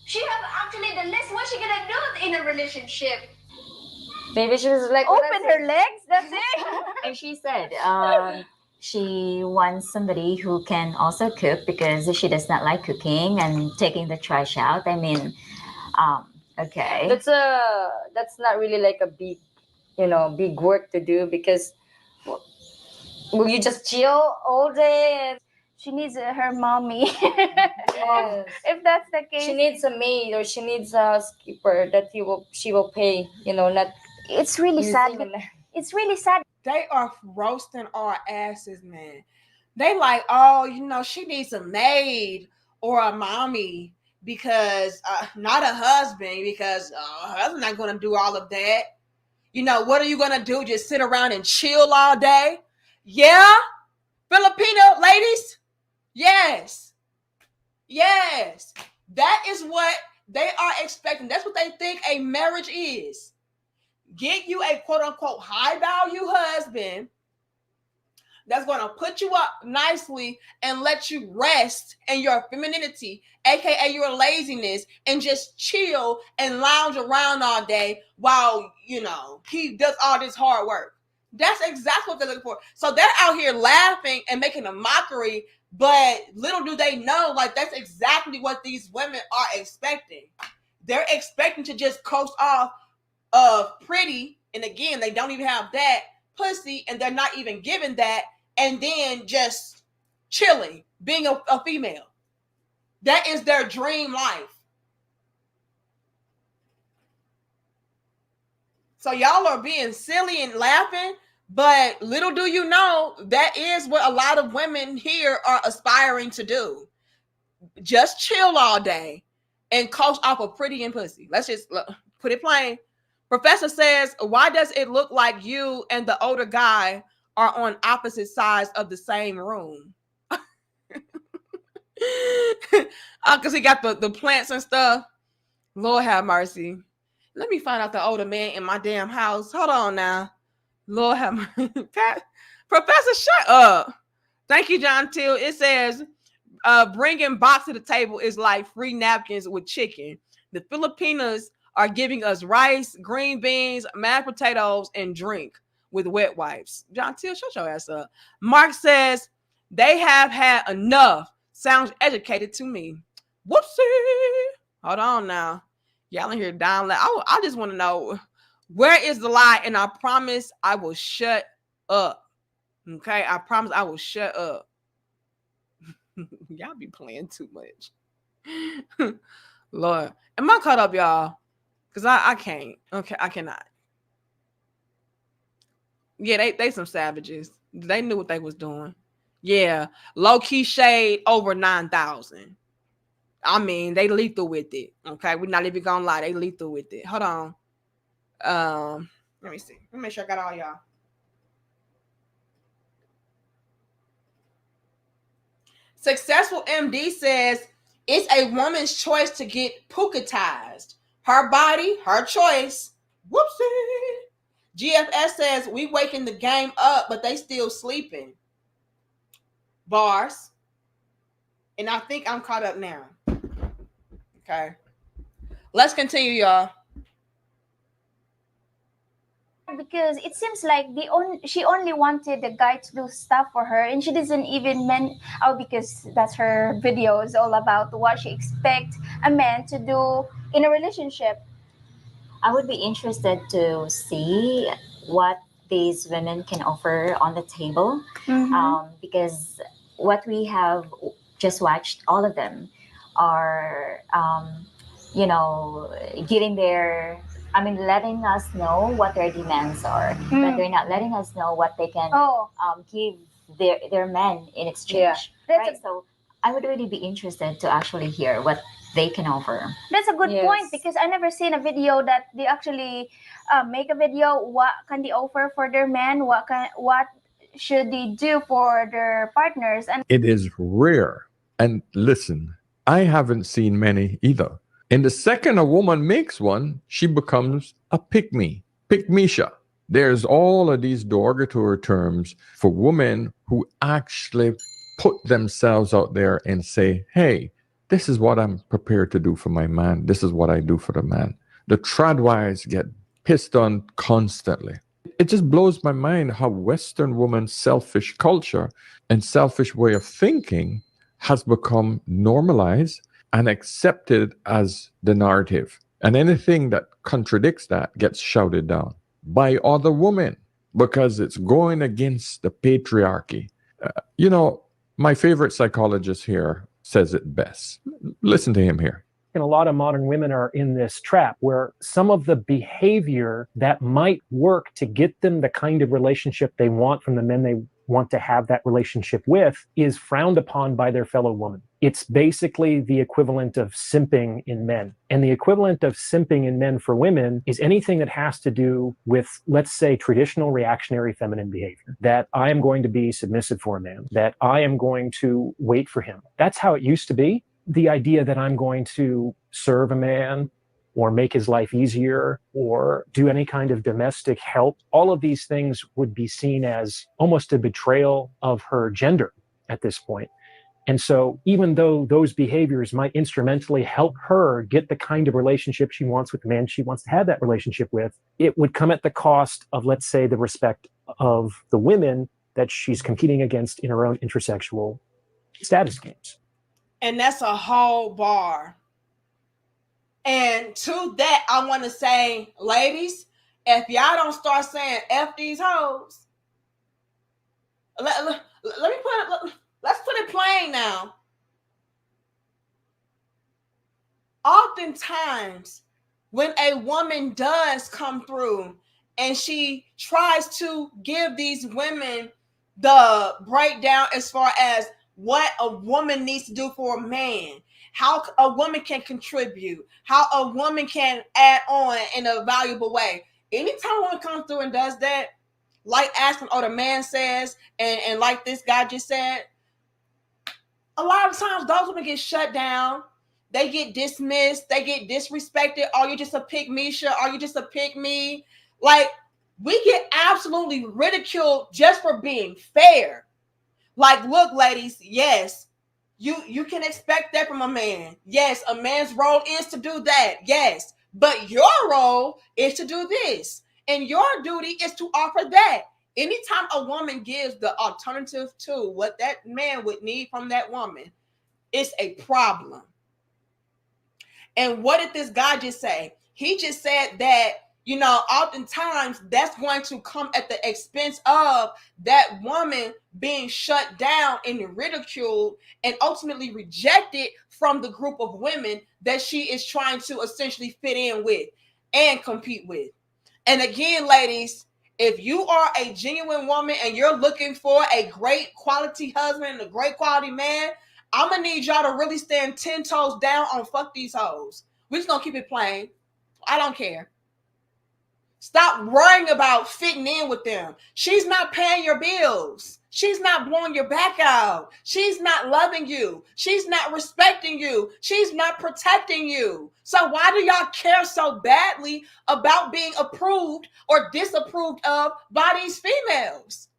Speaker 6: she have actually the list. What's she gonna do in a relationship?
Speaker 5: Maybe she was like,
Speaker 6: Open her legs, that's it.
Speaker 5: and she said she wants somebody who can also cook because she does not like cooking and taking the trash out. I mean, okay.
Speaker 6: That's not really like a big, big work to do because will you just chill all day and she needs her mommy.
Speaker 5: Yes.
Speaker 6: If that's the case,
Speaker 7: She needs a maid or she needs a skipper that she will pay. Not.
Speaker 6: it's really sad.
Speaker 7: using an-
Speaker 6: It's really sad.
Speaker 2: They are roasting our asses, man. They like, oh, she needs a maid or a mommy because not a husband because her husband's not going to do all of that. What are you going to do? Just sit around and chill all day? Yeah? Filipino ladies? Yes. Yes. That is what they are expecting. That's what they think a marriage is. Get you a quote unquote high value husband that's going to put you up nicely and let you rest in your femininity, aka your laziness, and just chill and lounge around all day while he does all this hard work. That's exactly what they're looking for. So they're out here laughing and making a mockery, but little do they know, like, that's exactly what these women are expecting. They're expecting to just coast off of pretty, and again, they don't even have that pussy, and they're not even given that, and then just chilling, being a female. That is their dream life. So y'all are being silly and laughing, but little do you know, that is what a lot of women here are aspiring to do. Just chill all day and coast off of pretty and pussy. Let's just put it plain. Professor says, why does it look like you and the older guy are on opposite sides of the same room? Because he got the plants and stuff. Lord have mercy. Let me find out the older man in my damn house. Hold on now. Lord have mercy. Professor, shut up. Thank you, John Till. It says, bringing box to the table is like free napkins with chicken. The Filipinos are giving us rice, green beans, mashed potatoes, and drink with wet wipes. John Till, shut your ass up. Mark says, they have had enough. Sounds educated to me. Whoopsie. Hold on now. Y'all in here down. I just want to know, where is the lie? And I promise I will shut up. Okay? I promise I will shut up. Y'all be playing too much. Lord. Am I caught up, y'all? Because I can't. Okay, I cannot. Yeah, they some savages. They knew what they was doing. Yeah. Low-key shade over 9,000. I mean, they lethal with it. Okay, we're not even gonna lie, they lethal with it. Hold on. Let me see. Let me make sure I got all y'all. Successful MD says it's a woman's choice to get pukatized. Her body, her choice. Whoopsie. GFS says we waking the game up, but they still sleeping. Bars. And I think I'm caught up now. Okay. Let's continue, y'all.
Speaker 6: Because it seems like she only wanted the guy to do stuff for her, and she doesn't even because that's her video is all about what she expects a man to do in a relationship.
Speaker 5: I would be interested to see what these women can offer on the table, because what we have just watched, all of them are, giving letting us know what their demands are, but they're not letting us know what they can give their men in exchange.
Speaker 6: Yeah.
Speaker 5: Right? So I would really be interested to actually hear what they can offer.
Speaker 6: That's a good point, because I never seen a video that they actually make a video. What can they offer for their men? What should they do for their partners? And
Speaker 4: It is rare. And listen, I haven't seen many either. And the second a woman makes one, she becomes a pick-me, pick-misha. There's all of these derogatory terms for women who actually put themselves out there and say, hey, this is what I'm prepared to do for my man. This is what I do for the man. The tradwives get pissed on constantly. It just blows my mind how Western women's selfish culture and selfish way of thinking has become normalized and accepted as the narrative. And anything that contradicts that gets shouted down by other women because it's going against the patriarchy. My favorite psychologist here says it best. Listen to him here.
Speaker 8: And a lot of modern women are in this trap where some of the behavior that might work to get them the kind of relationship they want from the men they want to have that relationship with is frowned upon by their fellow woman. It's basically the equivalent of simping in men. And the equivalent of simping in men for women is anything that has to do with, let's say, traditional reactionary feminine behavior. That I am going to be submissive for a man, that I am going to wait for him. That's how it used to be. The idea that I'm going to serve a man or make his life easier or do any kind of domestic help, all of these things would be seen as almost a betrayal of her gender at this point. And so even though those behaviors might instrumentally help her get the kind of relationship she wants with the man she wants to have that relationship with, it would come at the cost of, let's say, the respect of the women that she's competing against in her own intersexual status games.
Speaker 2: And that's a whole bar. And to that, I want to say, ladies, if y'all don't start saying F these hoes, let's put it plain now. Oftentimes, when a woman does come through and she tries to give these women the breakdown as far as what a woman needs to do for a man, how a woman can contribute, how a woman can add on in a valuable way. Anytime a woman comes through and does that, like asking, the man says, and like this guy just said, a lot of times those women get shut down. They get dismissed. They get disrespected. Are you just a pick-misha? Are you just a pick-me? Like, we get absolutely ridiculed just for being fair. Like, look, ladies, yes, you can expect that from a man. Yes, a man's role is to do that. Yes, but your role is to do this. And your duty is to offer that. Anytime a woman gives the alternative to what that man would need from that woman, it's a problem. And what did this guy just say? He just said that, oftentimes that's going to come at the expense of that woman being shut down and ridiculed and ultimately rejected from the group of women that she is trying to essentially fit in with and compete with. And again, ladies, if you are a genuine woman and you're looking for a great quality husband and a great quality man, I'm gonna need y'all to really stand 10 toes down on fuck these hoes. We're just gonna keep it plain. I don't care. Stop worrying about fitting in with them. She's not paying your bills. She's not blowing your back out. She's not loving you. She's not respecting you. She's not protecting you. So why do y'all care so badly about being approved or disapproved of by these females?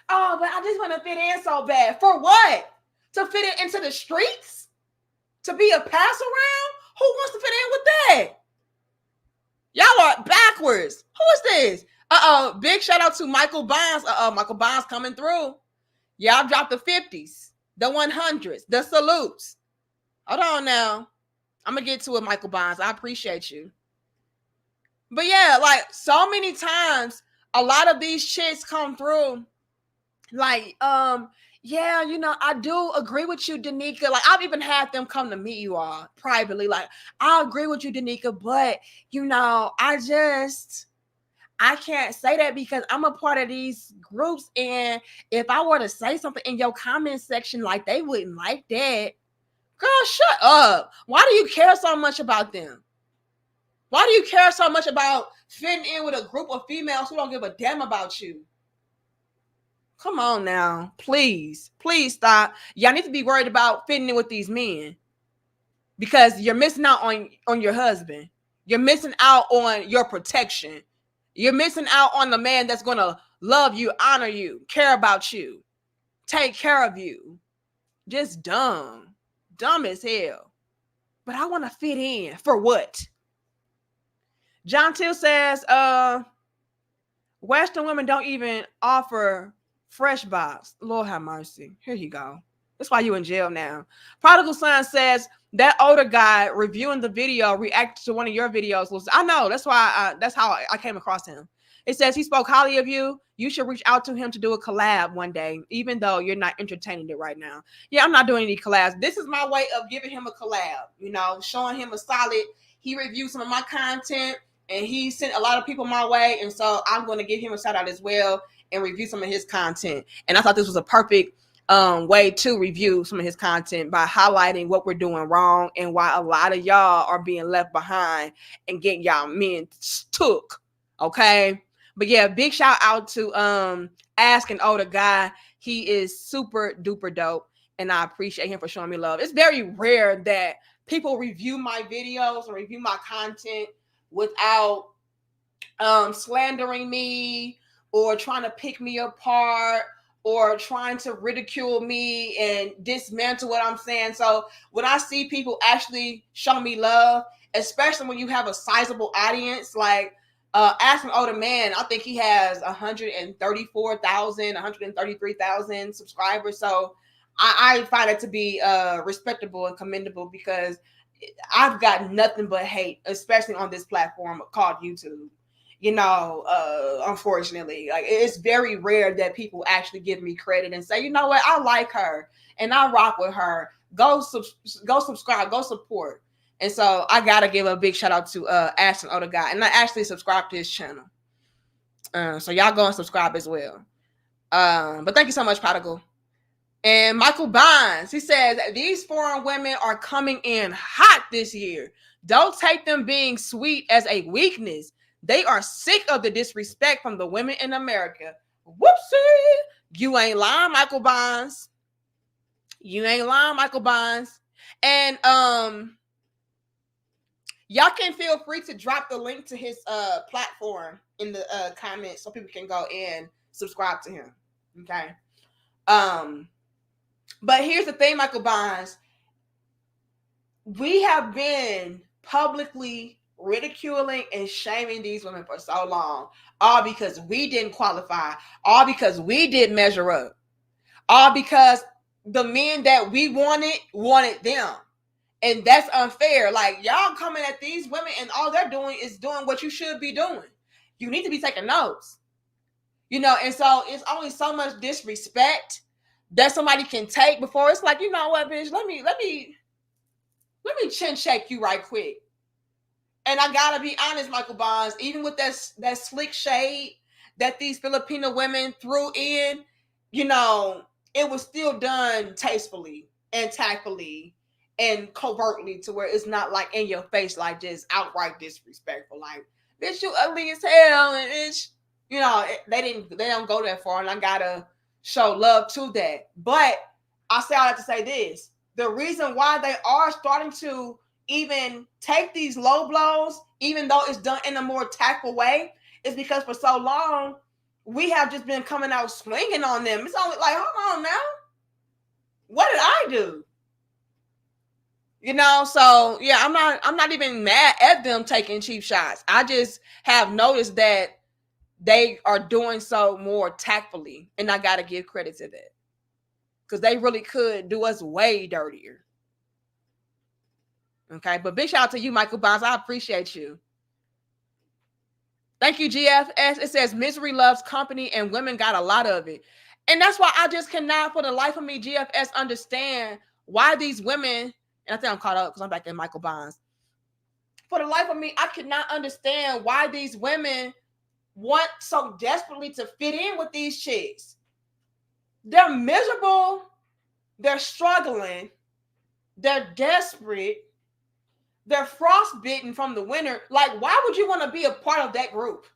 Speaker 2: Oh, but I just want to fit in so bad. For what? To fit it into the streets? To be a pass around? Who wants to fit in with that? Y'all are backwards. Who is this? Big shout out to Michael Bonds. Michael Bonds coming through. Y'all dropped the 50s, the 100s, the salutes. Hold on now. I'm going to get to it, Michael Bonds. I appreciate you. But yeah, like so many times, a lot of these chicks come through like, yeah, you know, I do agree with you, Danica. Like, I've even had them come to meet you all privately. Like, I agree with you, Danica, but, you know, I can't say that because I'm a part of these groups. And if I were to say something in your comment section, like, they wouldn't like that. Girl, shut up. Why do you care so much about them? Why do you care so much about fitting in with a group of females who don't give a damn about you? Come on now. Please stop. Y'all need to be worried about fitting in with these men because you're missing out on your husband. You're missing out on your protection. You're missing out on the man that's going to love you, honor you, care about you, take care of you. Just dumb as hell. But I want to fit in. For what? John Till says, Western women don't even offer fresh box. Lord have mercy. Here you go. That's why you in jail now. Prodigal Son says that older guy reviewing the video reacted to one of your videos. I know. That's why. That's how I came across him. It says he spoke highly of you. You should reach out to him to do a collab one day, even though you're not entertaining it right now. Yeah, I'm not doing any collabs. This is my way of giving him a collab. You know, showing him a solid. He reviewed some of my content, and he sent a lot of people my way, and so I'm going to give him a shout out as well and review some of his content. And I thought this was a perfect way to review some of his content by highlighting what we're doing wrong and why a lot of y'all are being left behind and getting y'all men took. Okay. But yeah, big shout out to Ask an Older Guy. He is super duper dope, and I appreciate him for showing me love. It's very rare that people review my videos or review my content without slandering me or trying to pick me apart or trying to ridicule me and dismantle what I'm saying. So when I see people actually show me love, especially when you have a sizable audience, like Ask an Older Man, I think he has 134,000, 133,000 subscribers. So I find it to be respectable and commendable because I've got nothing but hate, especially on this platform called YouTube. You know, unfortunately, like it's very rare that people actually give me credit and say, you know what, I like her and I rock with her. Go subscribe, go support. And so I gotta give a big shout out to Ask an Older Guy, and I actually subscribe to his channel. So y'all go and subscribe as well. But thank you so much, Prodigal. And Michael Bonds, he says these foreign women are coming in hot this year. Don't take them being sweet as a weakness. They are sick of the disrespect from the women in America. Whoopsie. You ain't lying, Michael Bonds. You ain't lying, Michael Bonds. And y'all can feel free to drop the link to his platform in the comments so people can go and subscribe to him. Okay. But here's the thing, Michael Bonds. We have been publicly ridiculing and shaming these women for so long, all because we didn't qualify, all because we didn't measure up, all because the men that we wanted them. And that's unfair. Like, y'all coming at these women and all they're doing is doing what you should be doing. You need to be taking notes. You know, and so it's only so much disrespect that somebody can take before it's like, you know what, bitch, let me chin check you right quick. And I gotta be honest, Michael Bonds, even with that slick shade that these Filipino women threw in, you know, it was still done tastefully and tactfully and covertly to where it's not like in your face, like just outright disrespectful. Like, bitch, you ugly as hell, and bitch, they don't go that far, and I gotta show love to that. But I say all that to say this: the reason why they are starting to even take these low blows, even though it's done in a more tactful way, is because for so long we have just been coming out swinging on them. It's only like, hold on now, what did I do? So yeah, I'm not even mad at them taking cheap shots. I just have noticed that they are doing so more tactfully, and I gotta give credit to that, because they really could do us way dirtier. Okay, but big shout out to you, Michael Bonds. I appreciate you. Thank you, GFS. It says misery loves company, and women got a lot of it. And that's why I just cannot, for the life of me, GFS, understand why these women, and I think I'm caught up because I'm back in Michael Bonds. For the life of me, I cannot understand why these women want so desperately to fit in with these chicks. They're miserable. They're struggling. They're desperate. They're frostbitten from the winter. Like, why would you want to be a part of that group?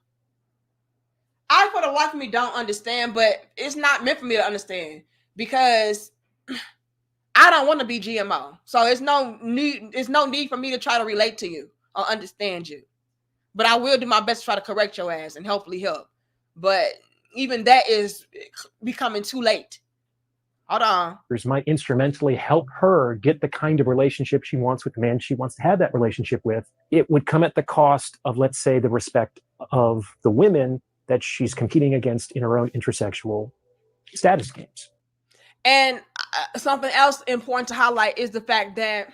Speaker 2: I, for the life of me, don't understand, but it's not meant for me to understand, because I don't want to be GMO. So there's no need for me to try to relate to you or understand you. But I will do my best to try to correct your ass and hopefully help. But even that is becoming too late. Hold on.
Speaker 8: Might instrumentally help her get the kind of relationship she wants with the man she wants to have that relationship with. It would come at the cost of, let's say, the respect of the women that she's competing against in her own intersexual status games.
Speaker 2: And something else important to highlight is the fact that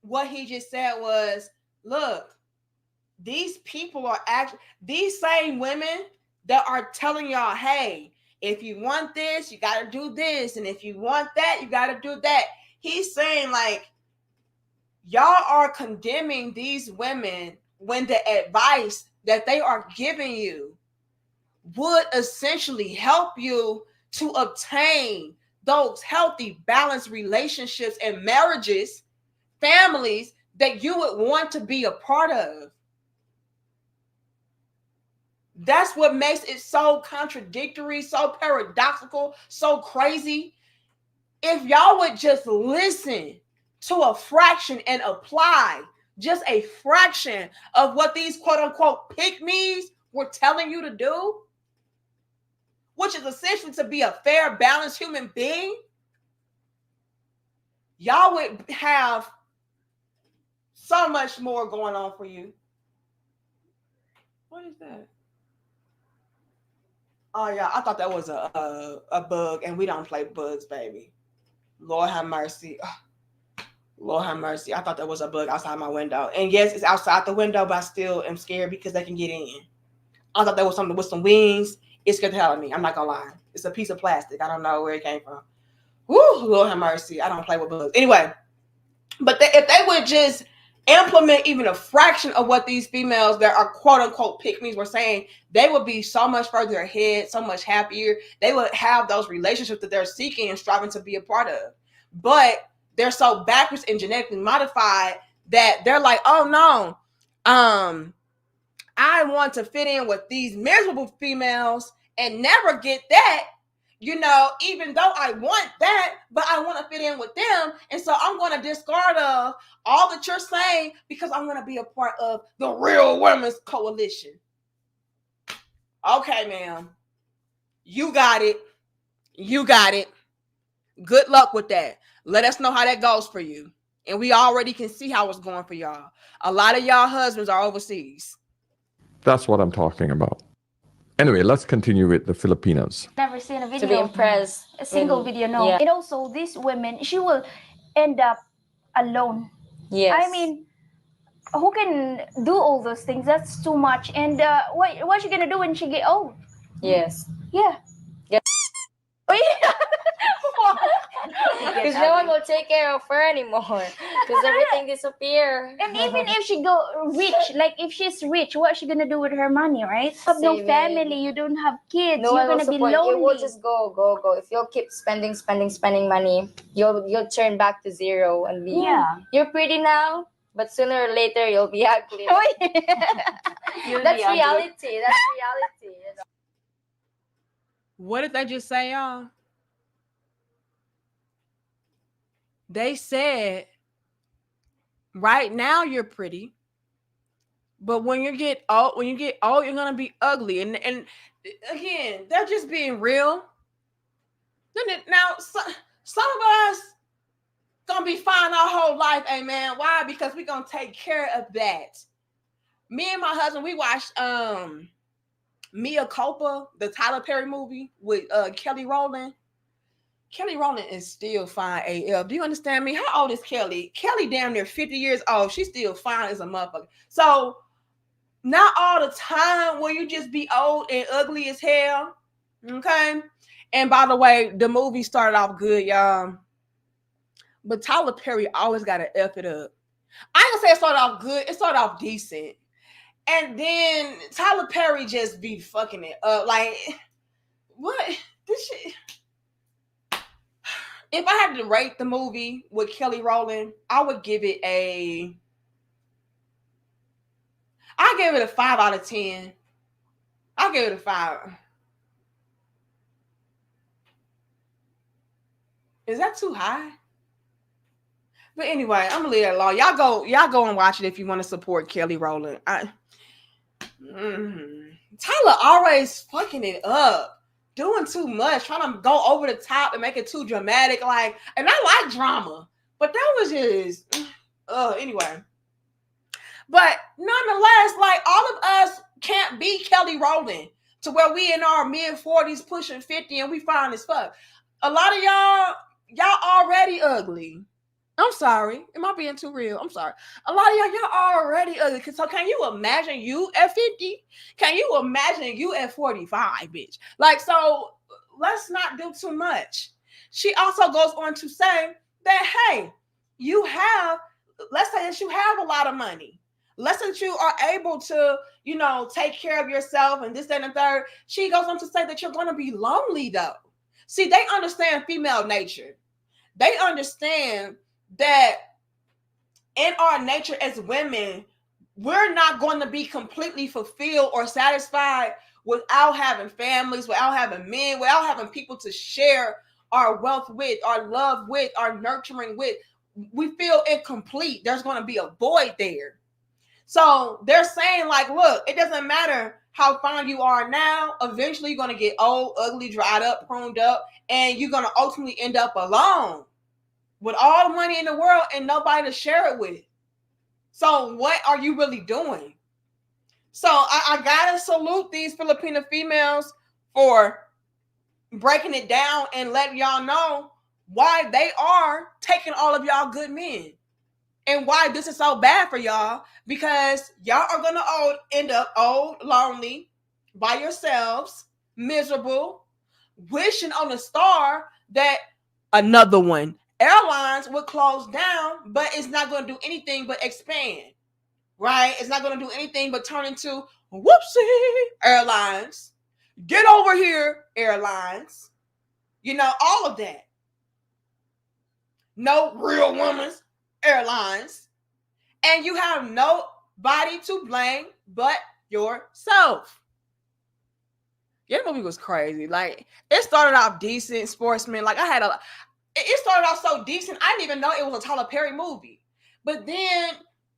Speaker 2: what he just said was, look, these people are actually, these same women that are telling y'all, hey, if you want this, you got to do this. And if you want that, you got to do that. He's saying, like, y'all are condemning these women when the advice that they are giving you would essentially help you to obtain those healthy, balanced relationships and marriages, families that you would want to be a part of. That's what makes it so contradictory, so paradoxical, so crazy. If y'all would just listen to a fraction and apply just a fraction of what these quote unquote pick-me's were telling you to do, which is essentially to be a fair, balanced human being, y'all would have so much more going on for you. What is that? Oh yeah, I thought that was a bug, and we don't play bugs, baby. Lord have mercy. Lord have mercy. I thought that was a bug outside my window. And yes, it's outside the window, but I still am scared because they can get in. I thought that was something with some wings. It scared the hell out of me. I'm not gonna lie. It's a piece of plastic. I don't know where it came from. Woo, Lord have mercy. I don't play with bugs. Anyway, but if they would just implement even a fraction of what these females that are quote unquote pick-me's were saying, they would be so much further ahead, so much happier. They would have those relationships that they're seeking and striving to be a part of. But they're so backwards and genetically modified that they're like, oh no, I want to fit in with these miserable females and never get that. Even though I want that, but I want to fit in with them. And so I'm going to discard of all that you're saying because I'm going to be a part of the Real Women's Coalition. Okay, ma'am. You got it. You got it. Good luck with that. Let us know how that goes for you. And we already can see how it's going for y'all. A lot of y'all husbands are overseas.
Speaker 4: That's what I'm talking about. Anyway, let's continue with the Filipinos.
Speaker 6: Never seen a video.
Speaker 7: To be impressed.
Speaker 6: A single video, no.
Speaker 7: Yeah.
Speaker 6: And also, these women, she will end up alone.
Speaker 7: Yes.
Speaker 6: I mean, who can do all those things? That's too much. And what's she gonna do when she get old?
Speaker 7: Yes.
Speaker 6: Yeah.
Speaker 7: Yes.
Speaker 6: Oh, yeah.
Speaker 7: Because no one will take care of her anymore. Because everything disappear.
Speaker 6: And even if she go rich, like if she's rich, what's she gonna do with her money, right? You have no
Speaker 7: Saving.
Speaker 6: family, you don't have kids,
Speaker 7: No
Speaker 6: you're
Speaker 7: one will
Speaker 6: gonna be
Speaker 7: support.
Speaker 6: lonely.
Speaker 7: It will just go. If you'll keep spending money, you'll turn back to zero and be.
Speaker 5: Yeah.
Speaker 7: You're pretty now, but sooner or later you'll be ugly.
Speaker 6: Oh, yeah.
Speaker 7: That's reality. That's reality. You know?
Speaker 2: What did they just say, y'all? They said, right now you're pretty, but when you get old, you're gonna be ugly. And again, they're just being real. Now, some of us gonna be fine our whole life, amen. Why? Because we're gonna take care of that. Me and my husband, we watched Mia Culpa, the Tyler Perry movie with Kelly Rowland. Kelly Rowland is still fine AF. Do you understand me? How old is Kelly? Kelly damn near 50 years old. She's still fine as a motherfucker. So not all the time will you just be old and ugly as hell. Okay. And by the way, the movie started off good, y'all. But Tyler Perry always got to F it up. I ain't gonna say it started off good. It started off decent. And then Tyler Perry just be fucking it up. Like, what? This shit. If I had to rate the movie with Kelly Rowland, I would give it a 5 out of 10. I'll give it a 5. Is that too high? But anyway, I'm gonna leave that alone. Y'all go and watch it if you want to support Kelly Rowland. Tyler always fucking it up, doing too much, trying to go over the top and make it too dramatic. Like, and I like drama, but that was just anyway. But nonetheless, like, all of us can't be Kelly Rowland to where we in our mid-40s pushing 50 and we fine as fuck. A lot of y'all already ugly. I'm sorry. Am I being too real? I'm sorry. A lot of y'all already ugly. So can you imagine you at 50? Can you imagine you at 45, bitch? Like, so let's not do too much. She also goes on to say that, hey, let's say that you have a lot of money. Let's say that you are able to, take care of yourself and this, that, and the third. She goes on to say that you're going to be lonely, though. See, they understand female nature. They understand that in our nature as women, we're not going to be completely fulfilled or satisfied without having families, without having men, without having people to share our wealth with, our love with, our nurturing with. We feel incomplete. There's going to be a void there. So they're saying, like, look, it doesn't matter how fine you are now. Eventually, you're going to get old, ugly, dried up, pruned up, and you're going to ultimately end up alone with all the money in the world and nobody to share it with. So what are you really doing? So I gotta salute these Filipino females for breaking it down and letting y'all know why they are taking all of y'all good men and why this is so bad for y'all, because y'all are gonna end up old, lonely, by yourselves, miserable, wishing on a star that another one. Airlines would close down, but it's not going to do anything but expand, right? It's not going to do anything but turn into whoopsie airlines. Get over here, airlines. All of that. No real women's airlines. And you have nobody to blame but yourself. Yeah, the movie was crazy. Like, it started off decent, sportsman. Like, it started off so decent, I didn't even know it was a Tyler Perry movie. But then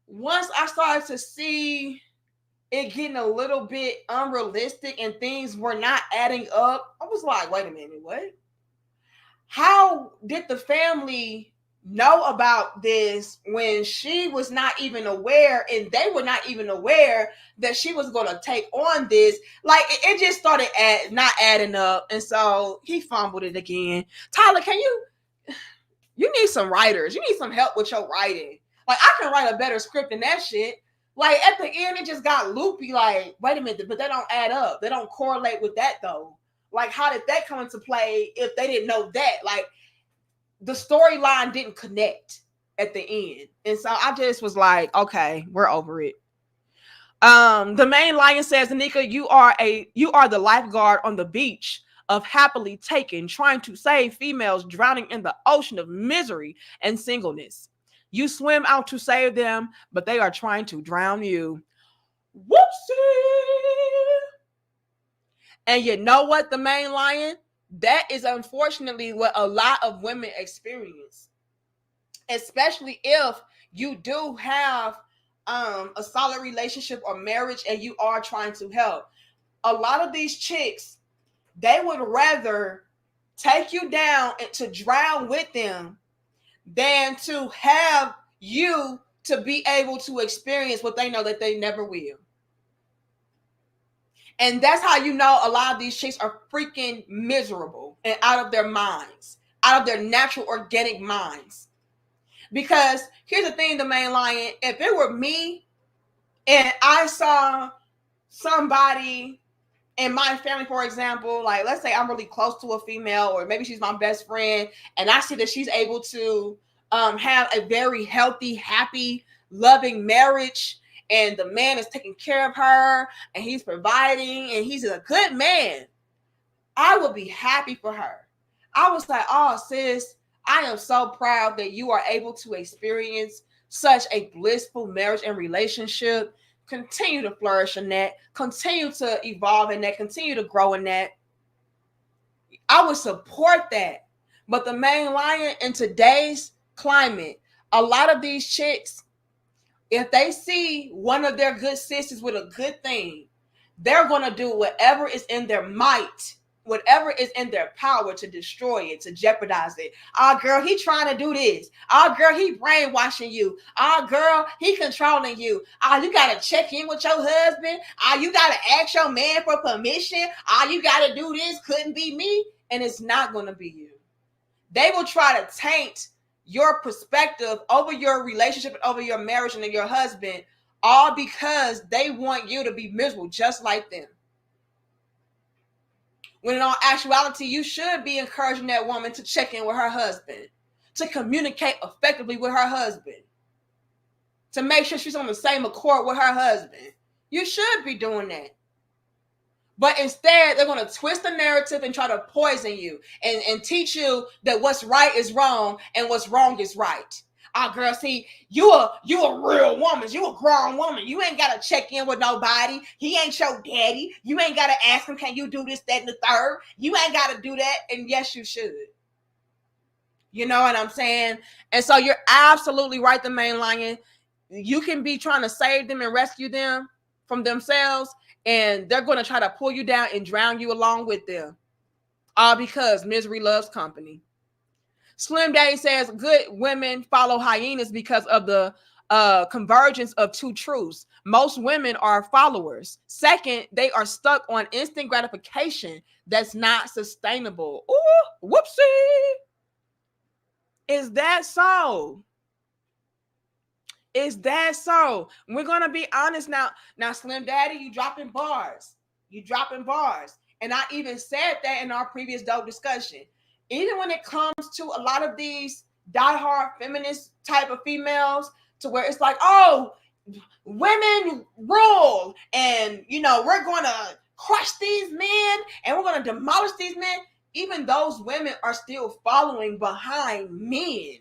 Speaker 2: once I started to see it getting a little bit unrealistic and things were not adding up, I was like, wait a minute, what? How did the family know about this when she was not even aware and they were not even aware that she was going to take on this? Like, it just started not adding up. And so he fumbled it again. Tyler, you need some writers. You need some help with your writing. Like, I can write a better script than that shit. Like, at the end, it just got loopy. Like, wait a minute, but they don't add up. They don't correlate with that, though. Like, how did that come into play if they didn't know that? Like, the storyline didn't connect at the end. And so I just was like, okay, we're over it. The main lion says, Anika, you are the lifeguard on the beach of happily taken, trying to save females drowning in the ocean of misery and singleness. You swim out to save them, but they are trying to drown you. Whoopsie! And you know what, the main lion? That is unfortunately what a lot of women experience. Especially if you do have a solid relationship or marriage and you are trying to help. A lot of these chicks, they would rather take you down and to drown with them than to have you to be able to experience what they know that they never will. And that's how you know a lot of these chicks are freaking miserable and out of their minds, out of their natural organic minds. Because here's the thing, the main lion, if it were me and I saw somebody in my family, for example, like let's say I'm really close to a female, or maybe she's my best friend, and I see that she's able to have a very healthy, happy, loving marriage, and the man is taking care of her, and he's providing, and he's a good man, I would be happy for her. I was like, oh, sis, I am so proud that you are able to experience such a blissful marriage and relationship. Continue to flourish in that. Continue to evolve in that. Continue to grow in that. I would support that. But the main lion, in today's climate, a lot of these chicks, if they see one of their good sisters with a good thing, they're going to do whatever is in their might, whatever is in their power to destroy it, to jeopardize it. Oh, girl, he trying to do this. Oh, girl, he brainwashing you. Oh, girl, he controlling you. Oh, you got to check in with your husband. Oh, you got to ask your man for permission. Oh, you got to do this. Couldn't be me. And it's not going to be you. They will try to taint your perspective over your relationship and over your marriage and your husband, all because they want you to be miserable just like them. When in all actuality, you should be encouraging that woman to check in with her husband, to communicate effectively with her husband, to make sure she's on the same accord with her husband. You should be doing that. But instead, they're going to twist the narrative and try to poison you and teach you that what's right is wrong and what's wrong is right. Oh, girl, see, you a real woman. You a grown woman. You ain't got to check in with nobody. He ain't your daddy. You ain't got to ask him, can you do this, that, and the third? You ain't got to do that. And yes, you should. You know what I'm saying? And so you're absolutely right, the main lion. You can be trying to save them and rescue them from themselves, and they're going to try to pull you down and drown you along with them. All because misery loves company. Slim Daddy says good women follow hyenas because of the convergence of two truths. Most women are followers. Second, they are stuck on instant gratification that's not sustainable. Ooh, whoopsie. Is that so? Is that so? We're going to be honest now. Now, Slim Daddy, you dropping bars. You dropping bars. And I even said that in our previous dope discussion. Even when it comes to a lot of these diehard feminist type of females, to where it's like, oh, women rule. And, you know, we're going to crush these men and we're going to demolish these men. Even those women are still following behind men.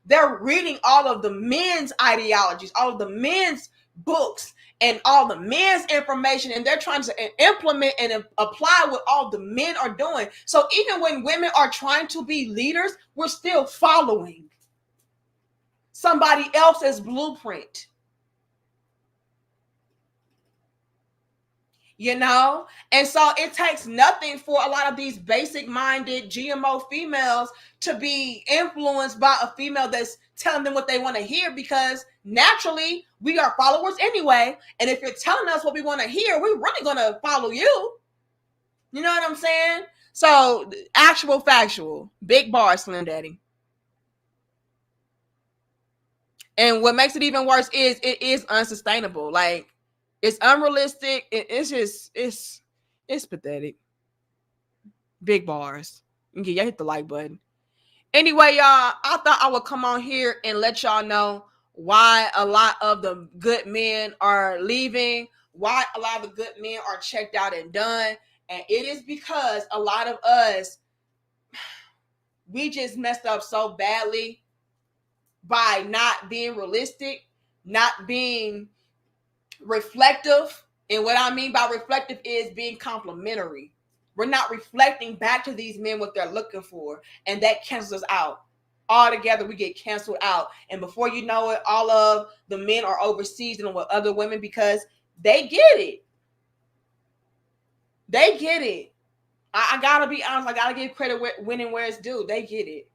Speaker 2: They're reading all of the men's ideologies, all of the men's books, and all the men's information, and they're trying to implement and apply what all the men are doing. So even when women are trying to be leaders, we're still following somebody else's blueprint. You know? And so it takes nothing for a lot of these basic minded GMO females to be influenced by a female that's telling them what they want to hear, because naturally we are followers anyway. And if you're telling us what we want to hear, we're really going to follow you. You know what I'm saying? So actual factual, big bar, Slim Daddy. And what makes it even worse is it is unsustainable. Like, it's unrealistic. It's pathetic. Big bars. Okay, y'all hit the like button. Anyway, y'all, I thought I would come on here and let y'all know why a lot of the good men are leaving, why a lot of the good men are checked out and done. And it is because a lot of us, we just messed up so badly by not being realistic, not being reflective. And what I mean by reflective is being complimentary. We're not reflecting back to these men what they're looking for, and that cancels us out. All together, we get canceled out. And before you know it, all of the men are overseas and with other women because they get it. They get it. I gotta be honest. I gotta give credit when and where it's due. They get it.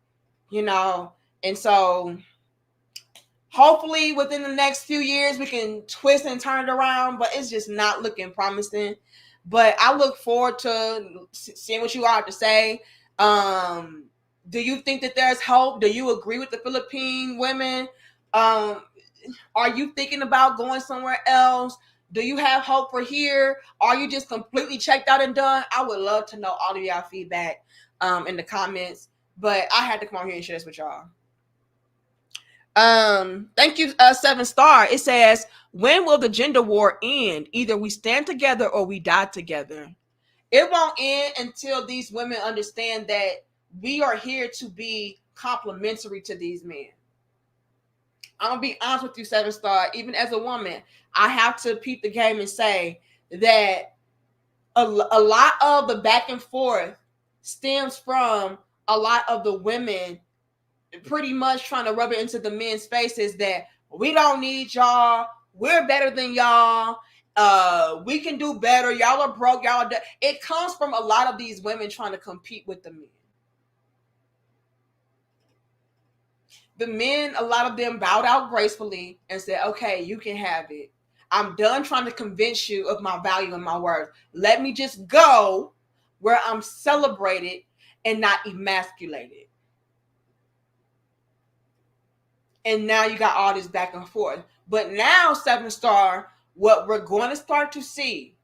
Speaker 2: You know, and so hopefully within the next few years we can twist and turn it around, but it's just not looking promising. But I look forward to seeing what you all have to say. Do you think that there's hope? Do you agree with the Philippine women? Are you thinking about going somewhere else? Do you have hope for here? Are you just completely checked out and done? I would love to know all of y'all feedback in the comments. But I had to come on here and share this with y'all. Thank you, 7-star. It says, when will the gender war end? Either we stand together or we die together. It won't end until these women understand that we are here to be complimentary to these men. I'm gonna be honest with you, 7-star. Even as a woman, I have to peep the game and say that a lot of the back and forth stems from a lot of the women pretty much trying to rub it into the men's faces that we don't need y'all. We're better than y'all. We can do better. Y'all are broke. Y'all are it comes from a lot of these women trying to compete with the men. The men, a lot of them bowed out gracefully and said, okay, you can have it. I'm done trying to convince you of my value and my worth. Let me just go where I'm celebrated and not emasculated. And now you got all this back and forth. But now, 7-star, what we're going to start to see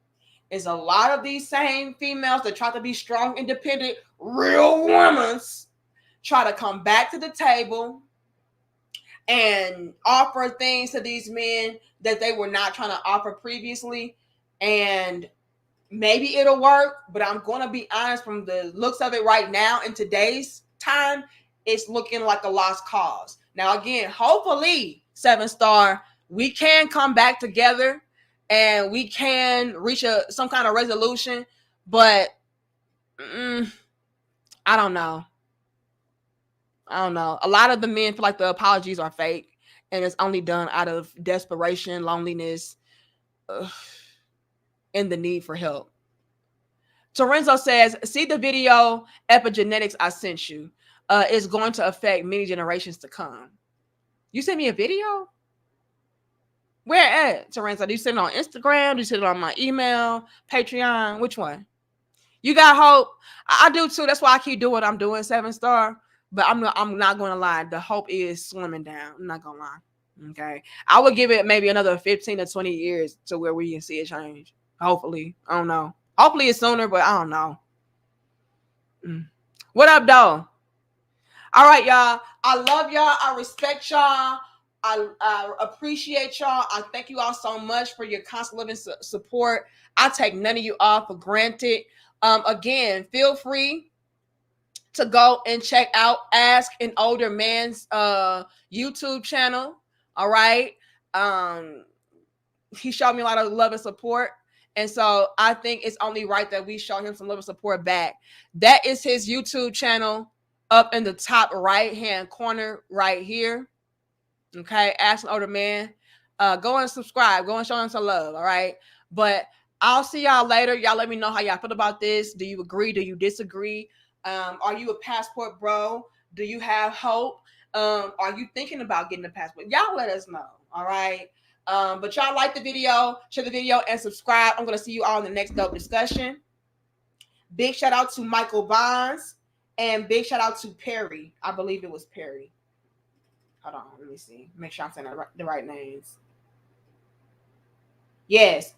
Speaker 2: is a lot of these same females that try to be strong, independent, real women try to come back to the table and offer things to these men that they were not trying to offer previously. And maybe it'll work, but I'm going to be honest, from the looks of it right now in today's time, it's looking like a lost cause. Now, again, hopefully, 7-star, we can come back together and we can reach some kind of resolution, but I don't know. A lot of the men feel like the apologies are fake and it's only done out of desperation, loneliness, and the need for help. Torenzo says, see the video epigenetics I sent you. It's going to affect many generations to come. You sent me a video? Where at, Torenzo? Do you send it on Instagram? Do you send it on my email? Patreon? Which one? You got hope? I do too. That's why I keep doing what I'm doing, 7-star. But I'm not going to lie. The hope is slimming down. I'm not going to lie. Okay. I would give it maybe another 15 to 20 years to where we can see a change. Hopefully. I don't know. Hopefully it's sooner, but I don't know. What up, though? All right, y'all. I love y'all. I respect y'all. I appreciate y'all. I thank you all so much for your constant living support. I take none of you all for granted. Again, feel free to go and check out Ask an Older Man's YouTube channel. All right. He showed me a lot of love and support. And so I think it's only right that we show him some love and support back. That is his YouTube channel up in the top right-hand corner right here. Okay. Ask an Older Man. Go and subscribe. Go and show him some love. All right. But I'll see y'all later. Y'all let me know how y'all feel about this. Do you agree? Do you disagree? Are you a passport bro? Do you have hope? Are you thinking about getting a passport? Y'all let us know. All right. But y'all like the video, share the video, and subscribe. I'm going to see you all in the next dope discussion. Big shout out to Michael Bonds and big shout out to Perry. I believe it was Perry. Hold on. Let me see. Make sure I'm saying the right names. Yes.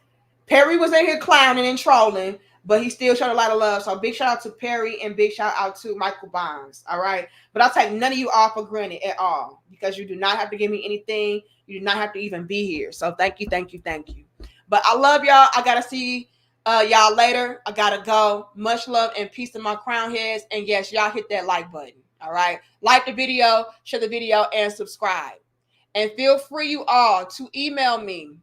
Speaker 2: Perry was in here clowning and trolling. but he still showed a lot of love. So big shout out to Perry and big shout out to Michael Bonds. All right. But I'll take none of you off for granted at all, because you do not have to give me anything. You do not have to even be here. So thank you, thank you, thank you. But I love y'all. I got to see y'all later. I got to go. Much love and peace to my crown heads. And yes, y'all hit that like button. All right. Like the video, share the video, and subscribe. And feel free, you all, to email me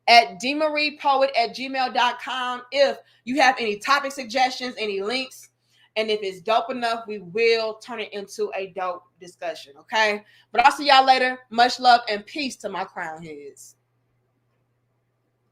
Speaker 2: at dmariepoet@gmail.com if you have any topic suggestions, any links. And if it's dope enough, we will turn it into a dope discussion. Okay. But I'll see y'all later. Much love and peace to my crown heads.